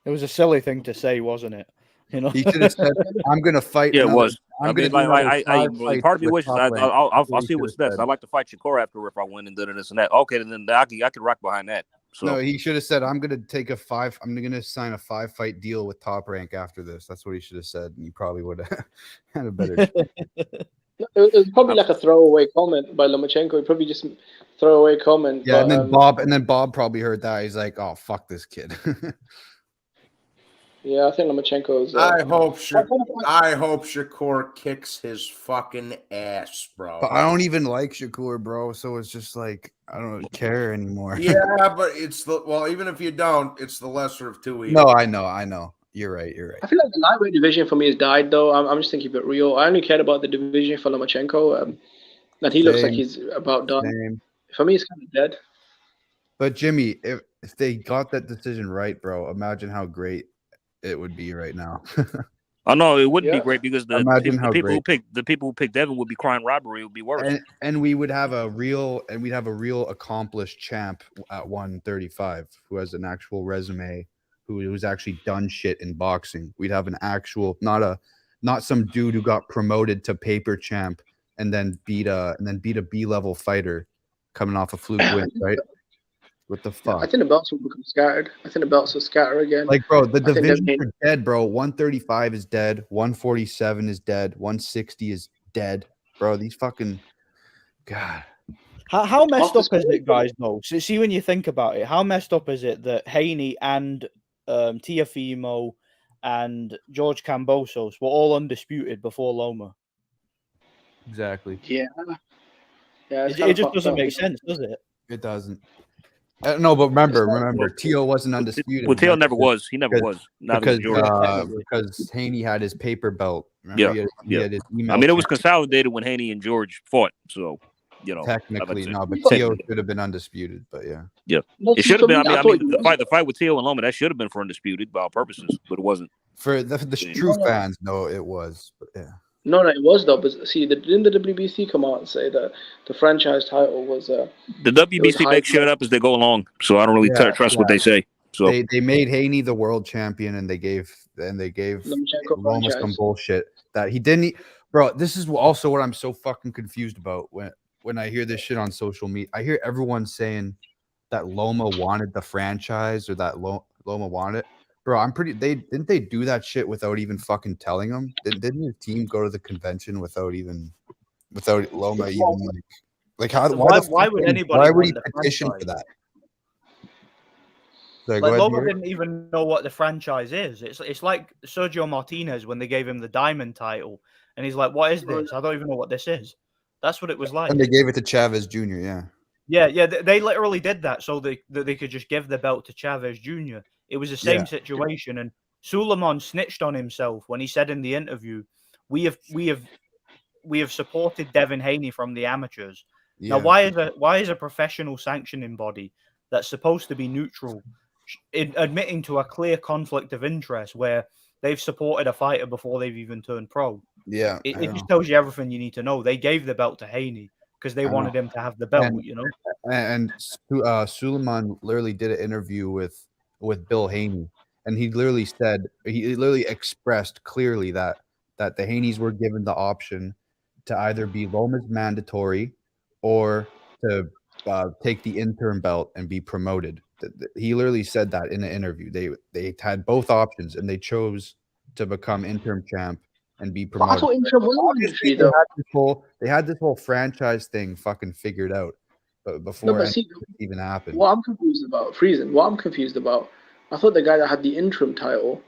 It was a silly thing to say, wasn't it? You know, he should have said, "I'm going to fight." Yeah, it was. Part of me wishes I'll see what's next. I'd like to fight Shakur after if I win and did this and that. Okay, then I could rock behind that. So no, he should have said, "I'm going to take I'm going to sign a 5-fight deal with Top Rank after this." That's what he should have said, and he probably would have had a better. It was probably like a throwaway comment by Lomachenko. He probably just throwaway comment. Yeah, but, and then Bob probably heard that. He's like, "Oh, fuck this kid." Yeah, I think Lomachenko's. I hope Shakur kicks his fucking ass, bro. But I don't even like Shakur, bro. So it's just like I don't care anymore. Yeah, but even if you don't, it's the lesser of two evils. No, I know. You're right. I feel like the lightweight division for me has died, though. I'm just thinking about real. I only cared about the division for Lomachenko. That he looks like he's about done. Same. For me, it's kind of dead. But Jimmy, if they got that decision right, bro, imagine how great it would be right now. Oh no, it wouldn't be great because the people who picked Devin would be crying robbery. It would be worse. And we would have a real accomplished champ at 135 who has an actual resume, who's actually done shit in boxing. We'd have an actual, not some dude who got promoted to paper champ and then beat a B-level fighter coming off a fluke win, right? What the fuck? I think the belts will become scattered. I think the belts will scatter again. Like, bro, the divisions are dead, bro. 135 is dead. 147 is dead. 160 is dead, bro. These fucking God. How messed up is it, guys? No, so see when you think about it, how messed up is it that Haney and Tiafimo and George Kambosos were all undisputed before Loma? Exactly. Yeah. It just doesn't make sense, does it? It doesn't. No, but remember, Tio wasn't undisputed. Well, Tio never was. He never was. Not because Haney had his paper belt. Remember? He had his email. I mean, it was consolidated when Haney and George fought. So, technically, no, but Tio should have been undisputed. But yeah, it should have been. I mean, the fight with Tio and Loma, that should have been for undisputed by all purposes, but it wasn't. For the true fans, no, it was. But No, it was though. But see, didn't the WBC come out and say that the franchise title was The it was WBC high makes shit up as they go along, so I don't really Yeah, trust what they say. So they made Haney the world champion, and they gave Lomachenko Loma some franchise. bullshit that he didn't. Bro, this is also what I'm so fucking confused about when I hear this shit on social media. I hear everyone saying that Loma wanted the franchise or that Loma wanted it. Bro, didn't they do that shit without even fucking telling them? Didn't your team go to the convention without Loma even like how Why would anybody why would he want the petition for franchise? that? Sorry, go Like ahead, Loma Yuri. didn't even know what the franchise is. It's like Sergio Martinez when they gave him the Diamond title, and he's like, "What is this? I don't even know what this is." That's what it was like. And they gave it to Chavez Jr. Yeah. Yeah, they literally did that so they could just give the belt to Chavez Jr. It was the same Yeah. situation, and Suleiman snitched on himself when he said in the interview, "We have supported Devin Haney from the amateurs." Now, Yeah. why is a professional sanctioning body that's supposed to be neutral admitting to a clear conflict of interest where they've supported a fighter before they've even turned pro? Yeah. It just tells you everything you need to know. They gave the belt to Haney because they I know. wanted him to have the belt, And- you know? And Suleiman literally did an interview with Bill Haney, and he literally expressed clearly that the Haneys were given the option to either be Loma's mandatory or to take the interim belt and be promoted. He literally said that in an interview. They had both options, and they chose to become interim champ and be But I promoted. thought interim was Obviously, mandatory though. they had this whole franchise thing fucking figured out, but No, before but anything see, even happened. what I'm confused about, Friesen. What I'm confused about, I thought the guy that had the interim title,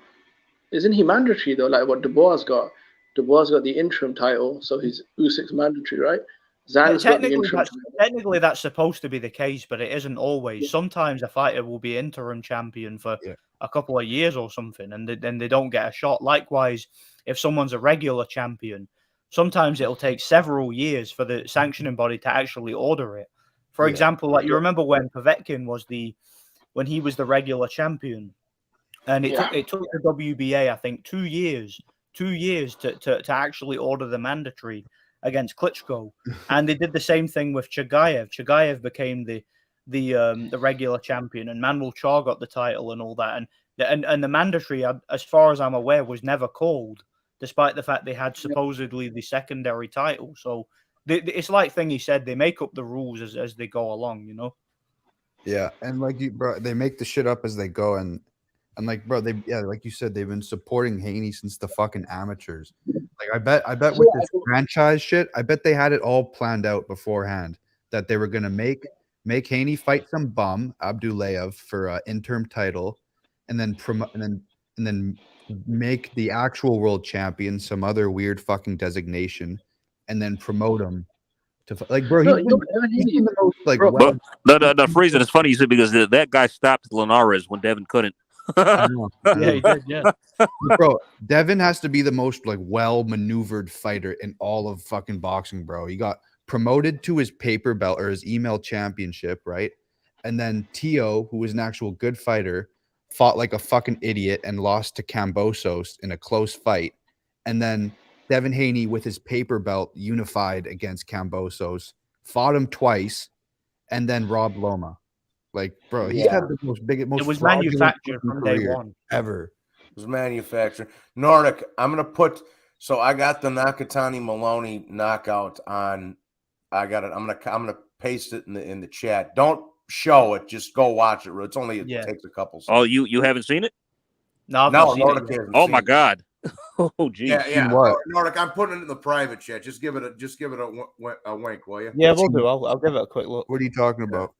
isn't he mandatory though? Like what Dubois got. Dubois got the interim title, so he's Usyk's mandatory, right? Zhang's got the interim title. Technically, that's supposed to be the case, but it isn't always. Sometimes a fighter will be interim champion for a couple of years or something, and then they don't get a shot. Likewise, if someone's a regular champion, sometimes it'll take several years for the sanctioning body to actually order it. For example, like you remember when Povetkin when he was the regular champion, and it took the WBA, I think, 2 years to actually order the mandatory against Klitschko, and they did the same thing with Chagayev. Chagayev became the regular champion, and Manuel Char got the title and all that, and the mandatory, as far as I'm aware, was never called, despite the fact they had supposedly the secondary title. So it's like Thingy said, they make up the rules as they go along, you know. Yeah, and bro, they make the shit up as they go, and like, bro, like you said, they've been supporting Haney since the fucking amateurs. Like, I bet with this franchise shit, I bet they had it all planned out beforehand that they were gonna make Haney fight some bum Abdulayev for an interim title, and then and then make the actual world champion some other weird fucking designation, and then promote him to like, bro. He's been the most like. But the Friesen is funny, you said, because that guy stopped Linares when Devin couldn't. I know. Yeah, he did. Yeah, bro. Devin has to be the most like well maneuvered fighter in all of fucking boxing, bro. He got promoted to his paper belt or his email championship, right? And then Tio, who was an actual good fighter, fought like a fucking idiot and lost to Kambosos in a close fight. And then Devin Haney, with his paper belt, unified against Kambosos, fought him twice, and then robbed Loma. Like, bro, he's had the most it was manufactured from day one ever. It was manufactured. Nordic, I'm gonna put. So I got the Nakatani Maloney knockout on. I got it. I'm gonna paste it in the chat. Don't show it. Just go watch it. It's only it takes a couple seconds. Oh, you haven't seen it? No, I've not seen it. Oh my god. Oh geez. Yeah. What? Nordic, I'm putting it in the private chat. Just give it a wink, will you? Yeah, we'll do. I'll give it a quick look. What are you talking about?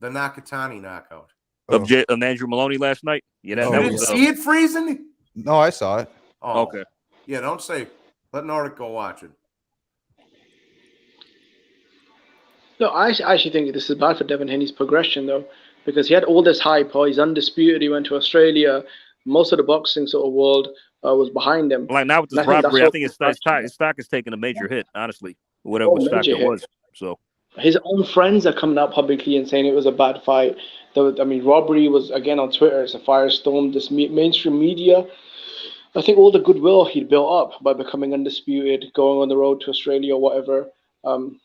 The Nakatani knockout of Andrew Maloney last night. Yeah, that you was. Didn't see it, Friesen? No, I saw it. Oh, okay. Yeah, don't say. Let Nordic go watch it. No, I actually think this is bad for Devin Haney's progression, though, because he had all this hype. Oh, he's undisputed. He went to Australia. Most of the boxing sort of world was behind him. Like now with this robbery, I think his stock is taking a major hit, honestly. Whatever stock it was. So his own friends are coming out publicly and saying it was a bad fight. I mean, robbery was, again, on Twitter. It's a firestorm. This mainstream media I think all the goodwill he'd built up by becoming undisputed, going on the road to Australia or whatever,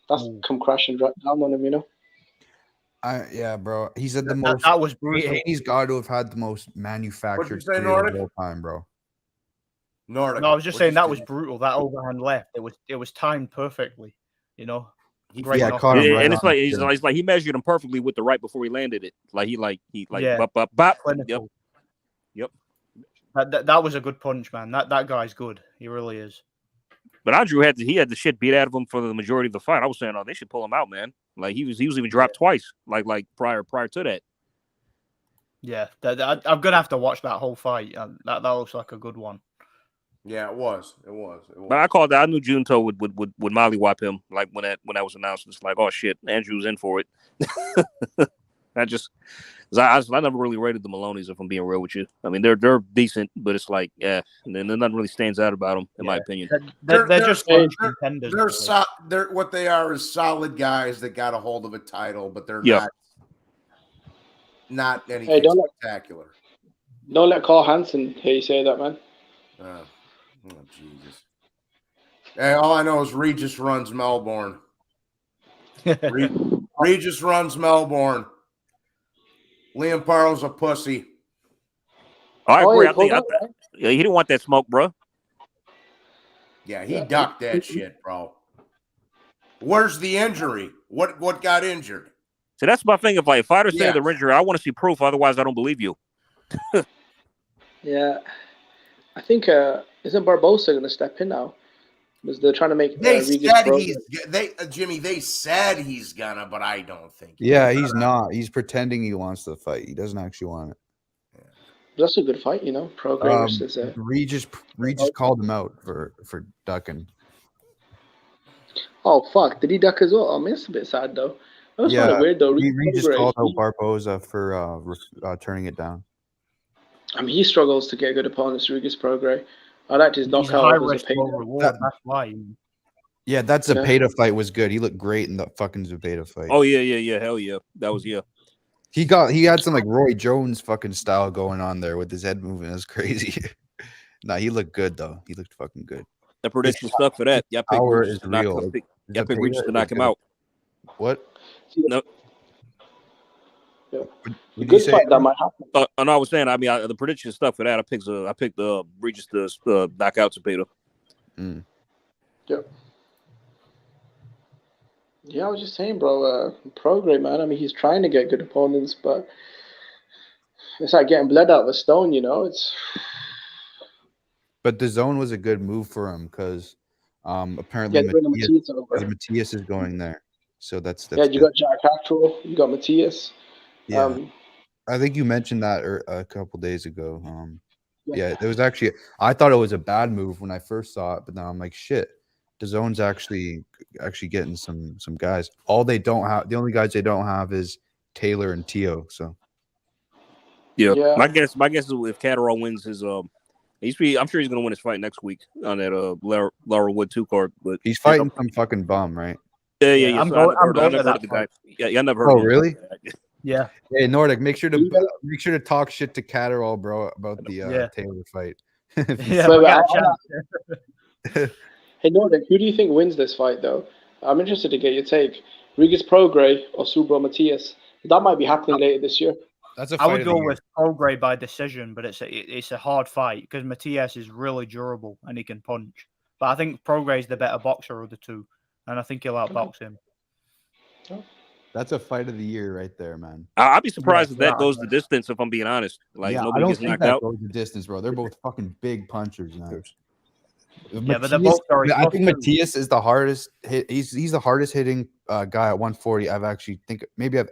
that's come crashing right down on him, you know. Yeah, bro. He said the That, most. that was brutal. He's got to have had the most manufactured say, career of Nordic? all time, bro. Nordic. No, I was just what'd saying you that say? was brutal. That overhand left. It was timed perfectly. You know. He Great Yeah, knockout. caught him right and it's on like the he's chin. like he measured him perfectly with the right before he landed it. Like he Yeah. bop bop bop. Yep. Clinical. Yep. That was a good punch, man. That guy's good. He really is. But Andrew had the shit beat out of him for the majority of the fight. I was saying, oh, they should pull him out, man. Like he was even dropped twice, like prior to that. Yeah, I'm gonna have to watch that whole fight. That looks like a good one. Yeah, it was. But I called that. I knew Junto would mollywop him. Like when that was announced, it's like, oh shit, Andrew's in for it. I never really rated the Maloney's, if I'm being real with you. I mean, they're decent, but it's like, yeah, and then nothing really stands out about them, in my opinion. They're just contenders. They're what they are is solid guys that got a hold of a title, but they're not anything spectacular. Don't let Carl Hansen hear you say that, man. Oh, Jesus. Hey, all I know is Regis runs Melbourne. Regis runs Melbourne. Liam Parlow's a pussy. I agree. He didn't want that smoke, bro. Yeah, he ducked that shit, bro. Where's the injury? What got injured? So that's my thing. If fighters say they're injured, I want to see proof. Otherwise, I don't believe you. Yeah, I think isn't Barbosa going to step in now? Because they're trying to make. They said Jimmy. They said he's gonna, but I don't think. Yeah, he's not. He's pretending he wants the fight. He doesn't actually want it. That's a good fight, you know. Progress versus Regis called him out for ducking. Oh fuck! Did he duck as well? I mean, it's a bit sad though. That was kind of weird though. Regis called out Barbosa for turning it down. I mean, he struggles to get good opponents. Regis Prograis. I liked his knockout. He's a high risk, low reward. That's why. Yeah, that Zepeda fight was good. He looked great in the fucking Zepeda fight. Oh yeah, hell yeah, that was He had some like Roy Jones fucking style going on there with his head moving. It was crazy. Nah, he looked good though. He looked fucking good. The prediction stuff for that. Yeah, power is real. Yeah, pick Regis to knock him out. What? No. Yeah. Good fight that might happen. No, I was saying. I mean, the prediction stuff for that. I picked Regis to knock out Zepeda. Yeah. Yeah, I was just saying, bro. Prograis, man. I mean, he's trying to get good opponents, but it's like getting blood out of a stone. You know, But the zone was a good move for him because apparently Matthias is going there. So that's you good. got Jack Actual, you got Matthias. Yeah, I think you mentioned that a couple days ago. It was actually I thought it was a bad move when I first saw it, but now I'm like, shit. The zone's actually getting some guys. The only guys they don't have is Taylor and Tio. So my guess is if Catterall wins his I'm sure he's gonna win his fight next week on that Laura Wood 2 card. But he's fighting some fucking bum, right? Yeah. I'm going to that guy. Yeah, I never heard. Oh, really? Yeah. Hey, Nordic, make sure to talk shit to Catterall, bro, about the Taylor fight. Hey, Nordic, who do you think wins this fight, though? I'm interested to get your take. Regis Prograis or Subro Matthias? That might be happening later this year. I would go with Prograis by decision, but it's a hard fight because Matthias is really durable and he can punch. But I think Prograis is the better boxer of the two, and I think he'll outbox him. That's a fight of the year right there, man. I'd be surprised if that goes the distance, if I'm being honest. Like, nobody gets knocked out. Goes the distance, bro. They're both fucking big punchers now. Yeah, but they're both I think Matthias is the hardest hit. He's the hardest hitting guy at 140 I've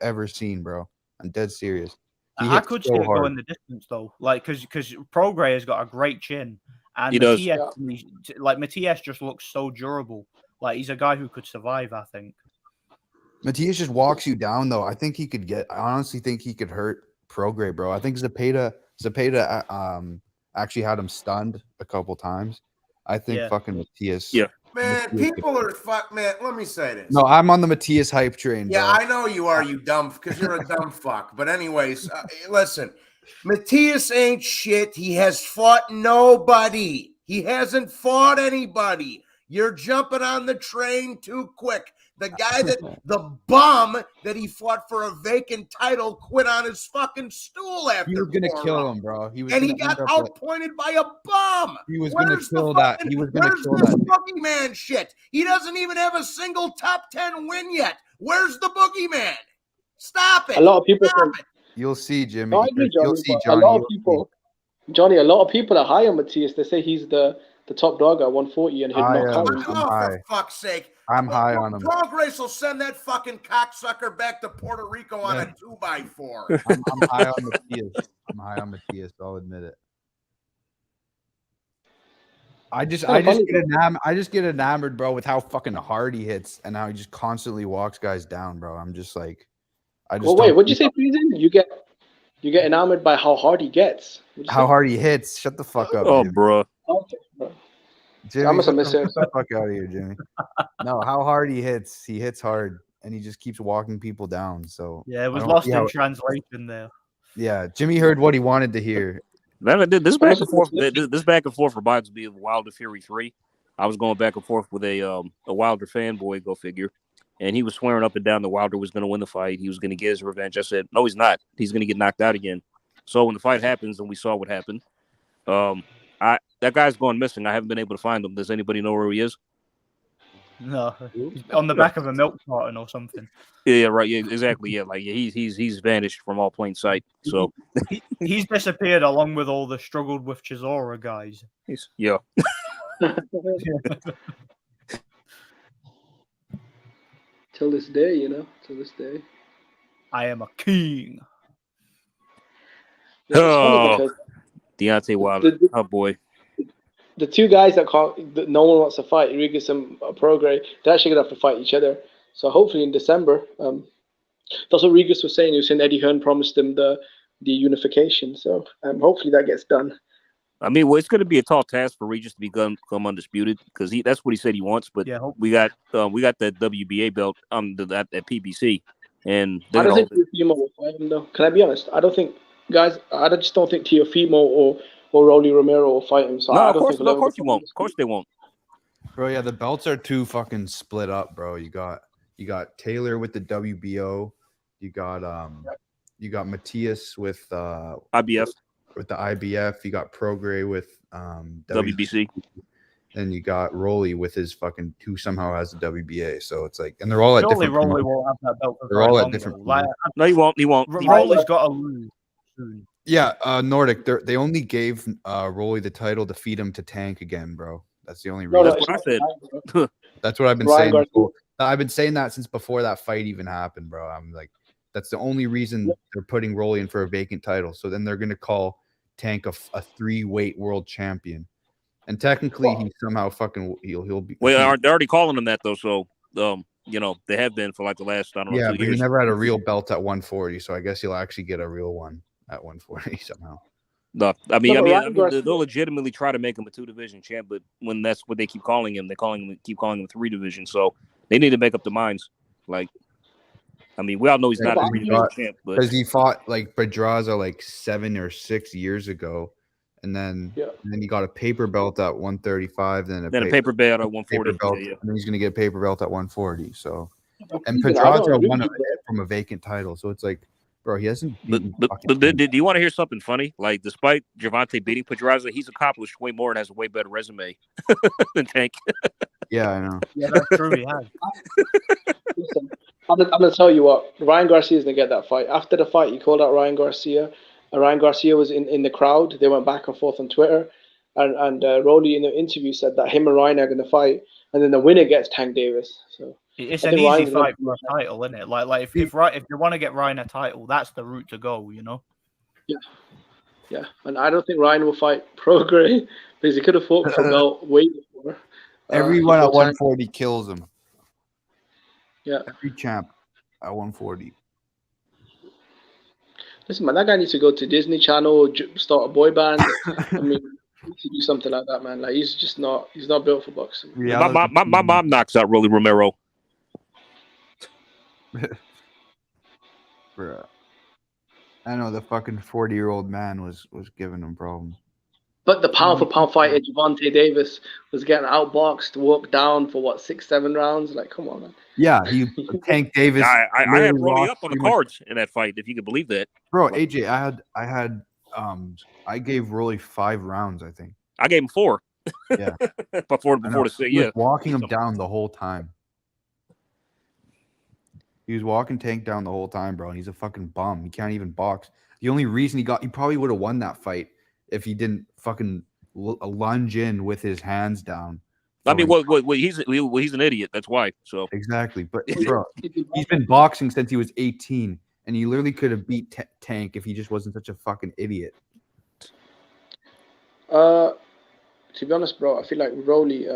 ever seen, bro. I'm dead serious. I could see it going the distance though, like because Prograis has got a great chin, and Matthias just looks so durable. Like he's a guy who could survive. I think Matthias just walks you down though. I honestly think he could hurt Prograis, bro. I think Zepeda actually had him stunned a couple times. I think fucking Matthias. Yeah. Man, people are man, let me say this. No, I'm on the Matthias hype train. Yeah, bro. I know you are, you dumb, because you're a dumb fuck. But anyways, listen, Matias ain't shit. He has fought nobody. He hasn't fought anybody. You're jumping on the train too quick. The guy the bum that he fought for a vacant title quit on his fucking stool after He was gonna 4 kill rounds. him, bro. He got outpointed by a bum. He was gonna kill that. He was gonna kill this that. boogeyman shit? He doesn't even have a single top 10 win yet. Where's the boogeyman? Stop it. A lot of people Stop it. You'll see, Jimmy. No, I agree, Johnny, You'll see, but Johnny. a lot of people, Johnny, a lot of people are high on Matias. They say he's the top dog at 140 and he'd knock out him. Oh, for fuck's sake. I'm high on him. Progress will send that fucking cocksucker back to Puerto Rico on a 2x4. I'm high on Matias. I'm high on Matias. I'll admit it. I just get enamored, bro, with how fucking hard he hits and how he just constantly walks guys down, bro. I'm just like, Well, wait, what'd you say, Friesen? You get enamored by how hard he gets. How hard he hits. Shut the fuck up. Oh, Jimmy. bro. Okay, bro. Jimmy, I must have get missed the fuck out of here, Jimmy. No, how hard he hits. He hits hard, and he just keeps walking people down. So yeah, it was lost in translation there. Yeah, Jimmy heard what he wanted to hear. This back and forth. This back and forth reminds me of Wilder Fury 3. I was going back and forth with a Wilder fanboy, go figure, and he was swearing up and down that Wilder was going to win the fight. He was going to get his revenge. I said, no, he's not. He's going to get knocked out again. So when the fight happens, and we saw what happened, that guy's gone missing. I haven't been able to find him. Does anybody know where he is? No, he's on the back of a milk carton or something. Yeah, right. Yeah, exactly. Yeah, like he's vanished from all plain sight. So he's disappeared along with all the struggled with Chisora guys. Yeah. Till this day, you know. Till this day. I am a king. Oh, Deontay Wilder. Oh boy. The two guys that no one wants to fight, Rodriguez and Prograis, they're actually gonna have to fight each other. So hopefully in December, that's what Rodriguez was saying. He was saying Eddie Hearn promised him the unification. So hopefully that gets done. I mean, well, it's going to be a tall task for Regis to become undisputed because that's what he said he wants. But yeah, we got that WBA belt at PBC, and I don't think Teofimo will fight him though. Can I be honest? I don't think I just don't think Teofimo or Rolly Romero will fight him. So of course you won't. Of course they won't. Bro, yeah, the belts are too fucking split up, bro. You got Taylor with the WBO. You got Matias with IBF. With the IBF, you got Prograis with WBC. And you got Rolly with his fucking who somehow has the WBA. So it's like, and they're all at Surely different. Rolly won't have that belt. They're all at different. No, he won't. He won't. Rolly's got to lose soon. Yeah, Nordic. They only gave Rolly the title to feed him to Tank again, bro. That's the only reason. That's what I said. That's what I've been saying. Before. I've been saying that since before that fight even happened, bro. I'm like, that's the only reason they're putting Rolly in for a vacant title. So then they're gonna call Tank a 3-weight world champion, and technically he somehow fucking he'll be. Well, they're already calling him that though. So they have been for like the last 2 but years. He never had a real belt at 140, so I guess he'll actually get a real one at 140 somehow. No, I mean, they'll legitimately try to make him a 2-division champ, but when that's what they keep calling him, keep calling him a 3-division. So they need to make up their minds. Like, I mean, we all know he's not a 3-division champ, but because he fought like Pedraza like 7 or 6 years ago, and then he got a paper belt at 135, then a paper belt at 140, belt, and then he's gonna get a paper belt at 140. So, and Pedraza won it from a vacant title, so it's like. Bro, he hasn't. Do you want to hear something funny? Like, despite Gervonta beating Pedraza, he's accomplished way more and has a way better resume than Tank. Yeah, I know. Yeah, that's true. He has. Listen, I'm gonna tell you what. Ryan Garcia's gonna get that fight. After the fight, he called out Ryan Garcia. Ryan Garcia was in the crowd. They went back and forth on Twitter, and Rolly in the interview said that him and Ryan are gonna fight, and then the winner gets Tank Davis. So. It's an easy fight for a title, isn't it? Like if you want to get Ryan a title, that's the route to go, you know? Yeah. And I don't think Ryan will fight Prograis because he could have fought for belt way before. Everyone at 140 kills him. Yeah. Every champ at 140. Listen, man, that guy needs to go to Disney Channel, start a boy band. I mean, he needs to do something like that, man. Like he's not built for boxing. My mom knocks out Rolly Romero. I know the fucking 40-year-old man was giving him problems. But the pound for pound fighter Javante Davis was getting outboxed, walked down for what 6-7 rounds. Like, come on, man. Yeah, Tank Davis. I had literally Rolly lost up on the pretty much- cards in that fight, if you could believe that. Bro, AJ, I gave Rolly 5 rounds, I think. I gave him 4. Yeah. before the 6. He was Yeah, walking him down the whole time. He was walking Tank down the whole time, bro, and he's a fucking bum. He can't even box. The only reason he probably would have won that fight if he didn't fucking lunge in with his hands down. I mean, he's an idiot. That's why. So exactly, but bro, he's been boxing since he was 18, and he literally could have beat Tank if he just wasn't such a fucking idiot. To be honest, bro, I feel like Rolly,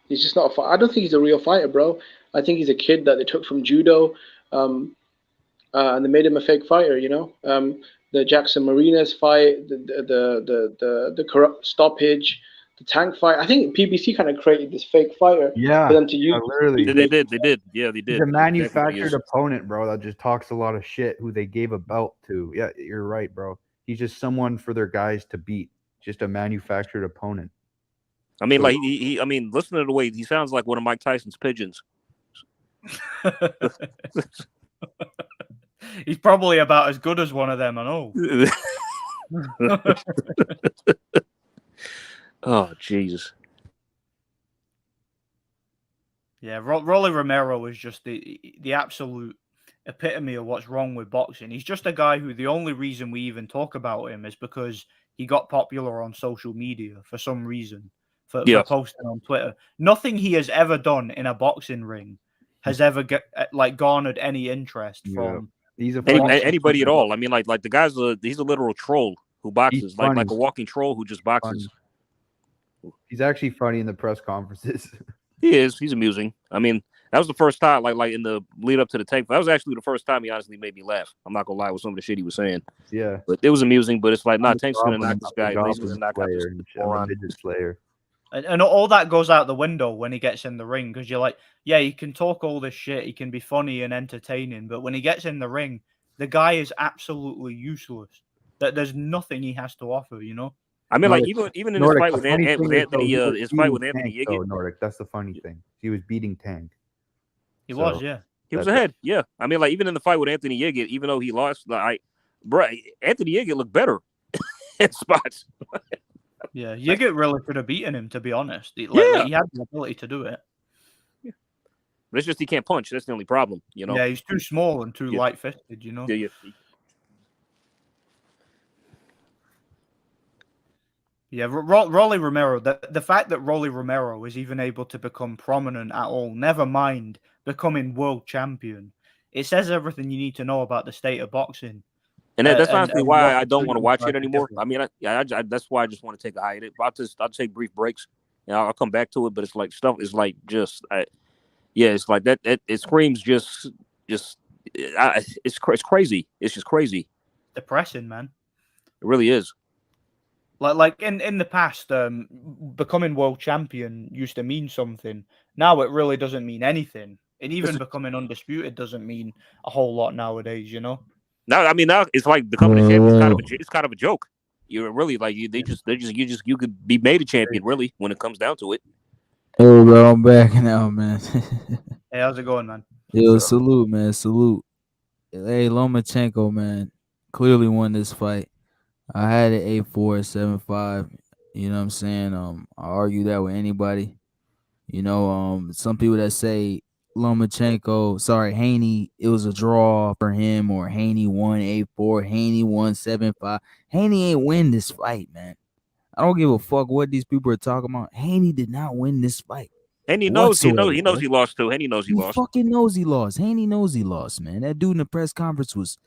he's just not a fighter. I don't think he's a real fighter, bro. I think he's a kid that they took from judo, and they made him a fake fighter. You know, the Jackson Marinas fight, the corrupt stoppage, the Tank fight. I think PBC kind of created this fake fighter for them to use. Literally, they did. Yeah, they did. He's a manufactured opponent, bro, that just talks a lot of shit. Who they gave a belt to. Yeah, you're right, bro. He's just someone for their guys to beat. Just a manufactured opponent. I mean, like I mean, listen to the way he sounds like one of Mike Tyson's pigeons. He's probably about as good as one of them, I know. Oh, Jesus. Yeah, Rolly Romero is just the absolute epitome of what's wrong with boxing. He's just a guy who the only reason we even talk about him is because he got popular on social media for some reason, for posting on Twitter. Nothing he has ever done in a boxing ring has ever garnered any interest from anybody at all. I mean, like the guy's he's a literal troll who boxes, like a walking troll who just boxes. He's actually funny in the press conferences. He is. He's amusing. I mean, that was the first time, like in the lead up to the Tank. That was actually the first time he honestly made me laugh. I'm not gonna lie with some of the shit he was saying. Yeah, but it was amusing. But it's like, Tank's gonna knock this guy. He's gonna knock out this moron. Slayer. And all that goes out the window when he gets in the ring, because you're like, yeah, he can talk all this shit, he can be funny and entertaining, but when he gets in the ring, the guy is absolutely useless. That there's nothing he has to offer, you know. I mean, like even in his fight with Anthony, his fight with Anthony Yiggett. Nordic, that's the funny thing. He was beating Tank. He was, yeah. He was ahead, yeah. I mean, like even in the fight with Anthony Yiggett, even though he lost, Anthony Yiggett looked better in spots. Yeah, Yiggett really could have beaten him, to be honest. He had the ability to do it. Yeah. But it's just he can't punch. That's the only problem, you know. Yeah, he's too small and too light-fisted, you know. Yeah. Yeah, Rolly Romero, the fact that Rolly Romero is even able to become prominent at all, never mind becoming world champion, it says everything you need to know about the state of boxing. And that's honestly why I don't want to watch it anymore. I mean, that's why I just want to take a hiatus. I'll take brief breaks, and I'll come back to it. But it's like stuff is like just, it's like that. It screams it's crazy. It's just crazy. Depressing, man. It really is. Like in the past, becoming world champion used to mean something. Now it really doesn't mean anything. And even becoming undisputed doesn't mean a whole lot nowadays, you know. Now it's like becoming a champion. It's kind of a joke. You're really like you could be made a champion really when it comes down to it. Oh, bro, I'm back now, man. Hey, how's it going, man? Yo, salute, man, salute. Hey, Lomachenko, man, clearly won this fight. I had it 8-4, 7-5. You know what I'm saying? I argue that with anybody. You know, some people that say Haney, it was a draw for him, or Haney won 8-4, Haney won 7-5. Haney ain't win this fight, man. I don't give a fuck what these people are talking about. Haney did not win this fight. Haney knows he lost too. Haney knows he lost. He fucking knows he lost. Haney knows he lost, man. That dude in the press conference was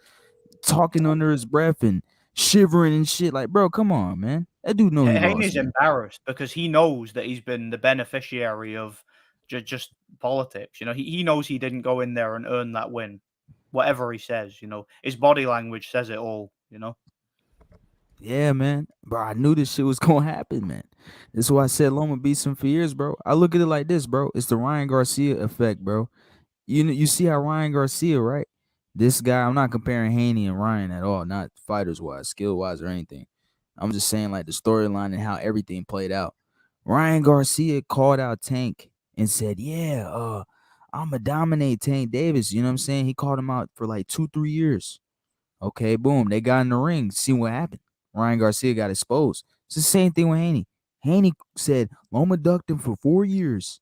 talking under his breath and shivering and shit. Like, bro, come on, man. That dude knows he lost. Haney's embarrassed because he knows that he's been the beneficiary of just politics. You know, he knows he didn't go in there and earn that win. Whatever he says, you know, his body language says it all, you know. Yeah, man. Bro, I knew this shit was going to happen, man. That's why I said Loma beats him for years, bro. I look at it like this, bro. It's the Ryan Garcia effect, bro. You see how Ryan Garcia, right? This guy, I'm not comparing Haney and Ryan at all, not fighters wise, skill wise, or anything. I'm just saying like the storyline and how everything played out. Ryan Garcia called out Tank and said, "Yeah, I'ma dominate Tank Davis." You know what I'm saying? He called him out for like 2-3 years. Okay, boom. They got in the ring. See what happened. Ryan Garcia got exposed. It's the same thing with Haney. Haney said Loma ducked him for 4 years.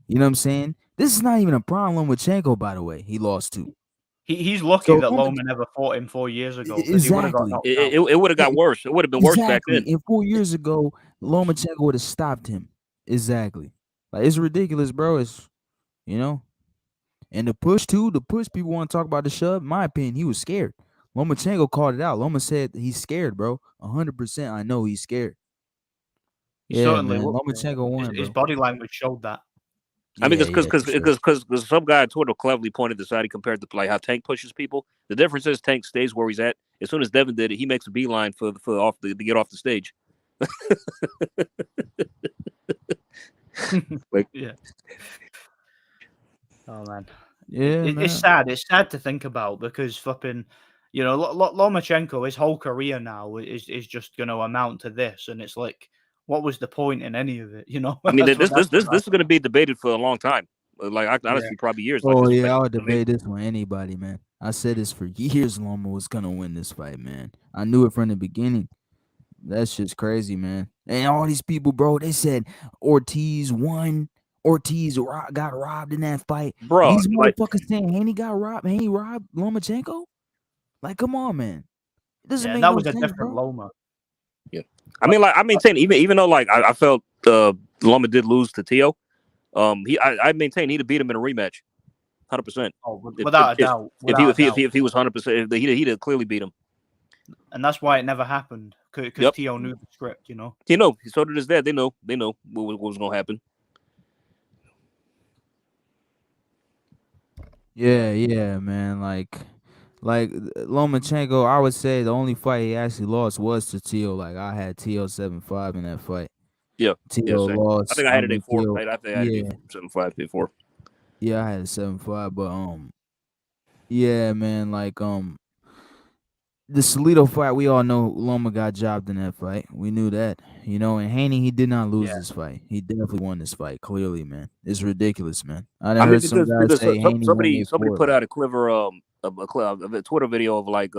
You know what I'm saying? This is not even a problem Lomachenko, by the way. He lost to. He's lucky So that Loma, Loma never fought him 4 years ago because he would have got exactly, knocked out. It would have got worse. It would have been worse back exactly. then. And 4 years ago, Lomachenko would have stopped him. Exactly. Like it's ridiculous, bro. It's and the push too. The push people want to talk about the shove. In my opinion, he was scared. Lomachenko called it out. Loma said he's scared, bro. 100%. I know he's scared. He Yeah, certainly man. looked. Lomachenko won, His bro. body language showed that. I mean, Yeah, for sure. because some guy on Twitter cleverly pointed this out. He compared to like how Tank pushes people. The difference is Tank stays where he's at. As soon as Devin did it, he makes a beeline for to get off the stage. Like, Yeah. Oh man. Yeah, It's man. sad. It's sad to think about because flipping, Lomachenko, his whole career now is just going to amount to this, and it's like, what was the point in any of it? I mean, That's this what is going to be debated for a long time. Like Yeah. honestly, probably years. Like Oh this. yeah, I would I mean, debate this with anybody, man. I said this for years. Loma was gonna win this fight, man. I knew it from the beginning. That's just crazy, man. And all these people, bro, they said Ortiz won. Got robbed in that fight. bro, These like, motherfuckers saying Haney got robbed. Haney robbed Lomachenko. Like, come on, man. It doesn't Yeah, make that no was a sense, different bro. Loma. yeah. I mean, like I maintain even though like I felt Loma did lose to Tio. I maintain he'd have beat him in a rematch, 100%. Oh, without a doubt. If he was 100%, he'd have clearly beat him. And that's why it never happened because Yep. Tio knew the script. So did his dad. They know what was going to happen. Yeah, man. Like Lomachenko, I would say the only fight he actually lost was to Tio. Like I had Tio 7-5 in that fight. Yeah, Tio same. lost. I think I had it at 4. Tio, I think I had yeah, it at 7-5 before. yeah, I had a 7-5, but yeah, man, like the Salido fight, we all know Loma got jobbed in that fight. We knew that, and Haney, he did not lose this fight. He definitely won this fight, clearly, man. It's ridiculous, man. I done heard some guys because say Haney won somebody A4. put out a clever a Twitter video of like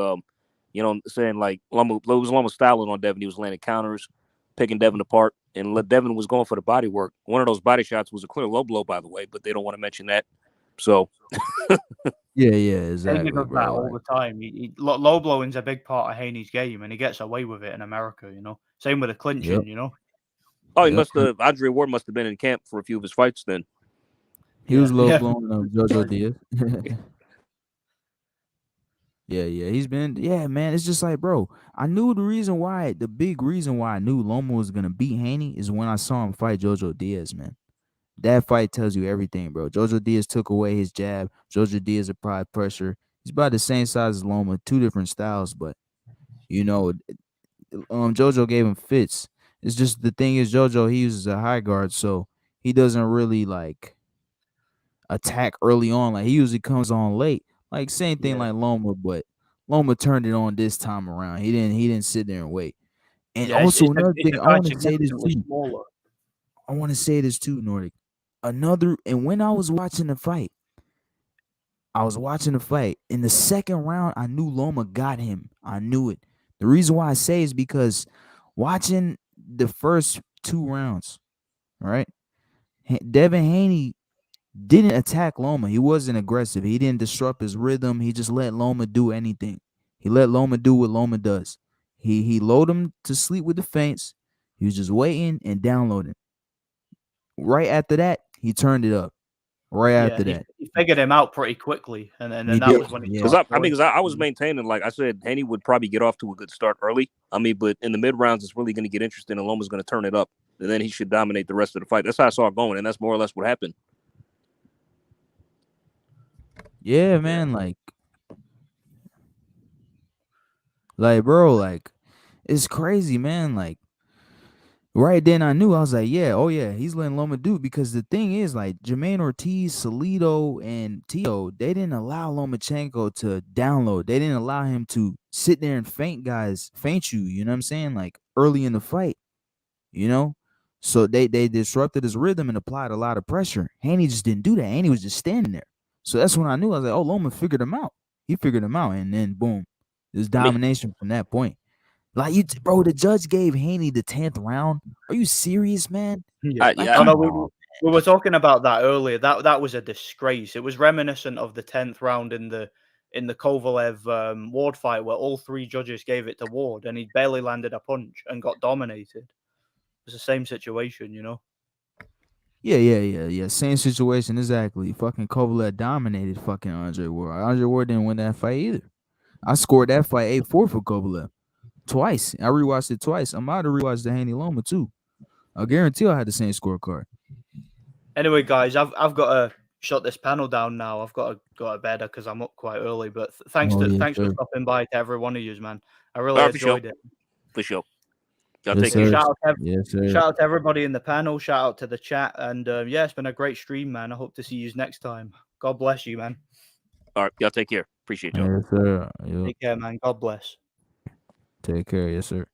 saying like Loma styling on Devin. He was landing counters, picking Devin apart, and Devin was going for the body work. One of those body shots was a clear low blow, by the way, but they don't want to mention that. So Yeah, Haney exactly, does that bro. all the time. Low blowing's a big part of Haney's game, and he gets away with it in America. Same with the clinching. Yep. Oh, he Yep. must have. Andre Ward must have been in camp for a few of his fights then. He was low Yeah. blowing Jojo Diaz. Yeah, he's been, man. It's just like, bro, I knew the big reason why I knew Loma was gonna beat Haney is when I saw him fight Jojo Diaz, man. That fight tells you everything, bro. Jojo Diaz took away his jab. Jojo Diaz applied pressure. He's about the same size as Loma, 2 different styles, but Jojo gave him fits. It's just the thing is Jojo, he uses a high guard, so he doesn't really like attack early on. Like he usually comes on late. Like same thing like Loma, but Loma turned it on this time around. He didn't sit there and wait. And also another it's thing, a I guy want to say this significantly too. smaller. I want to say this too, Nordic. And when I was watching the fight, in the second round, I knew Loma got him. I knew it. The reason why I say is because watching the first 2 rounds, right? Devin Haney didn't attack Loma. He wasn't aggressive. He didn't disrupt his rhythm. He just let Loma do anything. He let Loma do what Loma does. He lulled him to sleep with the feints. He was just waiting and downloading. Right after that, he turned it up. Right after that, he figured him out pretty quickly, and then He that did, was when he yeah. started Because throwing. I was maintaining, like I said, Haney would probably get off to a good start early. I mean, but in the mid rounds, it's really going to get interesting, and Loma's going to turn it up, and then he should dominate the rest of the fight. That's how I saw it going, and that's more or less what happened. Yeah, man, like bro, like it's crazy, man. Like Right then I knew. I was like, yeah, oh yeah, he's letting Loma do it, because the thing is, like, Jermaine Ortiz, Salido, and Tio, they didn't allow Lomachenko to download. They didn't allow him to sit there and feint you, you know what I'm saying? Like early in the fight, you know? So they disrupted his rhythm and applied a lot of pressure. Haney just didn't do that. Haney was just standing there. So that's when I knew. I was like, oh, Loma figured him out. He figured him out, and then boom, there's domination from that point. Like, bro, the judge gave Haney the 10th round. Are you serious, man? Yeah. Like, Yeah. Oh, come no, on. we were talking about that earlier. That was a disgrace. It was reminiscent of the 10th round in the Kovalev Ward fight, where all three judges gave it to Ward and he barely landed a punch and got dominated. It was the same situation, you know. Yeah. Same situation, exactly. Fucking Kovalev dominated fucking Andre Ward. Andre Ward didn't win that fight either. I scored that fight 8-4 for Kovalev twice. I rewatched it twice. I might have rewatched the Haney Loma too. I guarantee I had the same scorecard. Anyway, guys, I've got to shut this panel down now. I've got to go to bed because I'm up quite early. But thanks for stopping by to every one of you, man. I really enjoyed it. For sure. Y'all Yes, take care. sir. Shout out to everybody in the panel. Shout out to the chat. And yeah, it's been a great stream, man. I hope to see you next time. God bless you, man. All right, y'all take care. Appreciate y'all. Yes, sir. Take care, man. God bless. Take care. Yes, sir.